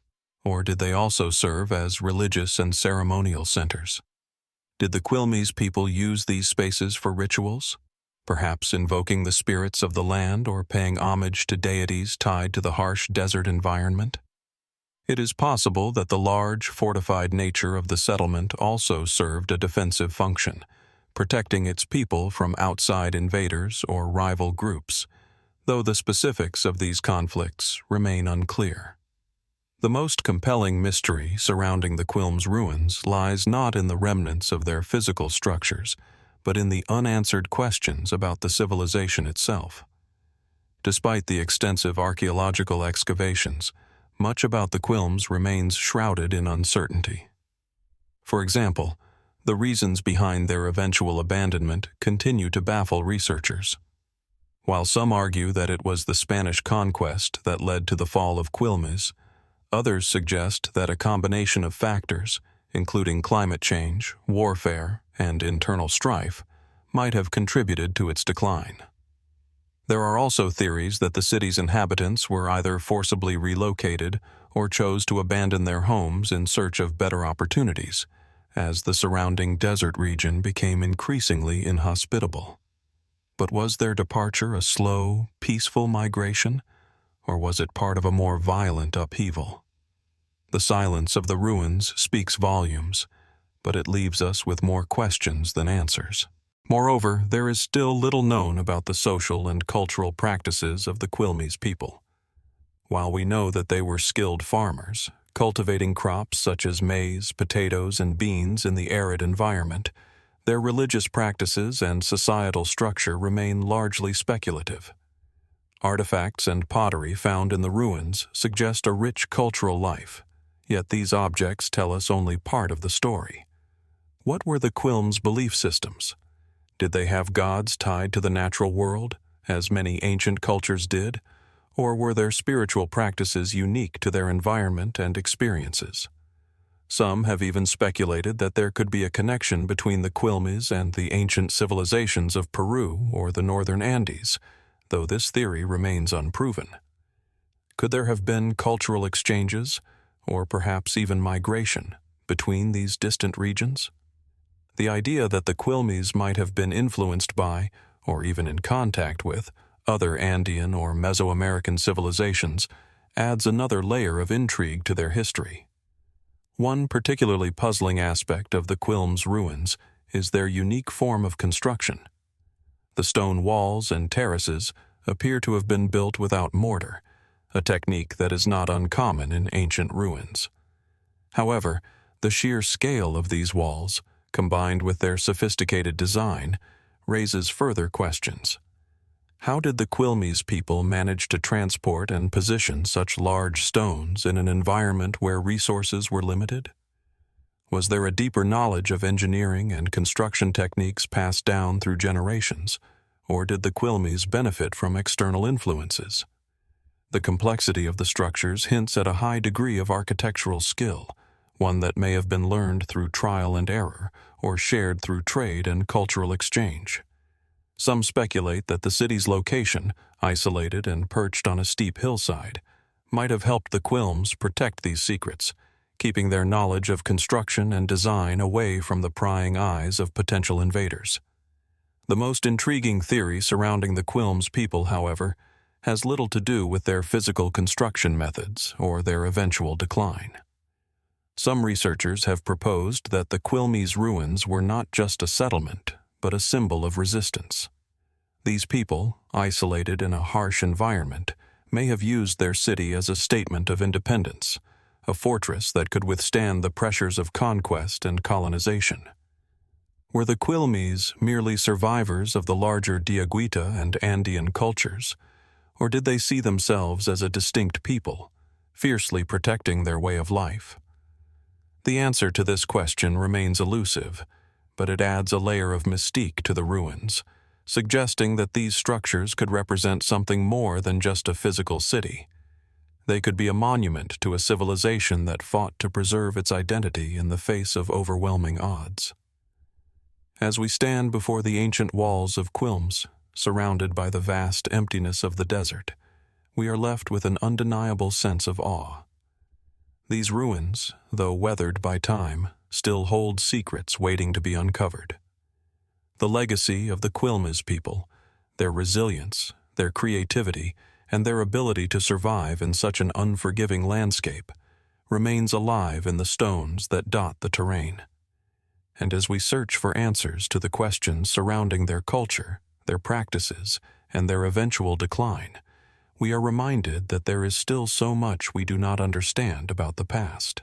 or did they also serve as religious and ceremonial centers? Did the Quilmes people use these spaces for rituals, perhaps invoking the spirits of the land or paying homage to deities tied to the harsh desert environment? It is possible that the large, fortified nature of the settlement also served a defensive function, protecting its people from outside invaders or rival groups, though the specifics of these conflicts remain unclear. The most compelling mystery surrounding the Quilmes Ruins lies not in the remnants of their physical structures, but in the unanswered questions about the civilization itself. Despite the extensive archaeological excavations, much about the Quilmes remains shrouded in uncertainty. For example, the reasons behind their eventual abandonment continue to baffle researchers. While some argue that it was the Spanish conquest that led to the fall of Quilmes, others suggest that a combination of factors, including climate change, warfare, and internal strife, might have contributed to its decline. There are also theories that the city's inhabitants were either forcibly relocated or chose to abandon their homes in search of better opportunities, as the surrounding desert region became increasingly inhospitable. But was their departure a slow, peaceful migration, or was it part of a more violent upheaval? The silence of the ruins speaks volumes, but it leaves us with more questions than answers. Moreover, there is still little known about the social and cultural practices of the Quilmes people. While we know that they were skilled farmers, cultivating crops such as maize, potatoes, and beans in the arid environment, their religious practices and societal structure remain largely speculative. Artifacts and pottery found in the ruins suggest a rich cultural life, yet these objects tell us only part of the story. What were the Quilmes' belief systems? Did they have gods tied to the natural world, as many ancient cultures did, or were their spiritual practices unique to their environment and experiences? Some have even speculated that there could be a connection between the Quilmes and the ancient civilizations of Peru or the northern Andes, though this theory remains unproven. Could there have been cultural exchanges, or perhaps even migration, between these distant regions? The idea that the Quilmes might have been influenced by, or even in contact with, other Andean or Mesoamerican civilizations adds another layer of intrigue to their history. One particularly puzzling aspect of the Quilmes ruins is their unique form of construction. The stone walls and terraces appear to have been built without mortar, a technique that is not uncommon in ancient ruins. However, the sheer scale of these walls, combined with their sophisticated design, raises further questions. How did the Quilmes people manage to transport and position such large stones in an environment where resources were limited? Was there a deeper knowledge of engineering and construction techniques passed down through generations, or did the Quilmes benefit from external influences? The complexity of the structures hints at a high degree of architectural skill, one that may have been learned through trial and error or shared through trade and cultural exchange. Some speculate that the city's location, isolated and perched on a steep hillside, might have helped the Quilmes protect these secrets, keeping their knowledge of construction and design away from the prying eyes of potential invaders. The most intriguing theory surrounding the Quilmes people, however, has little to do with their physical construction methods or their eventual decline. Some researchers have proposed that the Quilmes ruins were not just a settlement, but a symbol of resistance. These people, isolated in a harsh environment, may have used their city as a statement of independence, a fortress that could withstand the pressures of conquest and colonization. Were the Quilmes merely survivors of the larger Diaguita and Andean cultures, or did they see themselves as a distinct people, fiercely protecting their way of life? The answer to this question remains elusive, but it adds a layer of mystique to the ruins, suggesting that these structures could represent something more than just a physical city. They could be a monument to a civilization that fought to preserve its identity in the face of overwhelming odds. As we stand before the ancient walls of Quilmes, surrounded by the vast emptiness of the desert, we are left with an undeniable sense of awe. These ruins, though weathered by time, still hold secrets waiting to be uncovered. The legacy of the Quilmes people, their resilience, their creativity, and their ability to survive in such an unforgiving landscape, remains alive in the stones that dot the terrain. And as we search for answers to the questions surrounding their culture, their practices, and their eventual decline, we are reminded that there is still so much we do not understand about the past.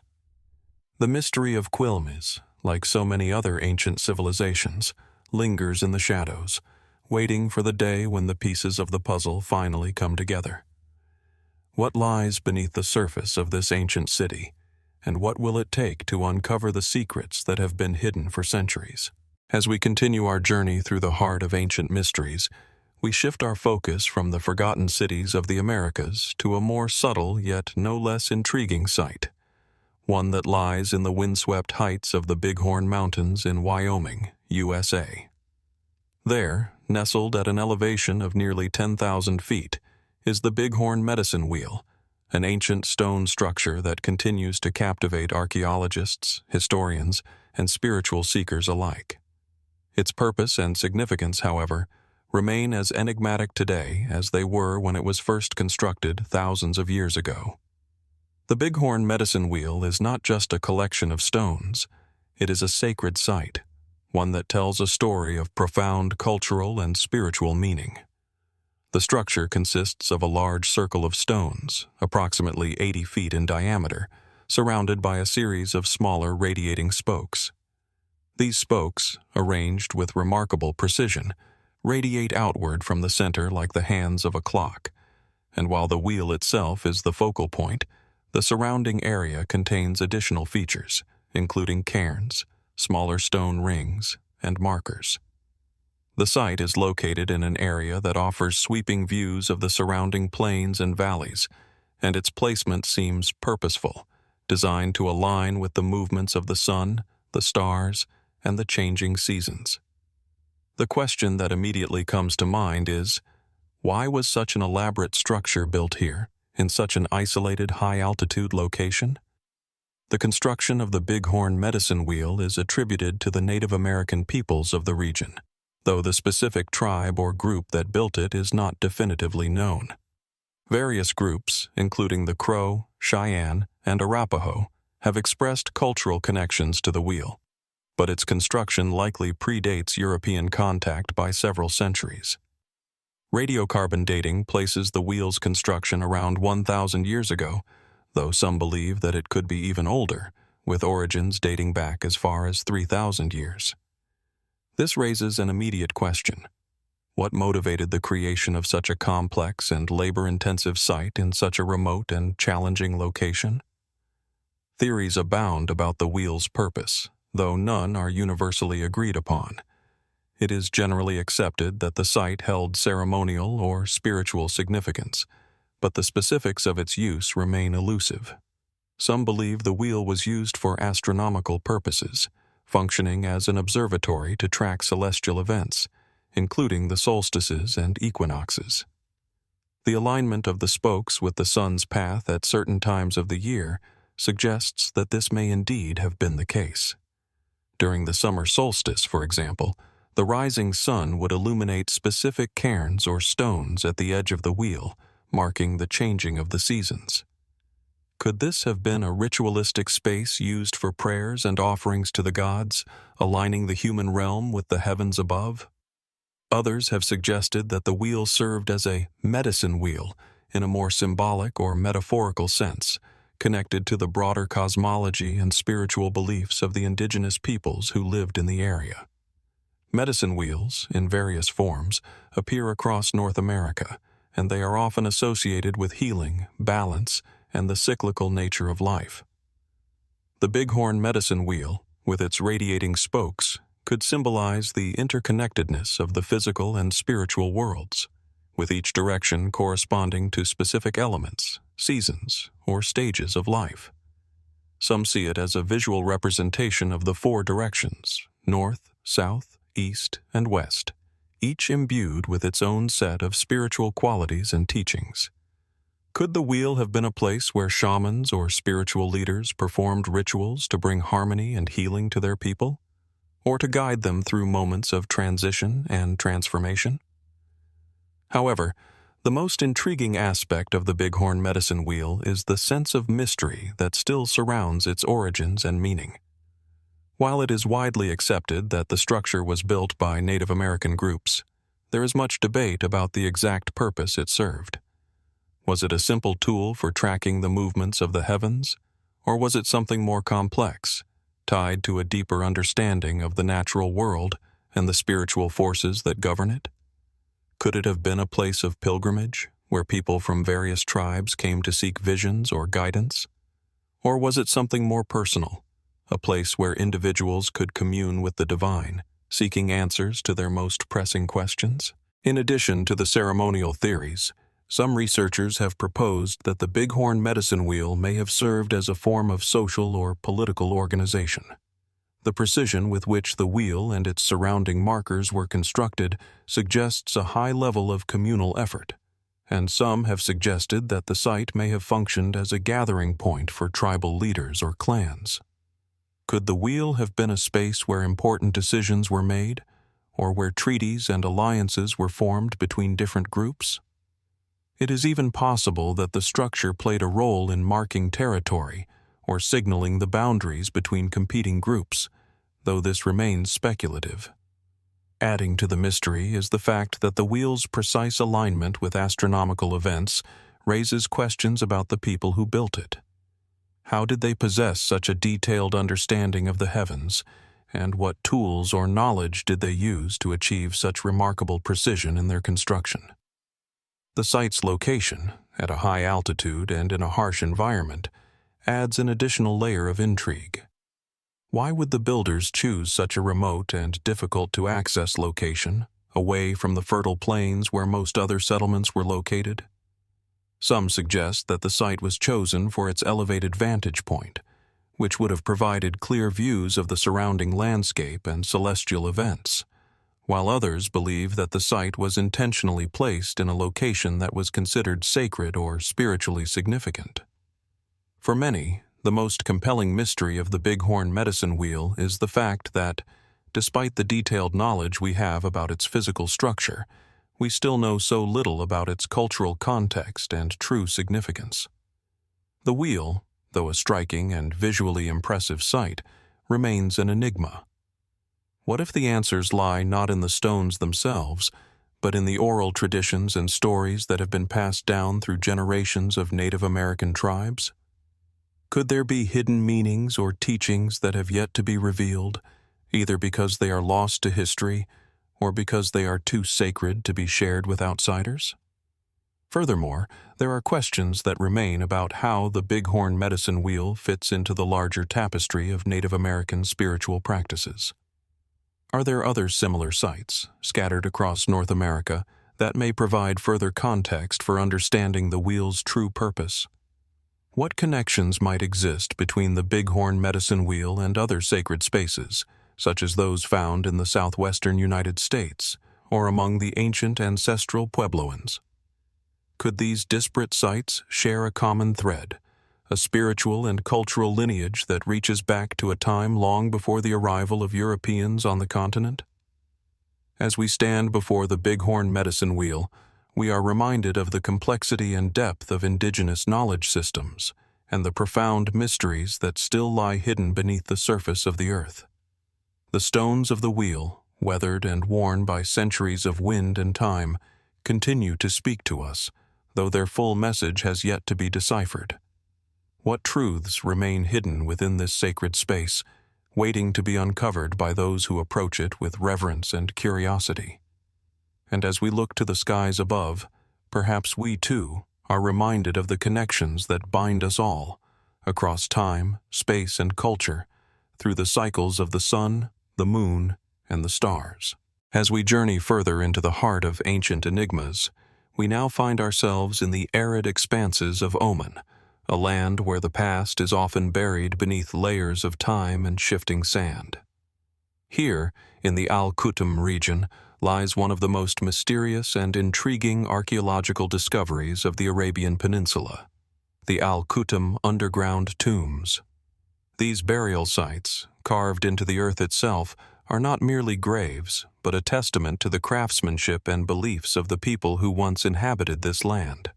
The mystery of Quilmes, like so many other ancient civilizations, lingers in the shadows, waiting for the day when the pieces of the puzzle finally come together. What lies beneath the surface of this ancient city, and what will it take to uncover the secrets that have been hidden for centuries? As we continue our journey through the heart of ancient mysteries, we shift our focus from the forgotten cities of the Americas to a more subtle yet no less intriguing site, one that lies in the windswept heights of the Bighorn Mountains in Wyoming, USA. There, nestled at an elevation of nearly 10,000 feet, is the Bighorn Medicine Wheel, an ancient stone structure that continues to captivate archaeologists, historians, and spiritual seekers alike. Its purpose and significance, however, remain as enigmatic today as they were when it was first constructed thousands of years ago. The Bighorn Medicine Wheel is not just a collection of stones, it is a sacred site, one that tells a story of profound cultural and spiritual meaning. The structure consists of a large circle of stones, approximately 80 feet in diameter, surrounded by a series of smaller radiating spokes. These spokes, arranged with remarkable precision, radiate outward from the center like the hands of a clock, and while the wheel itself is the focal point, the surrounding area contains additional features, including cairns, smaller stone rings, and markers. The site is located in an area that offers sweeping views of the surrounding plains and valleys, and its placement seems purposeful, designed to align with the movements of the sun, the stars, and the changing seasons. The question that immediately comes to mind is, why was such an elaborate structure built here, in such an isolated high-altitude location? The construction of the Bighorn medicine wheel is attributed to the Native American peoples of the region, though the specific tribe or group that built it is not definitively known. Various groups, including the Crow, Cheyenne, and Arapaho, have expressed cultural connections to the wheel, but its construction likely predates European contact by several centuries. Radiocarbon dating places the wheel's construction around 1,000 years ago, though some believe that it could be even older, with origins dating back as far as 3,000 years. This raises an immediate question. What motivated the creation of such a complex and labor-intensive site in such a remote and challenging location? Theories abound about the wheel's purpose, though none are universally agreed upon. It is generally accepted that the site held ceremonial or spiritual significance, but the specifics of its use remain elusive. Some believe the wheel was used for astronomical purposes, functioning as an observatory to track celestial events, including the solstices and equinoxes. The alignment of the spokes with the sun's path at certain times of the year suggests that this may indeed have been the case. During the summer solstice, for example, the rising sun would illuminate specific cairns or stones at the edge of the wheel, marking the changing of the seasons. Could this have been a ritualistic space used for prayers and offerings to the gods, aligning the human realm with the heavens above? Others have suggested that the wheel served as a medicine wheel in a more symbolic or metaphorical sense, connected to the broader cosmology and spiritual beliefs of the indigenous peoples who lived in the area. Medicine wheels, in various forms, appear across North America, and they are often associated with healing, balance, and the cyclical nature of life. The Bighorn medicine wheel, with its radiating spokes, could symbolize the interconnectedness of the physical and spiritual worlds, with each direction corresponding to specific elements, seasons, or stages of life. Some see it as a visual representation of the four directions, north, south, east, and west, each imbued with its own set of spiritual qualities and teachings. Could the wheel have been a place where shamans or spiritual leaders performed rituals to bring harmony and healing to their people, or to guide them through moments of transition and transformation? However, the most intriguing aspect of the Bighorn medicine wheel is the sense of mystery that still surrounds its origins and meaning. While it is widely accepted that the structure was built by Native American groups, there is much debate about the exact purpose it served. Was it a simple tool for tracking the movements of the heavens, or was it something more complex, tied to a deeper understanding of the natural world and the spiritual forces that govern it? Could it have been a place of pilgrimage, where people from various tribes came to seek visions or guidance? Or was it something more personal, a place where individuals could commune with the divine, seeking answers to their most pressing questions? In addition to the ceremonial theories, some researchers have proposed that the Bighorn medicine wheel may have served as a form of social or political organization. The precision with which the wheel and its surrounding markers were constructed suggests a high level of communal effort, and some have suggested that the site may have functioned as a gathering point for tribal leaders or clans. Could the wheel have been a space where important decisions were made, or where treaties and alliances were formed between different groups? It is even possible that the structure played a role in marking territory or signaling the boundaries between competing groups, though this remains speculative. Adding to the mystery is the fact that the wheel's precise alignment with astronomical events raises questions about the people who built it. How did they possess such a detailed understanding of the heavens, and what tools or knowledge did they use to achieve such remarkable precision in their construction? The site's location, at a high altitude and in a harsh environment, adds an additional layer of intrigue. Why would the builders choose such a remote and difficult-to-access location, away from the fertile plains where most other settlements were located? Some suggest that the site was chosen for its elevated vantage point, which would have provided clear views of the surrounding landscape and celestial events, while others believe that the site was intentionally placed in a location that was considered sacred or spiritually significant. For many, The most compelling mystery of the Bighorn medicine wheel is the fact that, despite the detailed knowledge we have about its physical structure, we still know so little about its cultural context and true significance. The wheel, though a striking and visually impressive sight, remains an enigma. What if the answers lie not in the stones themselves, but in the oral traditions and stories that have been passed down through generations of Native American tribes? Could there be hidden meanings or teachings that have yet to be revealed, either because they are lost to history or because they are too sacred to be shared with outsiders? Furthermore, there are questions that remain about how the Bighorn medicine wheel fits into the larger tapestry of Native American spiritual practices. Are there other similar sites, scattered across North America, that may provide further context for understanding the wheel's true purpose? What connections might exist between the Bighorn medicine wheel and other sacred spaces, such as those found in the southwestern United States or among the ancient ancestral Puebloans? Could these disparate sites share a common thread, a spiritual and cultural lineage that reaches back to a time long before the arrival of Europeans on the continent? As we stand before the Bighorn medicine wheel, we are reminded of the complexity and depth of indigenous knowledge systems and the profound mysteries that still lie hidden beneath the surface of the earth. The stones of the wheel, weathered and worn by centuries of wind and time, continue to speak to us, though their full message has yet to be deciphered. What truths remain hidden within this sacred space, waiting to be uncovered by those who approach it with reverence and curiosity? And as we look to the skies above, perhaps we too are reminded of the connections that bind us all, across time, space, and culture, through the cycles of the sun, the moon, and the stars. As we journey further into the heart of ancient enigmas, we now find ourselves in the arid expanses of Oman, a land where the past is often buried beneath layers of time and shifting sand. Here, in the Khutm region, lies one of the most mysterious and intriguing archaeological discoveries of the Arabian Peninsula, the Khutm underground tombs. These burial sites, carved into the earth itself, are not merely graves, but a testament to the craftsmanship and beliefs of the people who once inhabited this land.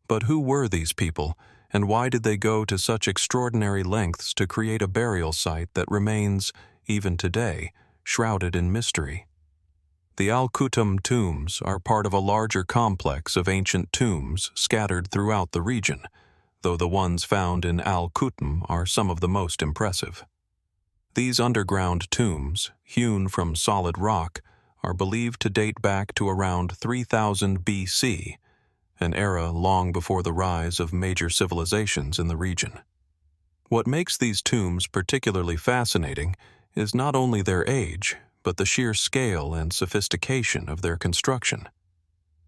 But who were these people, and why did they go to such extraordinary lengths to create a burial site that remains, even today, shrouded in mystery? The Khutm tombs are part of a larger complex of ancient tombs scattered throughout the region, though the ones found in Khutm are some of the most impressive. These underground tombs, hewn from solid rock, are believed to date back to around 3000 BC, an era long before the rise of major civilizations in the region. What makes these tombs particularly fascinating is not only their age, but the sheer scale and sophistication of their construction.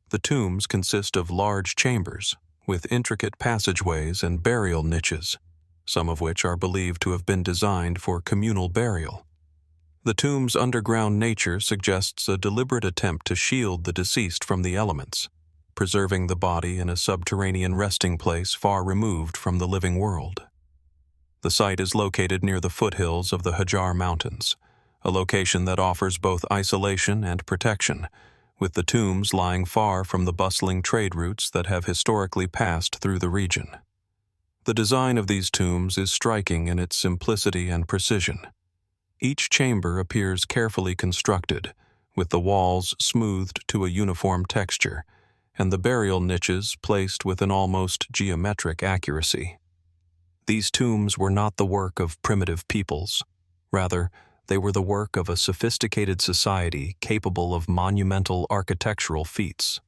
The tombs consist of large chambers, with intricate passageways and burial niches, some of which are believed to have been designed for communal burial. The tomb's underground nature suggests a deliberate attempt to shield the deceased from the elements, preserving the body in a subterranean resting place far removed from the living world. The site is located near the foothills of the Hajar Mountains, a location that offers both isolation and protection, with the tombs lying far from the bustling trade routes that have historically passed through the region. The design of these tombs is striking in its simplicity and precision. Each chamber appears carefully constructed, with the walls smoothed to a uniform texture, and the burial niches placed with an almost geometric accuracy. These tombs were not the work of primitive peoples. Rather, they were the work of a sophisticated society capable of monumental architectural feats.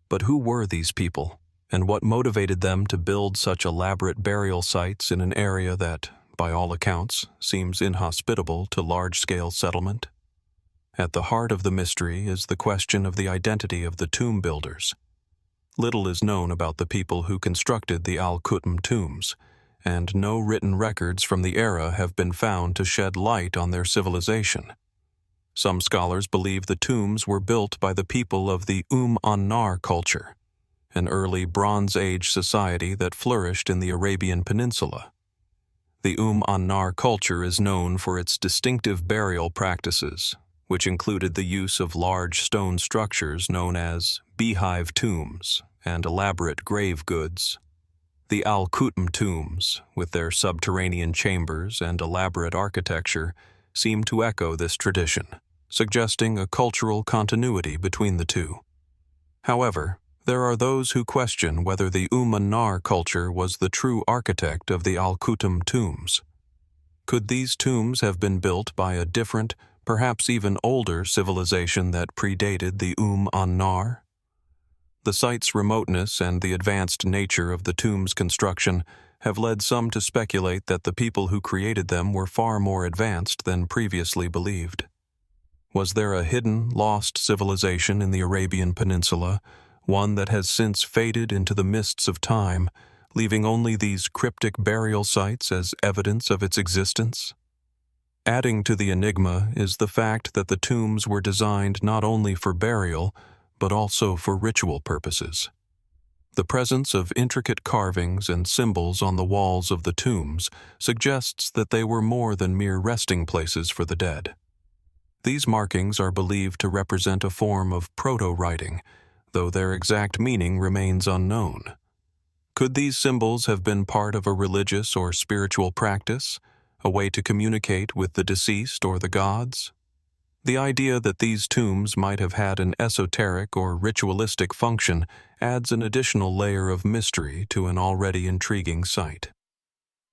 But who were these people, and what motivated them to build such elaborate burial sites in an area that, by all accounts, seems inhospitable to large-scale settlement? At the heart of the mystery is the question of the identity of the tomb builders. Little is known about the people who constructed the Khutm tombs, and no written records from the era have been found to shed light on their civilization. Some scholars believe the tombs were built by the people of the An-Nar culture, an early Bronze Age society that flourished in the Arabian Peninsula. The Annar culture is known for its distinctive burial practices, which included the use of large stone structures known as beehive tombs and elaborate grave goods. The Khutm tombs, with their subterranean chambers and elaborate architecture, seem to echo this tradition, suggesting a cultural continuity between the two. However, there are those who question whether the Annar culture was the true architect of the Khutm tombs. Could these tombs have been built by a different, perhaps even older civilization that predated the Annar? The site's remoteness and the advanced nature of the tomb's construction have led some to speculate that the people who created them were far more advanced than previously believed. Was there a hidden, lost civilization in the Arabian Peninsula, one that has since faded into the mists of time, leaving only these cryptic burial sites as evidence of its existence? Adding to the enigma is the fact that the tombs were designed not only for burial, but also for ritual purposes. The presence of intricate carvings and symbols on the walls of the tombs suggests that they were more than mere resting places for the dead. These markings are believed to represent a form of proto-writing, though their exact meaning remains unknown. Could these symbols have been part of a religious or spiritual practice, a way to communicate with the deceased or the gods? The idea that these tombs might have had an esoteric or ritualistic function adds an additional layer of mystery to an already intriguing site.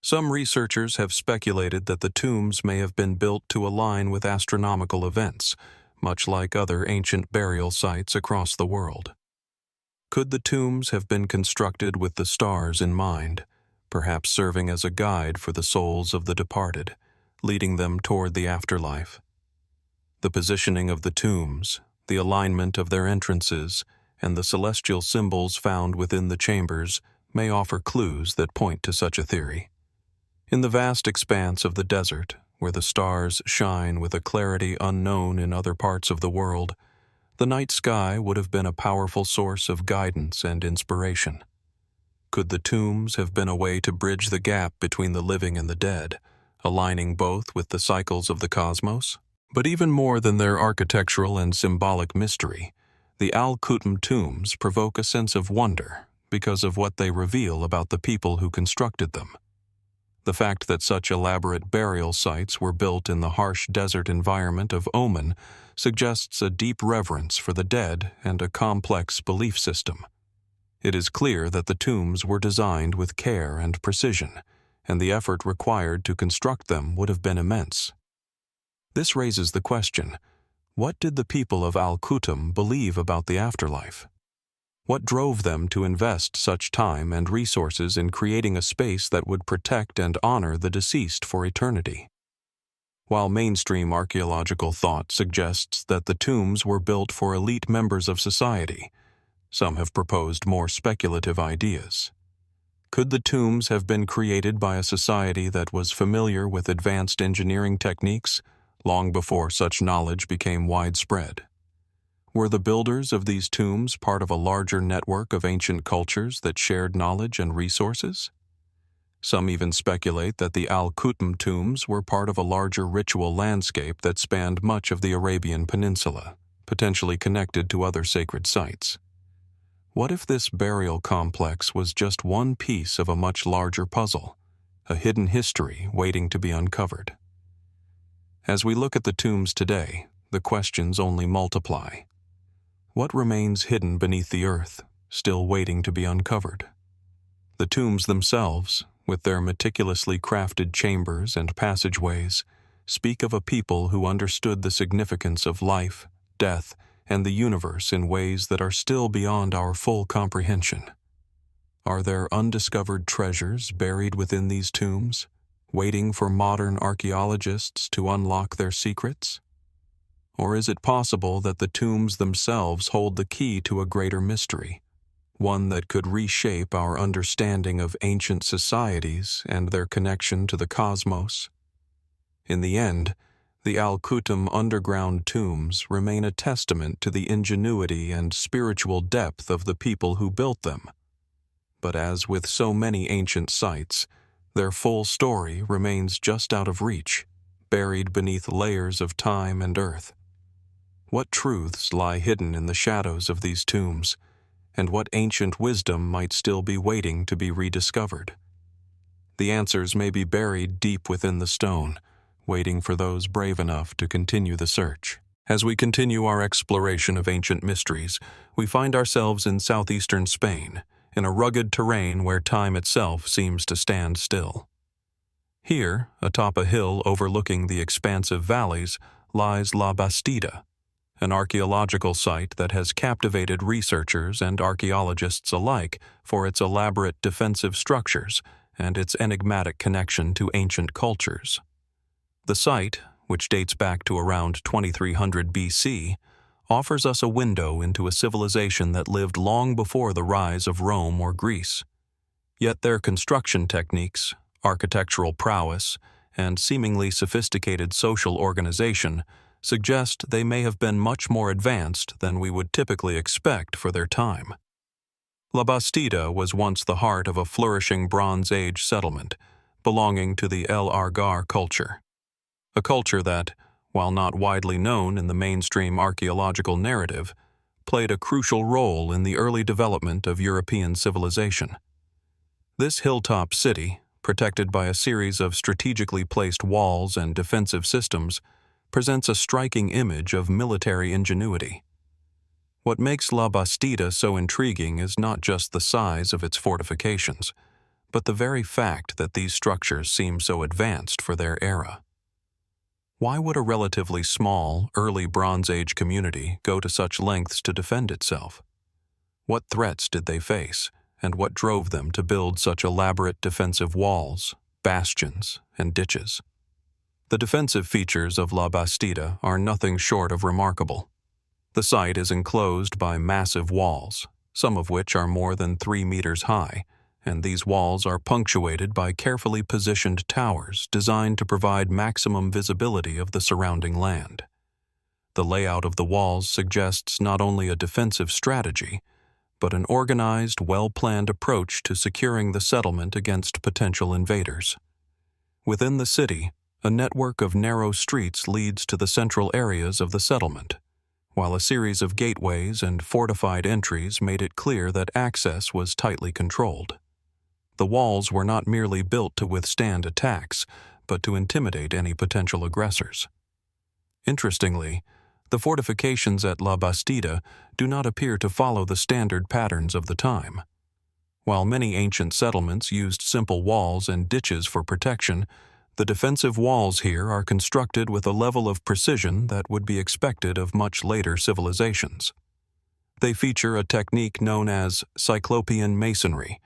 Some researchers have speculated that the tombs may have been built to align with astronomical events, much like other ancient burial sites across the world. Could the tombs have been constructed with the stars in mind, perhaps serving as a guide for the souls of the departed, leading them toward the afterlife? The positioning of the tombs, the alignment of their entrances, and the celestial symbols found within the chambers may offer clues that point to such a theory. In the vast expanse of the desert, where the stars shine with a clarity unknown in other parts of the world, the night sky would have been a powerful source of guidance and inspiration. Could the tombs have been a way to bridge the gap between the living and the dead, aligning both with the cycles of the cosmos? But even more than their architectural and symbolic mystery, the Khutm tombs provoke a sense of wonder because of what they reveal about the people who constructed them. The fact that such elaborate burial sites were built in the harsh desert environment of Oman suggests a deep reverence for the dead and a complex belief system. It is clear that the tombs were designed with care and precision, and the effort required to construct them would have been immense. This raises the question, what did the people of Khutm believe about the afterlife? What drove them to invest such time and resources in creating a space that would protect and honor the deceased for eternity? While mainstream archaeological thought suggests that the tombs were built for elite members of society, some have proposed more speculative ideas. Could the tombs have been created by a society that was familiar with advanced engineering techniques long before such knowledge became widespread? Were the builders of these tombs part of a larger network of ancient cultures that shared knowledge and resources? Some even speculate that the Khutm tombs were part of a larger ritual landscape that spanned much of the Arabian Peninsula, potentially connected to other sacred sites. What if this burial complex was just one piece of a much larger puzzle, a hidden history waiting to be uncovered? As we look at the tombs today, the questions only multiply. What remains hidden beneath the earth, still waiting to be uncovered? The tombs themselves, with their meticulously crafted chambers and passageways, speak of a people who understood the significance of life, death, and the universe in ways that are still beyond our full comprehension. Are there undiscovered treasures buried within these tombs, waiting for modern archaeologists to unlock their secrets? Or is it possible that the tombs themselves hold the key to a greater mystery, one that could reshape our understanding of ancient societies and their connection to the cosmos? In the end, the Khutm underground tombs remain a testament to the ingenuity and spiritual depth of the people who built them. But as with so many ancient sites, Their full story remains just out of reach, buried beneath layers of time and earth. What truths lie hidden in the shadows of these tombs, and what ancient wisdom might still be waiting to be rediscovered? The answers may be buried deep within the stone, waiting for those brave enough to continue the search. As we continue our exploration of ancient mysteries, we find ourselves in southeastern Spain, in a rugged terrain where time itself seems to stand still. Here, atop a hill overlooking the expansive valleys, lies La Bastida, an archaeological site that has captivated researchers and archaeologists alike for its elaborate defensive structures and its enigmatic connection to ancient cultures. The site, which dates back to around 2300 BC, offers us a window into a civilization that lived long before the rise of Rome or Greece. Yet their construction techniques, architectural prowess, and seemingly sophisticated social organization suggest they may have been much more advanced than we would typically expect for their time. La Bastida was once the heart of a flourishing Bronze Age settlement, belonging to the El Argar culture. A culture that, while not widely known in the mainstream archaeological narrative, played a crucial role in the early development of European civilization. This hilltop city, protected by a series of strategically placed walls and defensive systems, presents a striking image of military ingenuity. What makes La Bastida so intriguing is not just the size of its fortifications, but the very fact that these structures seem so advanced for their era. Why would a relatively small, early Bronze Age community go to such lengths to defend itself? What threats did they face, and what drove them to build such elaborate defensive walls, bastions, and ditches? The defensive features of La Bastida are nothing short of remarkable. The site is enclosed by massive walls, some of which are more than 3 meters high, and these walls are punctuated by carefully positioned towers designed to provide maximum visibility of the surrounding land. The layout of the walls suggests not only a defensive strategy, but an organized, well-planned approach to securing the settlement against potential invaders. Within the city, a network of narrow streets leads to the central areas of the settlement, while a series of gateways and fortified entries made it clear that access was tightly controlled. The walls were not merely built to withstand attacks, but to intimidate any potential aggressors. Interestingly, the fortifications at La Bastida do not appear to follow the standard patterns of the time. While many ancient settlements used simple walls and ditches for protection, the defensive walls here are constructed with a level of precision that would be expected of much later civilizations. They feature a technique known as Cyclopean masonry,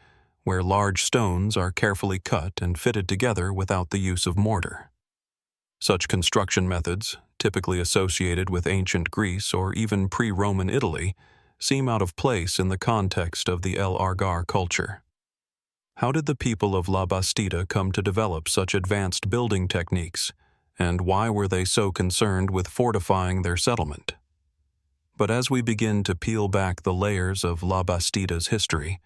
where large stones are carefully cut and fitted together without the use of mortar. Such construction methods, typically associated with ancient Greece or even pre-Roman Italy, seem out of place in the context of the El Argar culture. How did the people of La Bastida come to develop such advanced building techniques, and why were they so concerned with fortifying their settlement? But as we begin to peel back the layers of La Bastida's history,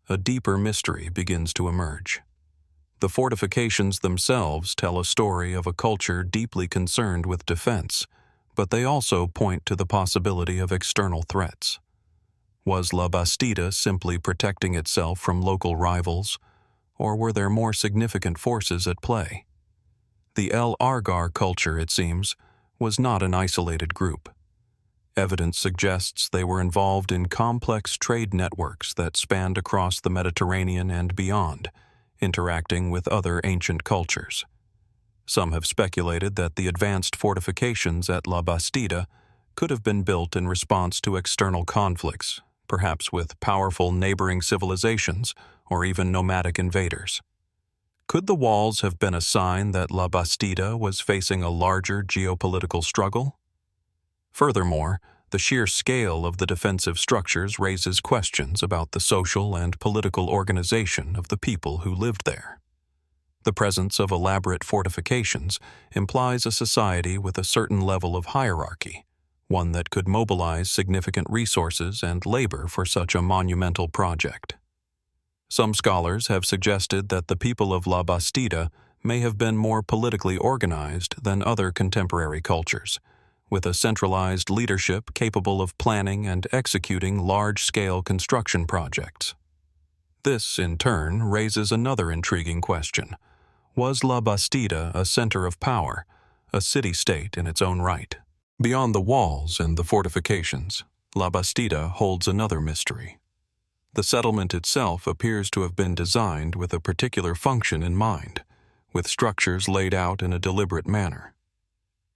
a deeper mystery begins to emerge. The fortifications themselves tell a story of a culture deeply concerned with defense, but they also point to the possibility of external threats. Was La Bastida simply protecting itself from local rivals, or were there more significant forces at play? The El Argar culture, it seems, was not an isolated group. Evidence suggests they were involved in complex trade networks that spanned across the Mediterranean and beyond, interacting with other ancient cultures. Some have speculated that the advanced fortifications at La Bastida could have been built in response to external conflicts, perhaps with powerful neighboring civilizations or even nomadic invaders. Could the walls have been a sign that La Bastida was facing a larger geopolitical struggle? Furthermore, the sheer scale of the defensive structures raises questions about the social and political organization of the people who lived there. The presence of elaborate fortifications implies a society with a certain level of hierarchy, one that could mobilize significant resources and labor for such a monumental project. Some scholars have suggested that the people of La Bastida may have been more politically organized than other contemporary cultures, with a centralized leadership capable of planning and executing large-scale construction projects. This, in turn, raises another intriguing question. Was La Bastida a center of power, a city-state in its own right? Beyond the walls and the fortifications, La Bastida holds another mystery. The settlement itself appears to have been designed with a particular function in mind, with structures laid out in a deliberate manner.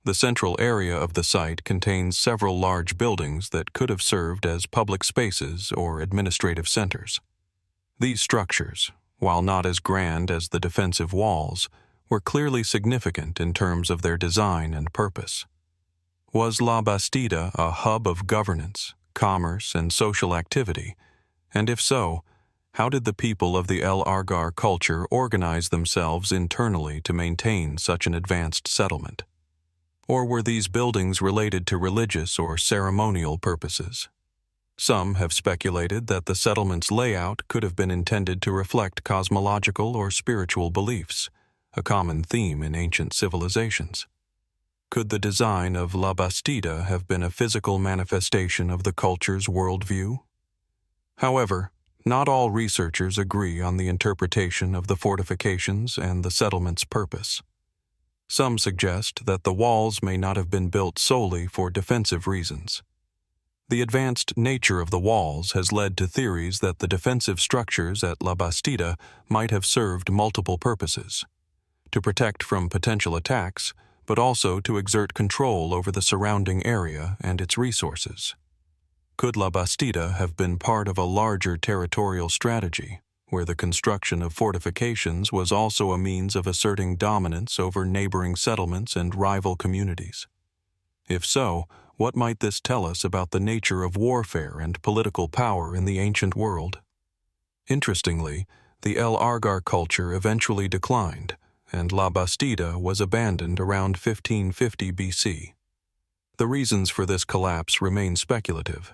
The central area of the site contains several large buildings that could have served as public spaces or administrative centers. These structures, while not as grand as the defensive walls, were clearly significant in terms of their design and purpose. Was La Bastida a hub of governance, commerce, and social activity? And if so, how did the people of the El Argar culture organize themselves internally to maintain such an advanced settlement? Or were these buildings related to religious or ceremonial purposes? Some have speculated that the settlement's layout could have been intended to reflect cosmological or spiritual beliefs, a common theme in ancient civilizations. Could the design of La Bastida have been a physical manifestation of the culture's worldview? However, not all researchers agree on the interpretation of the fortifications and the settlement's purpose. Some suggest that the walls may not have been built solely for defensive reasons. The advanced nature of the walls has led to theories that the defensive structures at La Bastida might have served multiple purposes: to protect from potential attacks, but also to exert control over the surrounding area and its resources. Could La Bastida have been part of a larger territorial strategy, where the construction of fortifications was also a means of asserting dominance over neighboring settlements and rival communities? If so, what might this tell us about the nature of warfare and political power in the ancient world? Interestingly, the El Argar culture eventually declined, and La Bastida was abandoned around 1550 BC. The reasons for this collapse remain speculative.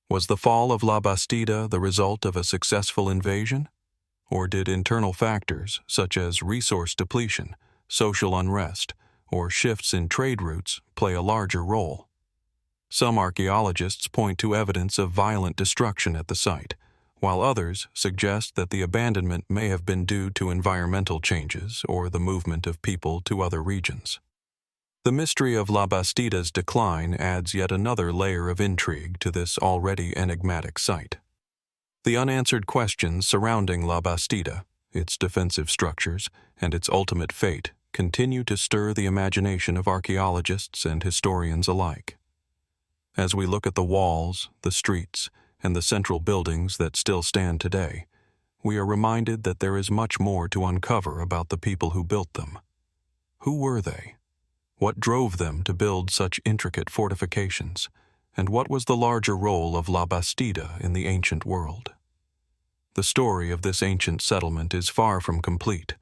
Was the fall of La Bastida the result of a successful invasion? Or did internal factors, such as resource depletion, social unrest, or shifts in trade routes, play a larger role? Some archaeologists point to evidence of violent destruction at the site, while others suggest that the abandonment may have been due to environmental changes or the movement of people to other regions. The mystery of La Bastida's decline adds yet another layer of intrigue to this already enigmatic site. The unanswered questions surrounding La Bastida, its defensive structures, and its ultimate fate continue to stir the imagination of archaeologists and historians alike. As we look at the walls, the streets, and the central buildings that still stand today, we are reminded that there is much more to uncover about the people who built them. Who were they? What drove them to build such intricate fortifications, and what was the larger role of La Bastida in the ancient world? The story of this ancient settlement is far from complete,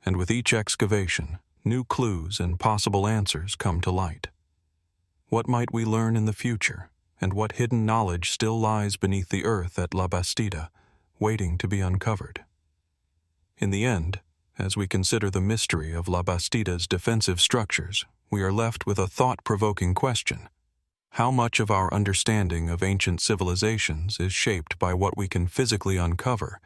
and with each excavation, new clues and possible answers come to light. What might we learn in the future, and what hidden knowledge still lies beneath the earth at La Bastida, waiting to be uncovered? In the end, as we consider the mystery of La Bastida's defensive structures, we are left with a thought-provoking question. How much of our understanding of ancient civilizations is shaped by what we can physically uncover,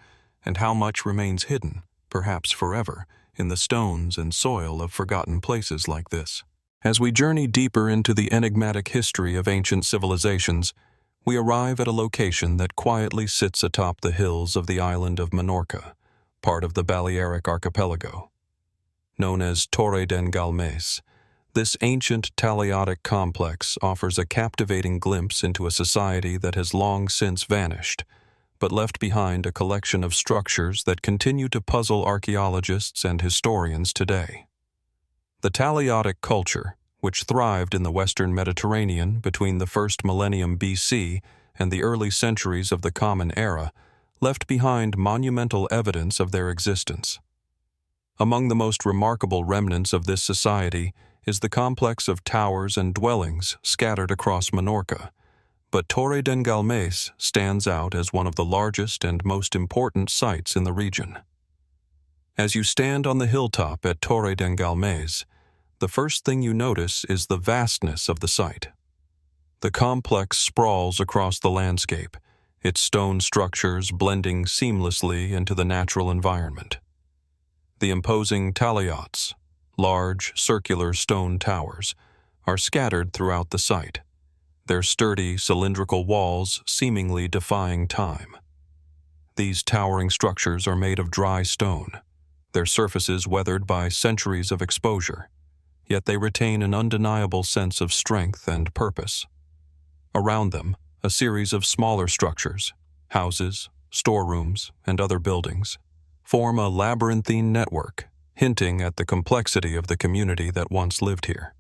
and how much remains hidden, perhaps forever, in the stones and soil of forgotten places like this? As we journey deeper into the enigmatic history of ancient civilizations, we arrive at a location that quietly sits atop the hills of the island of Menorca, part of the Balearic archipelago. Known as Torre d'en Galmes, this ancient taliotic complex offers a captivating glimpse into a society that has long since vanished, but left behind a collection of structures that continue to puzzle archaeologists and historians today. The taliotic culture, which thrived in the Western Mediterranean between the first millennium BC and the early centuries of the Common Era, left behind monumental evidence of their existence. Among the most remarkable remnants of this society is the complex of towers and dwellings scattered across Menorca, but Torre den Galmes stands out as one of the largest and most important sites in the region. As you stand on the hilltop at Torre den Galmes, the first thing you notice is the vastness of the site. The complex sprawls across the landscape, its stone structures blending seamlessly into the natural environment. The imposing taliots, large circular stone towers, are scattered throughout the site, their sturdy cylindrical walls seemingly defying time. These towering structures are made of dry stone, their surfaces weathered by centuries of exposure, yet they retain an undeniable sense of strength and purpose. Around them, a series of smaller structures, houses, storerooms, and other buildings, form a labyrinthine network, hinting at the complexity of the community that once lived here.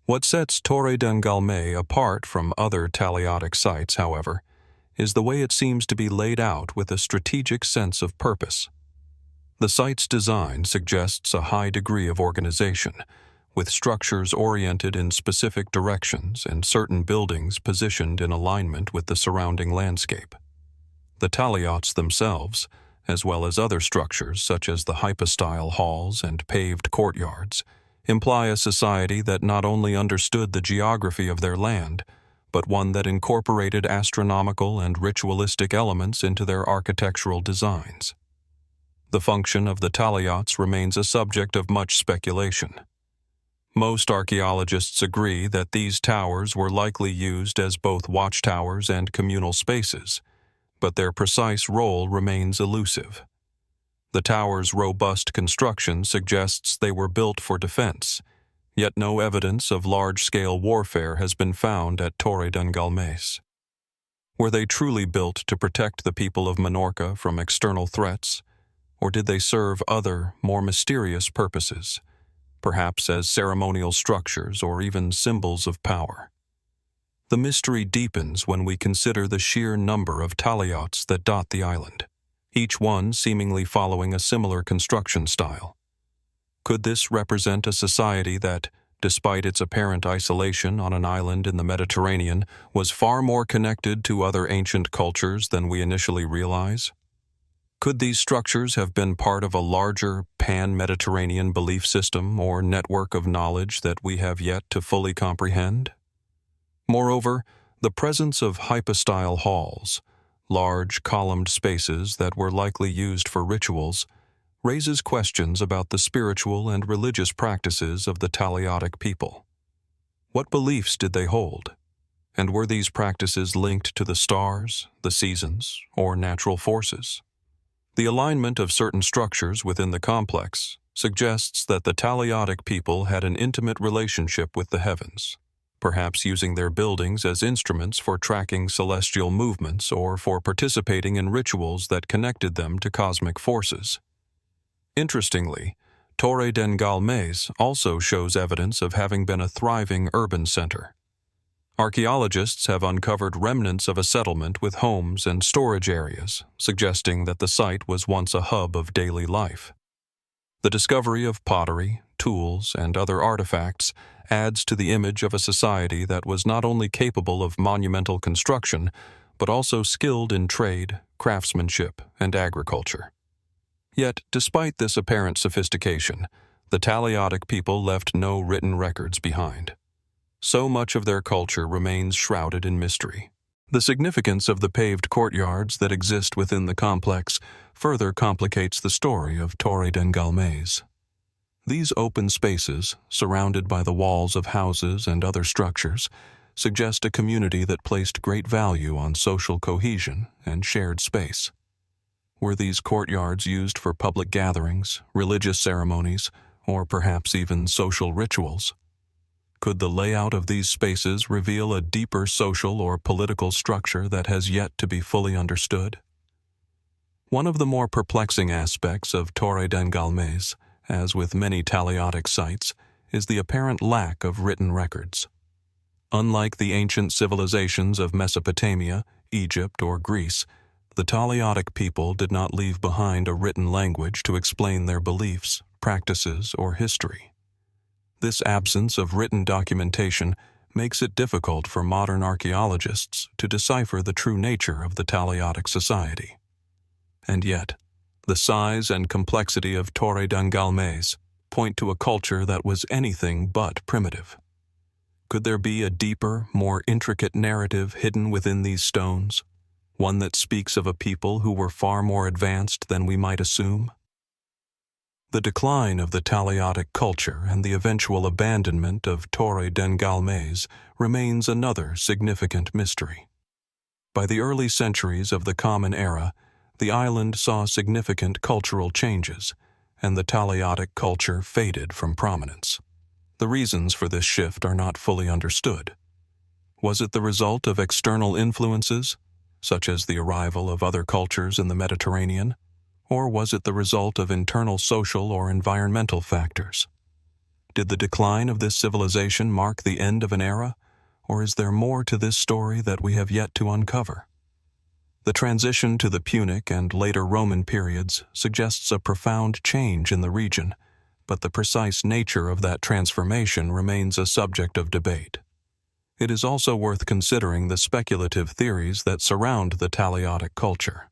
What sets Torre den Galmes apart from other taliotic sites, however, is the way it seems to be laid out with a strategic sense of purpose. The site's design suggests a high degree of organization, with structures oriented in specific directions and certain buildings positioned in alignment with the surrounding landscape. The taliots themselves, as well as other structures such as the hypostyle halls and paved courtyards, imply a society that not only understood the geography of their land, but one that incorporated astronomical and ritualistic elements into their architectural designs. The function of the taliots remains a subject of much speculation. Most archaeologists agree that these towers were likely used as both watchtowers and communal spaces, but their precise role remains elusive. The tower's robust construction suggests they were built for defense, yet no evidence of large-scale warfare has been found at Torre den Galmes. Were they truly built to protect the people of Menorca from external threats, or did they serve other, more mysterious purposes, perhaps as ceremonial structures or even symbols of power? The mystery deepens when we consider the sheer number of taliots that dot the island, each one seemingly following a similar construction style. Could this represent a society that, despite its apparent isolation on an island in the Mediterranean, was far more connected to other ancient cultures than we initially realize? Could these structures have been part of a larger pan-Mediterranean belief system or network of knowledge that we have yet to fully comprehend? Moreover, the presence of hypostyle halls, large columned spaces that were likely used for rituals, raises questions about the spiritual and religious practices of the taliotic people. What beliefs did they hold? And were these practices linked to the stars, the seasons, or natural forces? The alignment of certain structures within the complex suggests that the taliotic people had an intimate relationship with the heavens, perhaps using their buildings as instruments for tracking celestial movements or for participating in rituals that connected them to cosmic forces. Interestingly, Torre den Galmes also shows evidence of having been a thriving urban center. Archaeologists have uncovered remnants of a settlement with homes and storage areas, suggesting that the site was once a hub of daily life. The discovery of pottery, tools, and other artifacts adds to the image of a society that was not only capable of monumental construction, but also skilled in trade, craftsmanship, and agriculture. Yet, despite this apparent sophistication, the taliotic people left no written records behind. So much of their culture remains shrouded in mystery. The significance of the paved courtyards that exist within the complex further complicates the story of Torre den Galmes. These open spaces, surrounded by the walls of houses and other structures, suggest a community that placed great value on social cohesion and shared space. Were these courtyards used for public gatherings, religious ceremonies, or perhaps even social rituals? Could the layout of these spaces reveal a deeper social or political structure that has yet to be fully understood? One of the more perplexing aspects of Torre den Galmes, as with many taliotic sites, is the apparent lack of written records. Unlike the ancient civilizations of Mesopotamia, Egypt, or Greece, the taliotic people did not leave behind a written language to explain their beliefs, practices, or history. This absence of written documentation makes it difficult for modern archaeologists to decipher the true nature of the Taliadic society. And yet, the size and complexity of Torre d'en Galmes point to a culture that was anything but primitive. Could there be a deeper, more intricate narrative hidden within these stones, one that speaks of a people who were far more advanced than we might assume? The decline of the Taliadic culture and the eventual abandonment of Torre d'en Galmes remains another significant mystery. By the early centuries of the Common Era, the island saw significant cultural changes, and the Taliadic culture faded from prominence. The reasons for this shift are not fully understood. Was it the result of external influences, such as the arrival of other cultures in the Mediterranean? Or was it the result of internal social or environmental factors? Did the decline of this civilization mark the end of an era, or is there more to this story that we have yet to uncover? The transition to the Punic and later Roman periods suggests a profound change in the region, but the precise nature of that transformation remains a subject of debate. It is also worth considering the speculative theories that surround the Taliadic culture.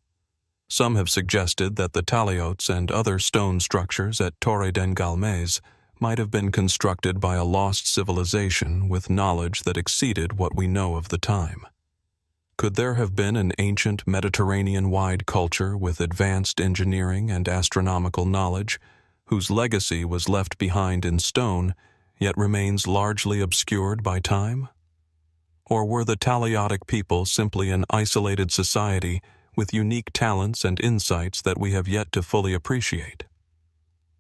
Some have suggested that the taliotes and other stone structures at Torre d'en Galmes might have been constructed by a lost civilization with knowledge that exceeded what we know of the time. Could there have been an ancient Mediterranean-wide culture with advanced engineering and astronomical knowledge, whose legacy was left behind in stone, yet remains largely obscured by time? Or were the Taliadic people simply an isolated society with unique talents and insights that we have yet to fully appreciate?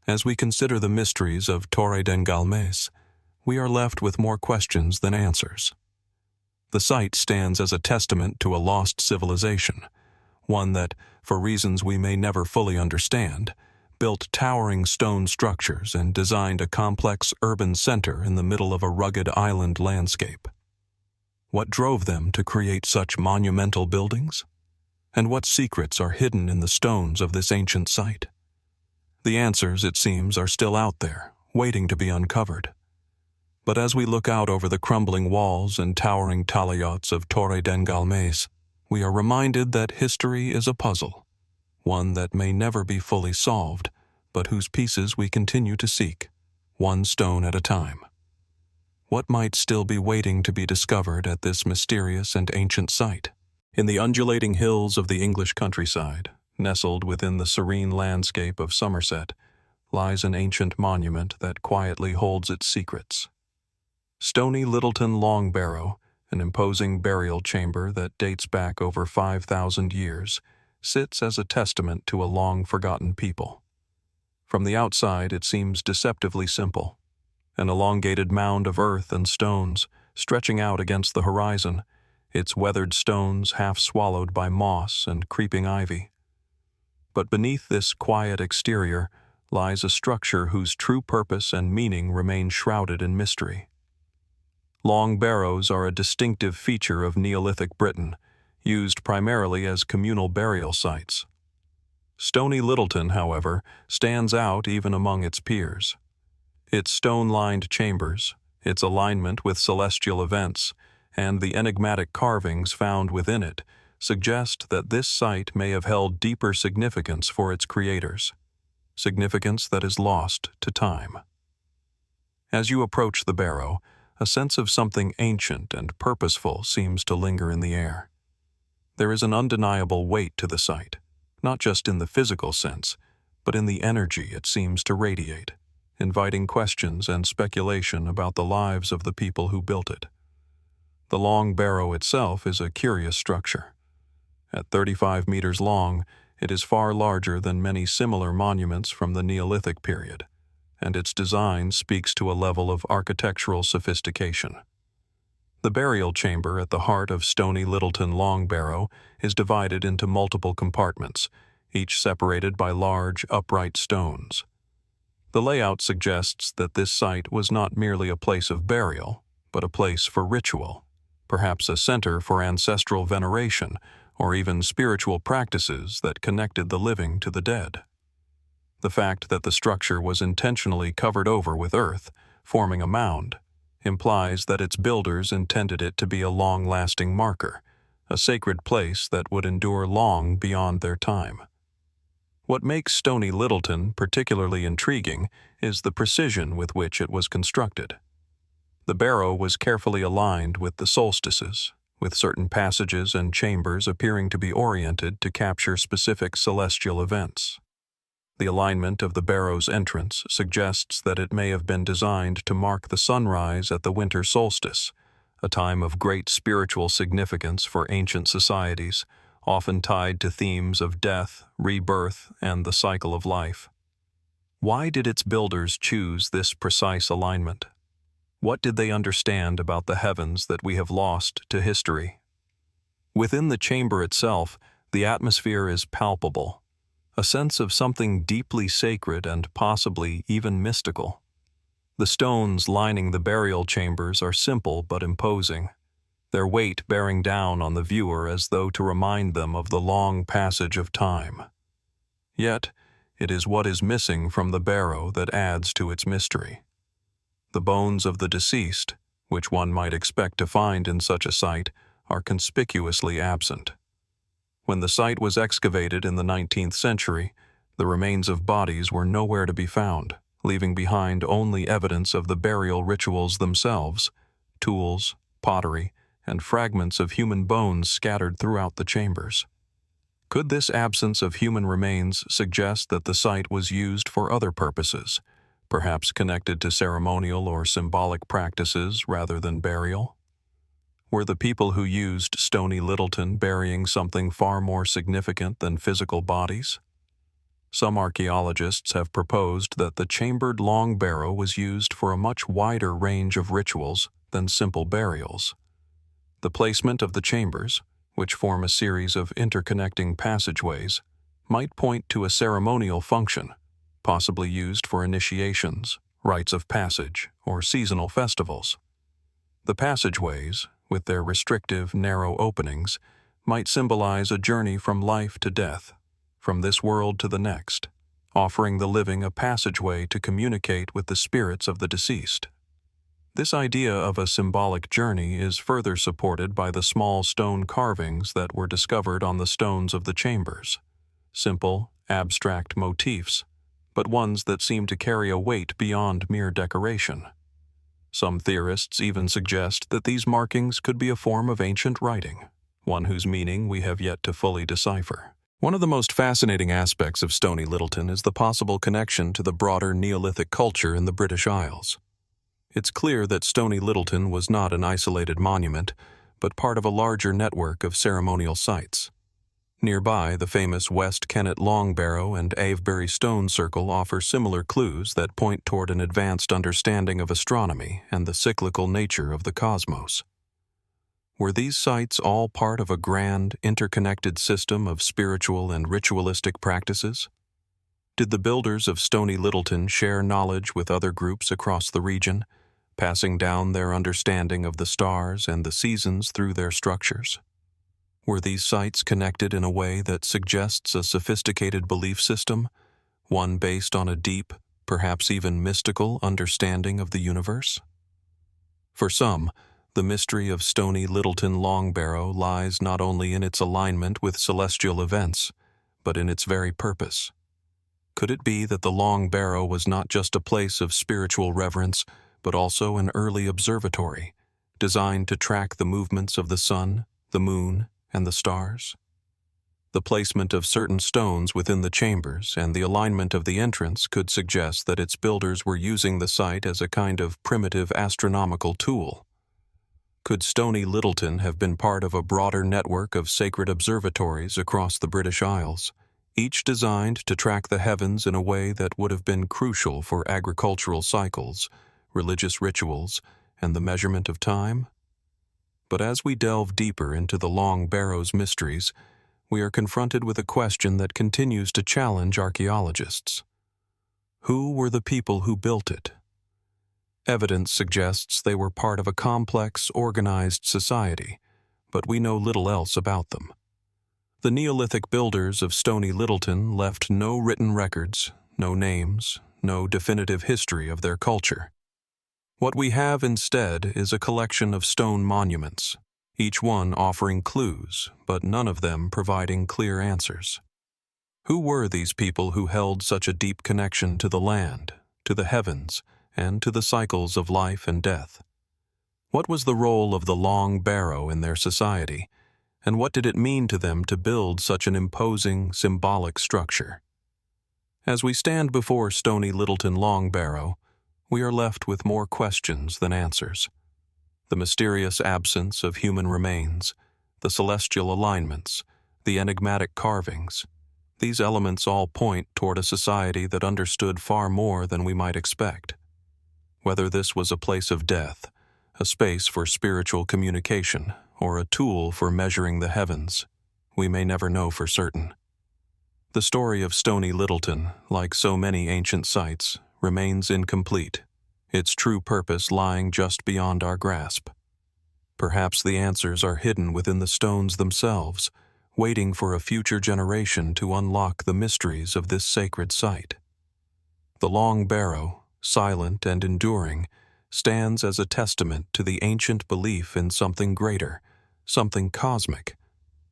As we consider the mysteries of Torre d'en Galmes, we are left with more questions than answers. The site stands as a testament to a lost civilization, one that, for reasons we may never fully understand, built towering stone structures and designed a complex urban center in the middle of a rugged island landscape. What drove them to create such monumental buildings? And what secrets are hidden in the stones of this ancient site? The answers, it seems, are still out there, waiting to be uncovered. But as we look out over the crumbling walls and towering taliots of Torre d'en Galmes, we are reminded that history is a puzzle, one that may never be fully solved, but whose pieces we continue to seek, one stone at a time. What might still be waiting to be discovered at this mysterious and ancient site? In the undulating hills of the English countryside, nestled within the serene landscape of Somerset, lies an ancient monument that quietly holds its secrets. Stony Littleton Long Barrow, an imposing burial chamber that dates back over 5,000 years, sits as a testament to a long-forgotten people. From the outside, it seems deceptively simple. An elongated mound of earth and stones, stretching out against the horizon, its weathered stones half swallowed by moss and creeping ivy. But beneath this quiet exterior lies a structure whose true purpose and meaning remain shrouded in mystery. Long barrows are a distinctive feature of Neolithic Britain, used primarily as communal burial sites. Stony Littleton, however, stands out even among its peers. Its stone-lined chambers, its alignment with celestial events, and the enigmatic carvings found within it suggest that this site may have held deeper significance for its creators, significance that is lost to time. As you approach the barrow, a sense of something ancient and purposeful seems to linger in the air. There is an undeniable weight to the site, not just in the physical sense, but in the energy it seems to radiate, inviting questions and speculation about the lives of the people who built it. The long barrow itself is a curious structure. At 35 meters long, it is far larger than many similar monuments from the Neolithic period, and its design speaks to a level of architectural sophistication. The burial chamber at the heart of Stony Littleton Long Barrow is divided into multiple compartments, each separated by large, upright stones. The layout suggests that this site was not merely a place of burial, but a place for ritual, perhaps a center for ancestral veneration or even spiritual practices that connected the living to the dead. The fact that the structure was intentionally covered over with earth, forming a mound, implies that its builders intended it to be a long-lasting marker, a sacred place that would endure long beyond their time. What makes Stony Littleton particularly intriguing is the precision with which it was constructed. The barrow was carefully aligned with the solstices, with certain passages and chambers appearing to be oriented to capture specific celestial events. The alignment of the barrow's entrance suggests that it may have been designed to mark the sunrise at the winter solstice, a time of great spiritual significance for ancient societies, often tied to themes of death, rebirth, and the cycle of life. Why did its builders choose this precise alignment? What did they understand about the heavens that we have lost to history? Within the chamber itself, the atmosphere is palpable, a sense of something deeply sacred and possibly even mystical. The stones lining the burial chambers are simple but imposing, their weight bearing down on the viewer as though to remind them of the long passage of time. Yet, it is what is missing from the barrow that adds to its mystery. The bones of the deceased, which one might expect to find in such a site, are conspicuously absent. When the site was excavated in the 19th century, the remains of bodies were nowhere to be found, leaving behind only evidence of the burial rituals themselves, tools, pottery, and fragments of human bones scattered throughout the chambers. Could this absence of human remains suggest that the site was used for other purposes, perhaps connected to ceremonial or symbolic practices rather than burial? Were the people who used Stony Littleton burying something far more significant than physical bodies? Some archaeologists have proposed that the chambered long barrow was used for a much wider range of rituals than simple burials. The placement of the chambers, which form a series of interconnecting passageways, might point to a ceremonial function, possibly used for initiations, rites of passage, or seasonal festivals. The passageways, with their restrictive, narrow openings, might symbolize a journey from life to death, from this world to the next, offering the living a passageway to communicate with the spirits of the deceased. This idea of a symbolic journey is further supported by the small stone carvings that were discovered on the stones of the chambers. Simple, abstract motifs, but ones that seem to carry a weight beyond mere decoration. Some theorists even suggest that these markings could be a form of ancient writing, one whose meaning we have yet to fully decipher. One of the most fascinating aspects of Stony Littleton is the possible connection to the broader Neolithic culture in the British Isles. It's clear that Stony Littleton was not an isolated monument, but part of a larger network of ceremonial sites. Nearby, the famous West Kennet Long Barrow and Avebury Stone Circle offer similar clues that point toward an advanced understanding of astronomy and the cyclical nature of the cosmos. Were these sites all part of a grand, interconnected system of spiritual and ritualistic practices? Did the builders of Stony Littleton share knowledge with other groups across the region, passing down their understanding of the stars and the seasons through their structures? Were these sites connected in a way that suggests a sophisticated belief system, one based on a deep, perhaps even mystical understanding of the universe? For some, the mystery of Stony Littleton Long Barrow lies not only in its alignment with celestial events, but in its very purpose. Could it be that the Long Barrow was not just a place of spiritual reverence, but also an early observatory, designed to track the movements of the sun, the moon, and the stars? The placement of certain stones within the chambers and the alignment of the entrance could suggest that its builders were using the site as a kind of primitive astronomical tool. Could Stony Littleton have been part of a broader network of sacred observatories across the British Isles, each designed to track the heavens in a way that would have been crucial for agricultural cycles, religious rituals, and the measurement of time? But as we delve deeper into the Long Barrow's mysteries, we are confronted with a question that continues to challenge archaeologists. Who were the people who built it? Evidence suggests they were part of a complex, organized society, but we know little else about them. The Neolithic builders of Stony Littleton left no written records, no names, no definitive history of their culture. What we have instead is a collection of stone monuments, each one offering clues, but none of them providing clear answers. Who were these people who held such a deep connection to the land, to the heavens, and to the cycles of life and death? What was the role of the long barrow in their society, and what did it mean to them to build such an imposing, symbolic structure? As we stand before stony Littleton Long Barrow, we are left with more questions than answers. The mysterious absence of human remains, the celestial alignments, the enigmatic carvings, these elements all point toward a society that understood far more than we might expect. Whether this was a place of death, a space for spiritual communication, or a tool for measuring the heavens, we may never know for certain. The story of Stony Littleton, like so many ancient sites, remains incomplete, its true purpose lying just beyond our grasp. Perhaps the answers are hidden within the stones themselves, waiting for a future generation to unlock the mysteries of this sacred site. The Long Barrow, silent and enduring, stands as a testament to the ancient belief in something greater, something cosmic,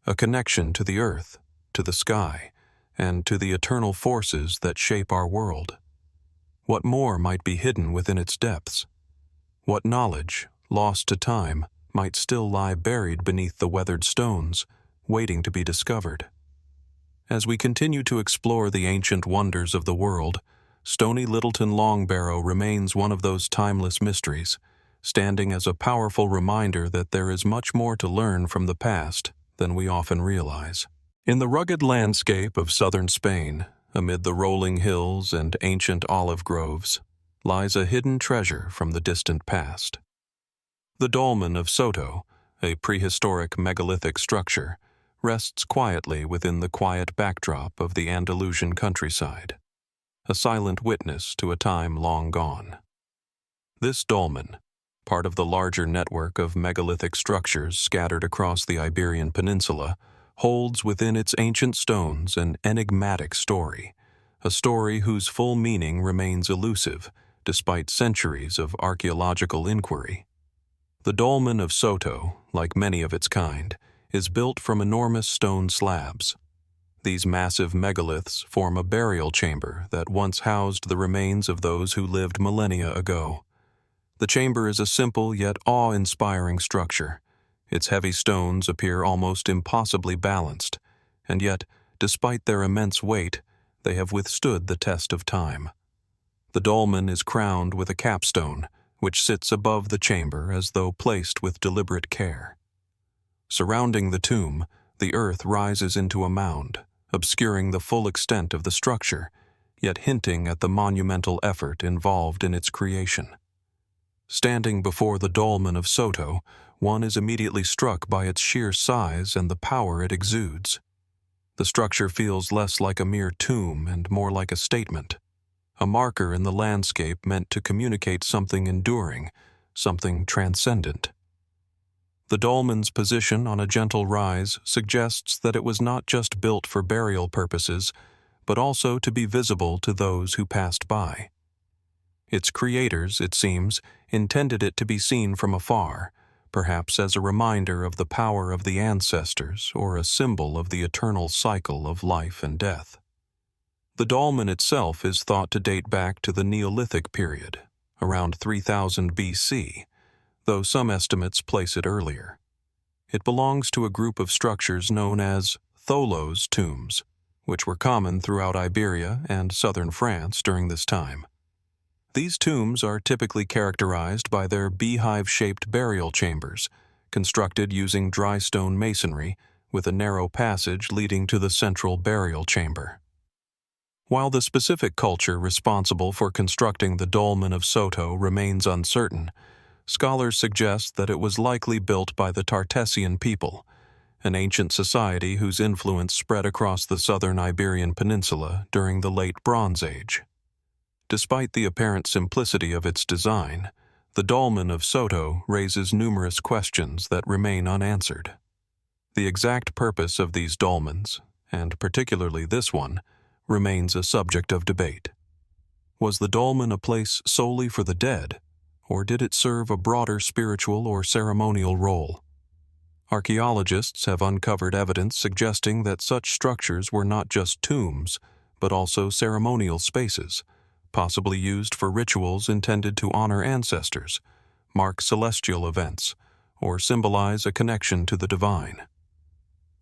a connection to the earth, to the sky, and to the eternal forces that shape our world. What more might be hidden within its depths? What knowledge, lost to time, might still lie buried beneath the weathered stones, waiting to be discovered? As we continue to explore the ancient wonders of the world, Stony Littleton Long Barrow remains one of those timeless mysteries, standing as a powerful reminder that there is much more to learn from the past than we often realize. In the rugged landscape of southern Spain, amid the rolling hills and ancient olive groves, lies a hidden treasure from the distant past. The Dolmen of Soto, a prehistoric megalithic structure, rests quietly within the quiet backdrop of the Andalusian countryside, a silent witness to a time long gone. This dolmen, part of the larger network of megalithic structures scattered across the Iberian Peninsula, holds within its ancient stones an enigmatic story, a story whose full meaning remains elusive despite centuries of archaeological inquiry. The Dolmen of Soto, like many of its kind, is built from enormous stone slabs. These massive megaliths form a burial chamber that once housed the remains of those who lived millennia ago. The chamber is a simple yet awe-inspiring structure. Its heavy stones appear almost impossibly balanced, and yet, despite their immense weight, they have withstood the test of time. The dolmen is crowned with a capstone, which sits above the chamber as though placed with deliberate care. Surrounding the tomb, the earth rises into a mound, obscuring the full extent of the structure, yet hinting at the monumental effort involved in its creation. Standing before the Dolmen of Soto, one is immediately struck by its sheer size and the power it exudes. The structure feels less like a mere tomb and more like a statement, a marker in the landscape meant to communicate something enduring, something transcendent. The dolmen's position on a gentle rise suggests that it was not just built for burial purposes, but also to be visible to those who passed by. Its creators, it seems, intended it to be seen from afar, perhaps as a reminder of the power of the ancestors or a symbol of the eternal cycle of life and death. The dolmen itself is thought to date back to the Neolithic period, around 3000 BC, though some estimates place it earlier. It belongs to a group of structures known as tholos tombs, which were common throughout Iberia and southern France during this time. These tombs are typically characterized by their beehive-shaped burial chambers, constructed using dry stone masonry, with a narrow passage leading to the central burial chamber. While the specific culture responsible for constructing the Dolmen of Soto remains uncertain, scholars suggest that it was likely built by the Tartessian people, an ancient society whose influence spread across the southern Iberian Peninsula during the Late Bronze Age. Despite the apparent simplicity of its design, the Dolmen of Soto raises numerous questions that remain unanswered. The exact purpose of these dolmens, and particularly this one, remains a subject of debate. Was the dolmen a place solely for the dead, or did it serve a broader spiritual or ceremonial role? Archaeologists have uncovered evidence suggesting that such structures were not just tombs, but also ceremonial spaces, possibly used for rituals intended to honor ancestors, mark celestial events, or symbolize a connection to the divine.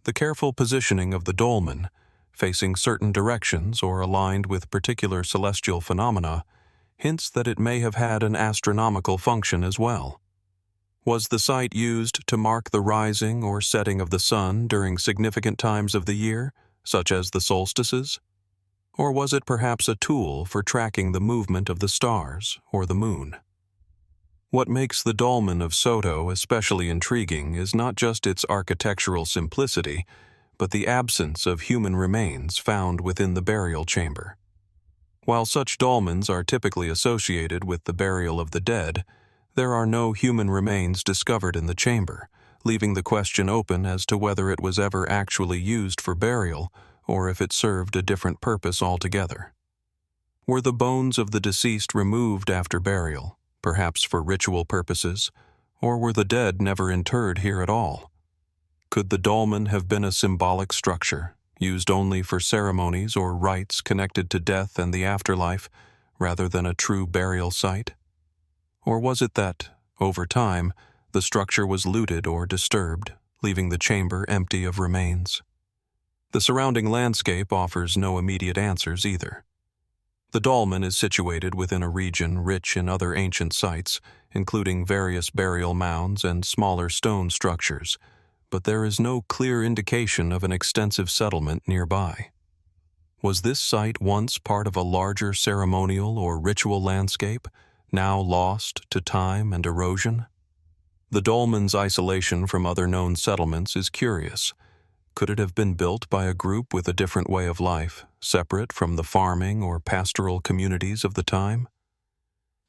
The careful positioning of the dolmen, facing certain directions or aligned with particular celestial phenomena, hints that it may have had an astronomical function as well. Was the site used to mark the rising or setting of the sun during significant times of the year, such as the solstices? Or was it perhaps a tool for tracking the movement of the stars or the moon? What makes the Dolmen of Soto especially intriguing is not just its architectural simplicity, but the absence of human remains found within the burial chamber. While such dolmens are typically associated with the burial of the dead, there are no human remains discovered in the chamber, leaving the question open as to whether it was ever actually used for burial or if it served a different purpose altogether. Were the bones of the deceased removed after burial, perhaps for ritual purposes, or were the dead never interred here at all? Could the dolmen have been a symbolic structure, used only for ceremonies or rites connected to death and the afterlife, rather than a true burial site? Or was it that, over time, the structure was looted or disturbed, leaving the chamber empty of remains? The surrounding landscape offers no immediate answers either. The dolmen is situated within a region rich in other ancient sites, including various burial mounds and smaller stone structures, but there is no clear indication of an extensive settlement nearby. Was this site once part of a larger ceremonial or ritual landscape, now lost to time and erosion? The dolmen's isolation from other known settlements is curious. Could it have been built by a group with a different way of life, separate from the farming or pastoral communities of the time?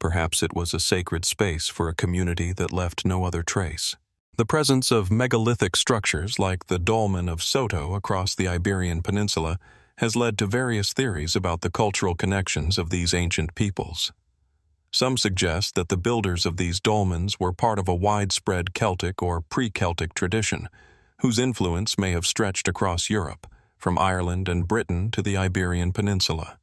Perhaps it was a sacred space for a community that left no other trace. The presence of megalithic structures like the Dolmen of Soto across the Iberian Peninsula has led to various theories about the cultural connections of these ancient peoples. Some suggest that the builders of these dolmens were part of a widespread Celtic or pre-Celtic tradition, whose influence may have stretched across Europe, from Ireland and Britain to the Iberian Peninsula.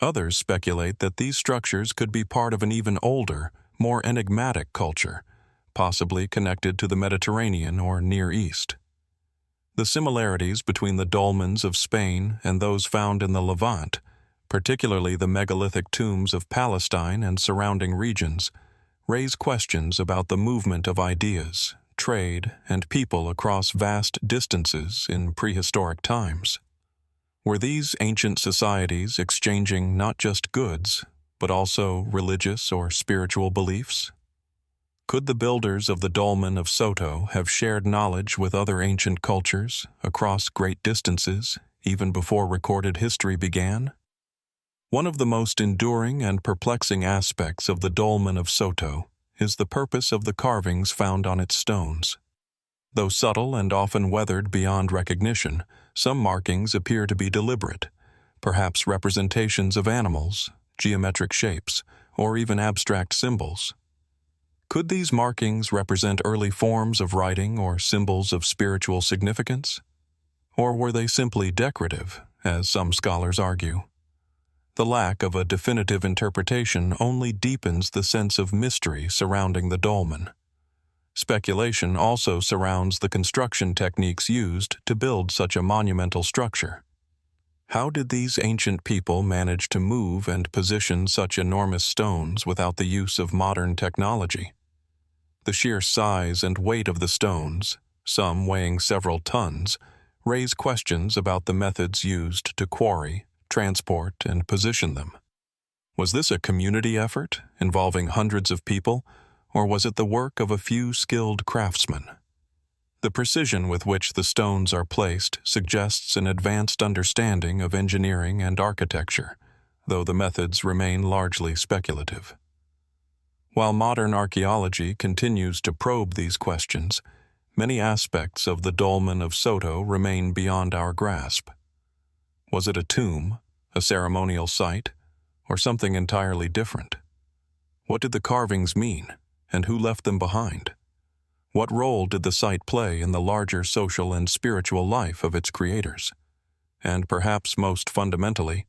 Others speculate that these structures could be part of an even older, more enigmatic culture, possibly connected to the Mediterranean or Near East. The similarities between the dolmens of Spain and those found in the Levant, particularly the megalithic tombs of Palestine and surrounding regions, raise questions about the movement of ideas, trade, and people across vast distances in prehistoric times. Were these ancient societies exchanging not just goods, but also religious or spiritual beliefs? Could the builders of the Dolmen of Soto have shared knowledge with other ancient cultures across great distances, even before recorded history began? One of the most enduring and perplexing aspects of the Dolmen of Soto is the purpose of the carvings found on its stones. Though subtle and often weathered beyond recognition, some markings appear to be deliberate, perhaps representations of animals, geometric shapes, or even abstract symbols. Could these markings represent early forms of writing or symbols of spiritual significance? Or were they simply decorative, as some scholars argue? The lack of a definitive interpretation only deepens the sense of mystery surrounding the dolmen. Speculation also surrounds the construction techniques used to build such a monumental structure. How did these ancient people manage to move and position such enormous stones without the use of modern technology? The sheer size and weight of the stones, some weighing several tons, raise questions about the methods used to quarry, transport, and position them. Was this a community effort involving hundreds of people, or was it the work of a few skilled craftsmen? The precision with which the stones are placed suggests an advanced understanding of engineering and architecture, though the methods remain largely speculative. While modern archaeology continues to probe these questions, many aspects of the Dolmen of Soto remain beyond our grasp. Was it a tomb, a ceremonial site, or something entirely different? What did the carvings mean, and who left them behind? What role did the site play in the larger social and spiritual life of its creators? And perhaps most fundamentally,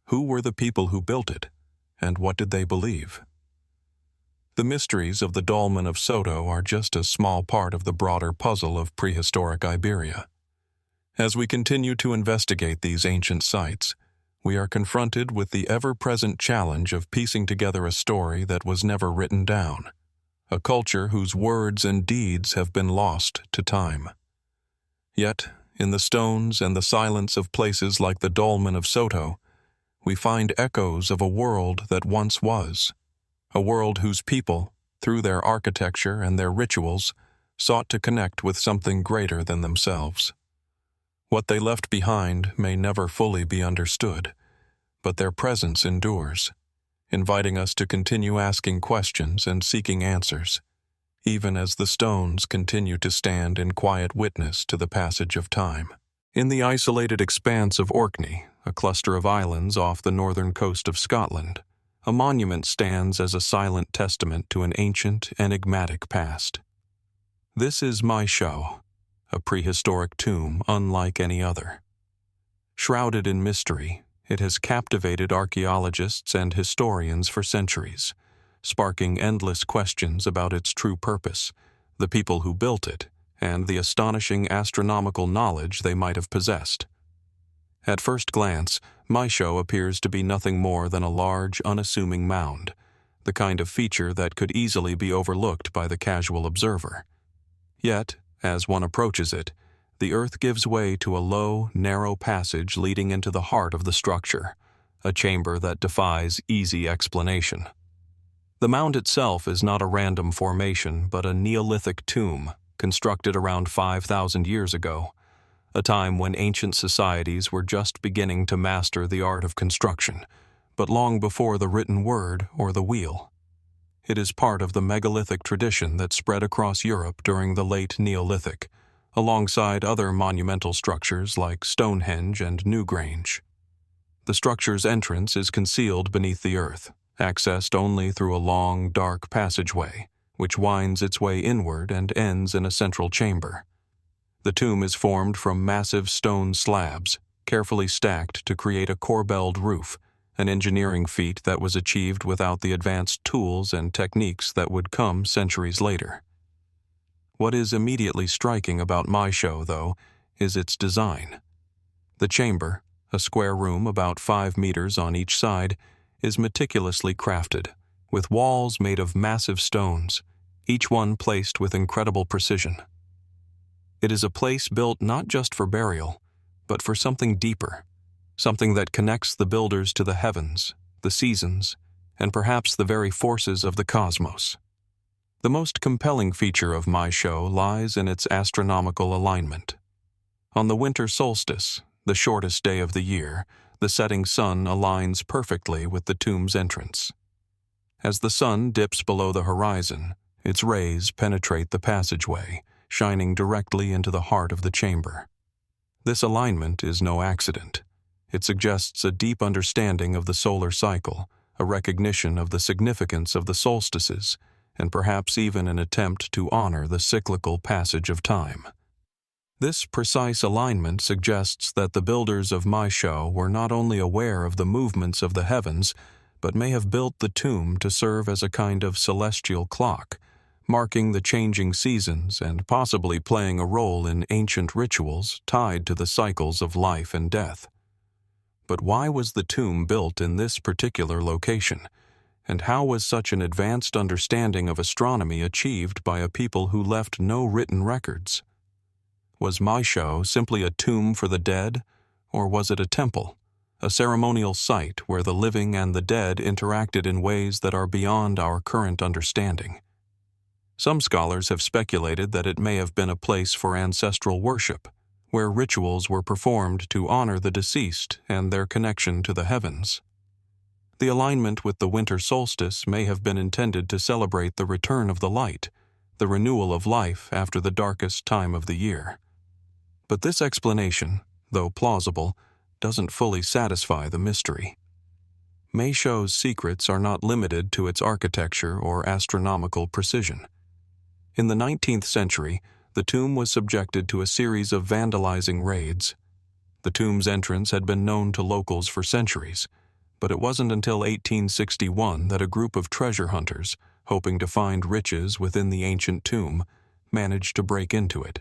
who were the people who built it, and what did they believe? The mysteries of the Dolmen of Soto are just a small part of the broader puzzle of prehistoric Iberia. As we continue to investigate these ancient sites, we are confronted with the ever-present challenge of piecing together a story that was never written down, a culture whose words and deeds have been lost to time. Yet, in the stones and the silence of places like the Dolmen of Soto, we find echoes of a world that once was, a world whose people, through their architecture and their rituals, sought to connect with something greater than themselves. What they left behind may never fully be understood, but their presence endures, inviting us to continue asking questions and seeking answers, even as the stones continue to stand in quiet witness to the passage of time. In the isolated expanse of Orkney, a cluster of islands off the northern coast of Scotland, a monument stands as a silent testament to an ancient, enigmatic past. This is Maisho, a prehistoric tomb unlike any other. Shrouded in mystery, it has captivated archaeologists and historians for centuries, sparking endless questions about its true purpose, the people who built it, and the astonishing astronomical knowledge they might have possessed. At first glance, Maisho appears to be nothing more than a large, unassuming mound, the kind of feature that could easily be overlooked by the casual observer. Yet, as one approaches it, the earth gives way to a low, narrow passage leading into the heart of the structure, a chamber that defies easy explanation. The mound itself is not a random formation, but a Neolithic tomb, constructed around 5,000 years ago, a time when ancient societies were just beginning to master the art of construction, but long before the written word or the wheel. It is part of the megalithic tradition that spread across Europe during the late Neolithic, alongside other monumental structures like Stonehenge and Newgrange. The structure's entrance is concealed beneath the earth, accessed only through a long, dark passageway, which winds its way inward and ends in a central chamber. The tomb is formed from massive stone slabs, carefully stacked to create a corbelled roof, an engineering feat that was achieved without the advanced tools and techniques that would come centuries later. What is immediately striking about Maisho, though, is its design. The chamber, a square room about 5 meters on each side, is meticulously crafted, with walls made of massive stones, each one placed with incredible precision. It is a place built not just for burial, but for something deeper, something that connects the builders to the heavens, the seasons, and perhaps the very forces of the cosmos. The most compelling feature of Maisho lies in its astronomical alignment. On the winter solstice, the shortest day of the year, the setting sun aligns perfectly with the tomb's entrance. As the sun dips below the horizon, its rays penetrate the passageway, shining directly into the heart of the chamber. This alignment is no accident. It suggests a deep understanding of the solar cycle, a recognition of the significance of the solstices, and perhaps even an attempt to honor the cyclical passage of time. This precise alignment suggests that the builders of Maisho were not only aware of the movements of the heavens, but may have built the tomb to serve as a kind of celestial clock, marking the changing seasons and possibly playing a role in ancient rituals tied to the cycles of life and death. But why was the tomb built in this particular location? And how was such an advanced understanding of astronomy achieved by a people who left no written records? Was Maisho simply a tomb for the dead, or was it a temple, a ceremonial site where the living and the dead interacted in ways that are beyond our current understanding? Some scholars have speculated that it may have been a place for ancestral worship, where rituals were performed to honor the deceased and their connection to the heavens. The alignment with the winter solstice may have been intended to celebrate the return of the light, the renewal of life after the darkest time of the year. But this explanation, though plausible, doesn't fully satisfy the mystery. Meisho's secrets are not limited to its architecture or astronomical precision. In the 19th century, the tomb was subjected to a series of vandalizing raids. The tomb's entrance had been known to locals for centuries, but it wasn't until 1861 that a group of treasure hunters, hoping to find riches within the ancient tomb, managed to break into it.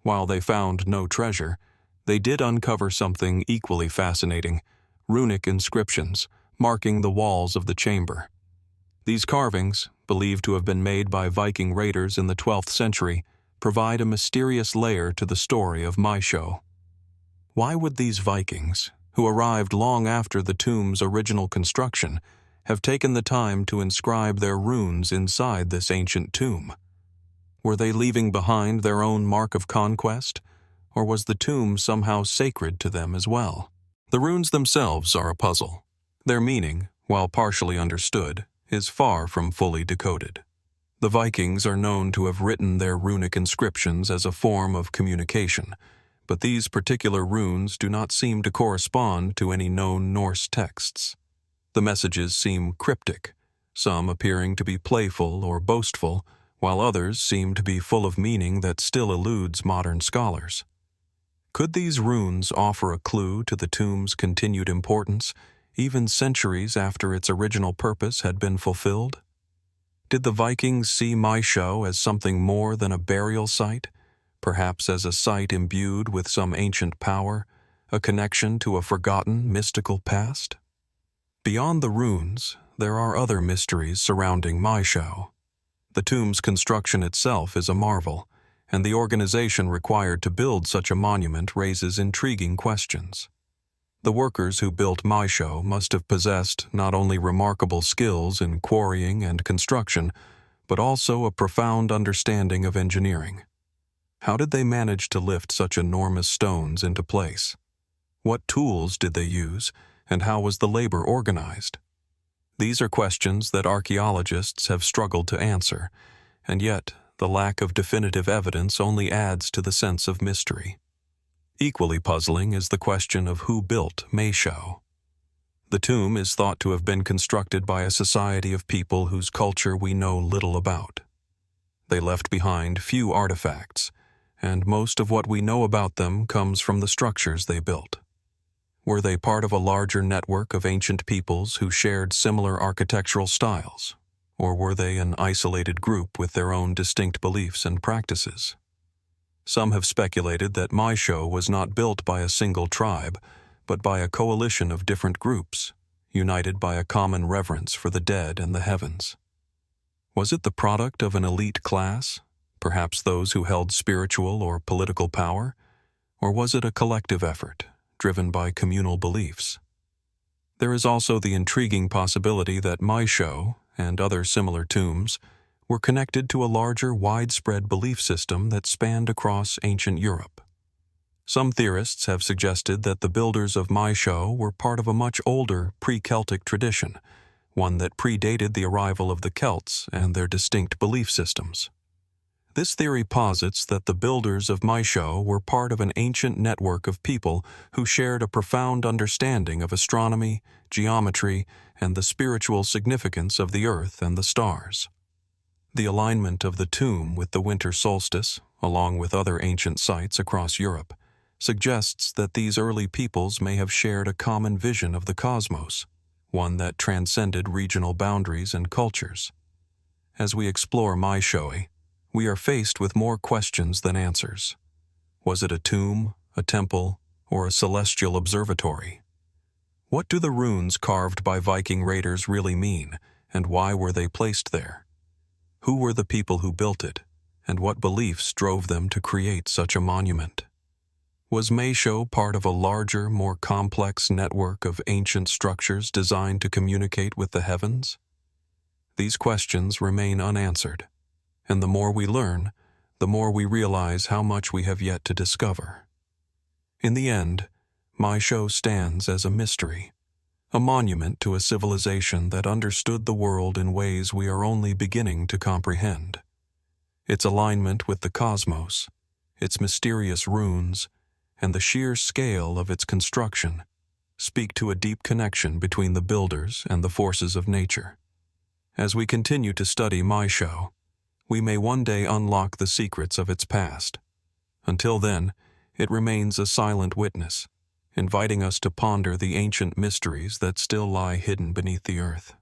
While they found no treasure, they did uncover something equally fascinating: runic inscriptions marking the walls of the chamber. These carvings, believed to have been made by Viking raiders in the 12th century, provide a mysterious layer to the story of Meisho. Why would these Vikings, who arrived long after the tomb's original construction, have taken the time to inscribe their runes inside this ancient tomb? Were they leaving behind their own mark of conquest, or was the tomb somehow sacred to them as well? The runes themselves are a puzzle. Their meaning, while partially understood, is far from fully decoded. The Vikings are known to have written their runic inscriptions as a form of communication, but these particular runes do not seem to correspond to any known Norse texts. The messages seem cryptic, some appearing to be playful or boastful, while others seem to be full of meaning that still eludes modern scholars. Could these runes offer a clue to the tomb's continued importance, even centuries after its original purpose had been fulfilled? Did the Vikings see Meisho as something more than a burial site, perhaps as a site imbued with some ancient power, a connection to a forgotten mystical past? Beyond the runes, there are other mysteries surrounding Meisho. The tomb's construction itself is a marvel, and the organization required to build such a monument raises intriguing questions. The workers who built Meisho must have possessed not only remarkable skills in quarrying and construction, but also a profound understanding of engineering. How did they manage to lift such enormous stones into place? What tools did they use, and how was the labor organized? These are questions that archaeologists have struggled to answer, and yet the lack of definitive evidence only adds to the sense of mystery. Equally puzzling is the question of who built Meisho. The tomb is thought to have been constructed by a society of people whose culture we know little about. They left behind few artifacts, and most of what we know about them comes from the structures they built. Were they part of a larger network of ancient peoples who shared similar architectural styles, or were they an isolated group with their own distinct beliefs and practices? Some have speculated that Meisho was not built by a single tribe, but by a coalition of different groups, united by a common reverence for the dead and the heavens. Was it the product of an elite class, perhaps those who held spiritual or political power, or was it a collective effort, driven by communal beliefs? There is also the intriguing possibility that Meisho, and other similar tombs, were connected to a larger, widespread belief system that spanned across ancient Europe. Some theorists have suggested that the builders of Meisho were part of a much older pre-Celtic tradition, one that predated the arrival of the Celts and their distinct belief systems. This theory posits that the builders of Meisho were part of an ancient network of people who shared a profound understanding of astronomy, geometry, and the spiritual significance of the earth and the stars. The alignment of the tomb with the winter solstice, along with other ancient sites across Europe, suggests that these early peoples may have shared a common vision of the cosmos, one that transcended regional boundaries and cultures. As we explore Meisho, we are faced with more questions than answers. Was it a tomb, a temple, or a celestial observatory? What do the runes carved by Viking raiders really mean, and why were they placed there? Who were the people who built it, and what beliefs drove them to create such a monument? Was Meisho part of a larger, more complex network of ancient structures designed to communicate with the heavens? These questions remain unanswered, and the more we learn, the more we realize how much we have yet to discover. In the end, Meisho stands as a mystery, a monument to a civilization that understood the world in ways we are only beginning to comprehend. Its alignment with the cosmos, its mysterious runes, and the sheer scale of its construction speak to a deep connection between the builders and the forces of nature. As we continue to study my show, we may one day unlock the secrets of its past. Until then, it remains a silent witness, inviting us to ponder the ancient mysteries that still lie hidden beneath the earth.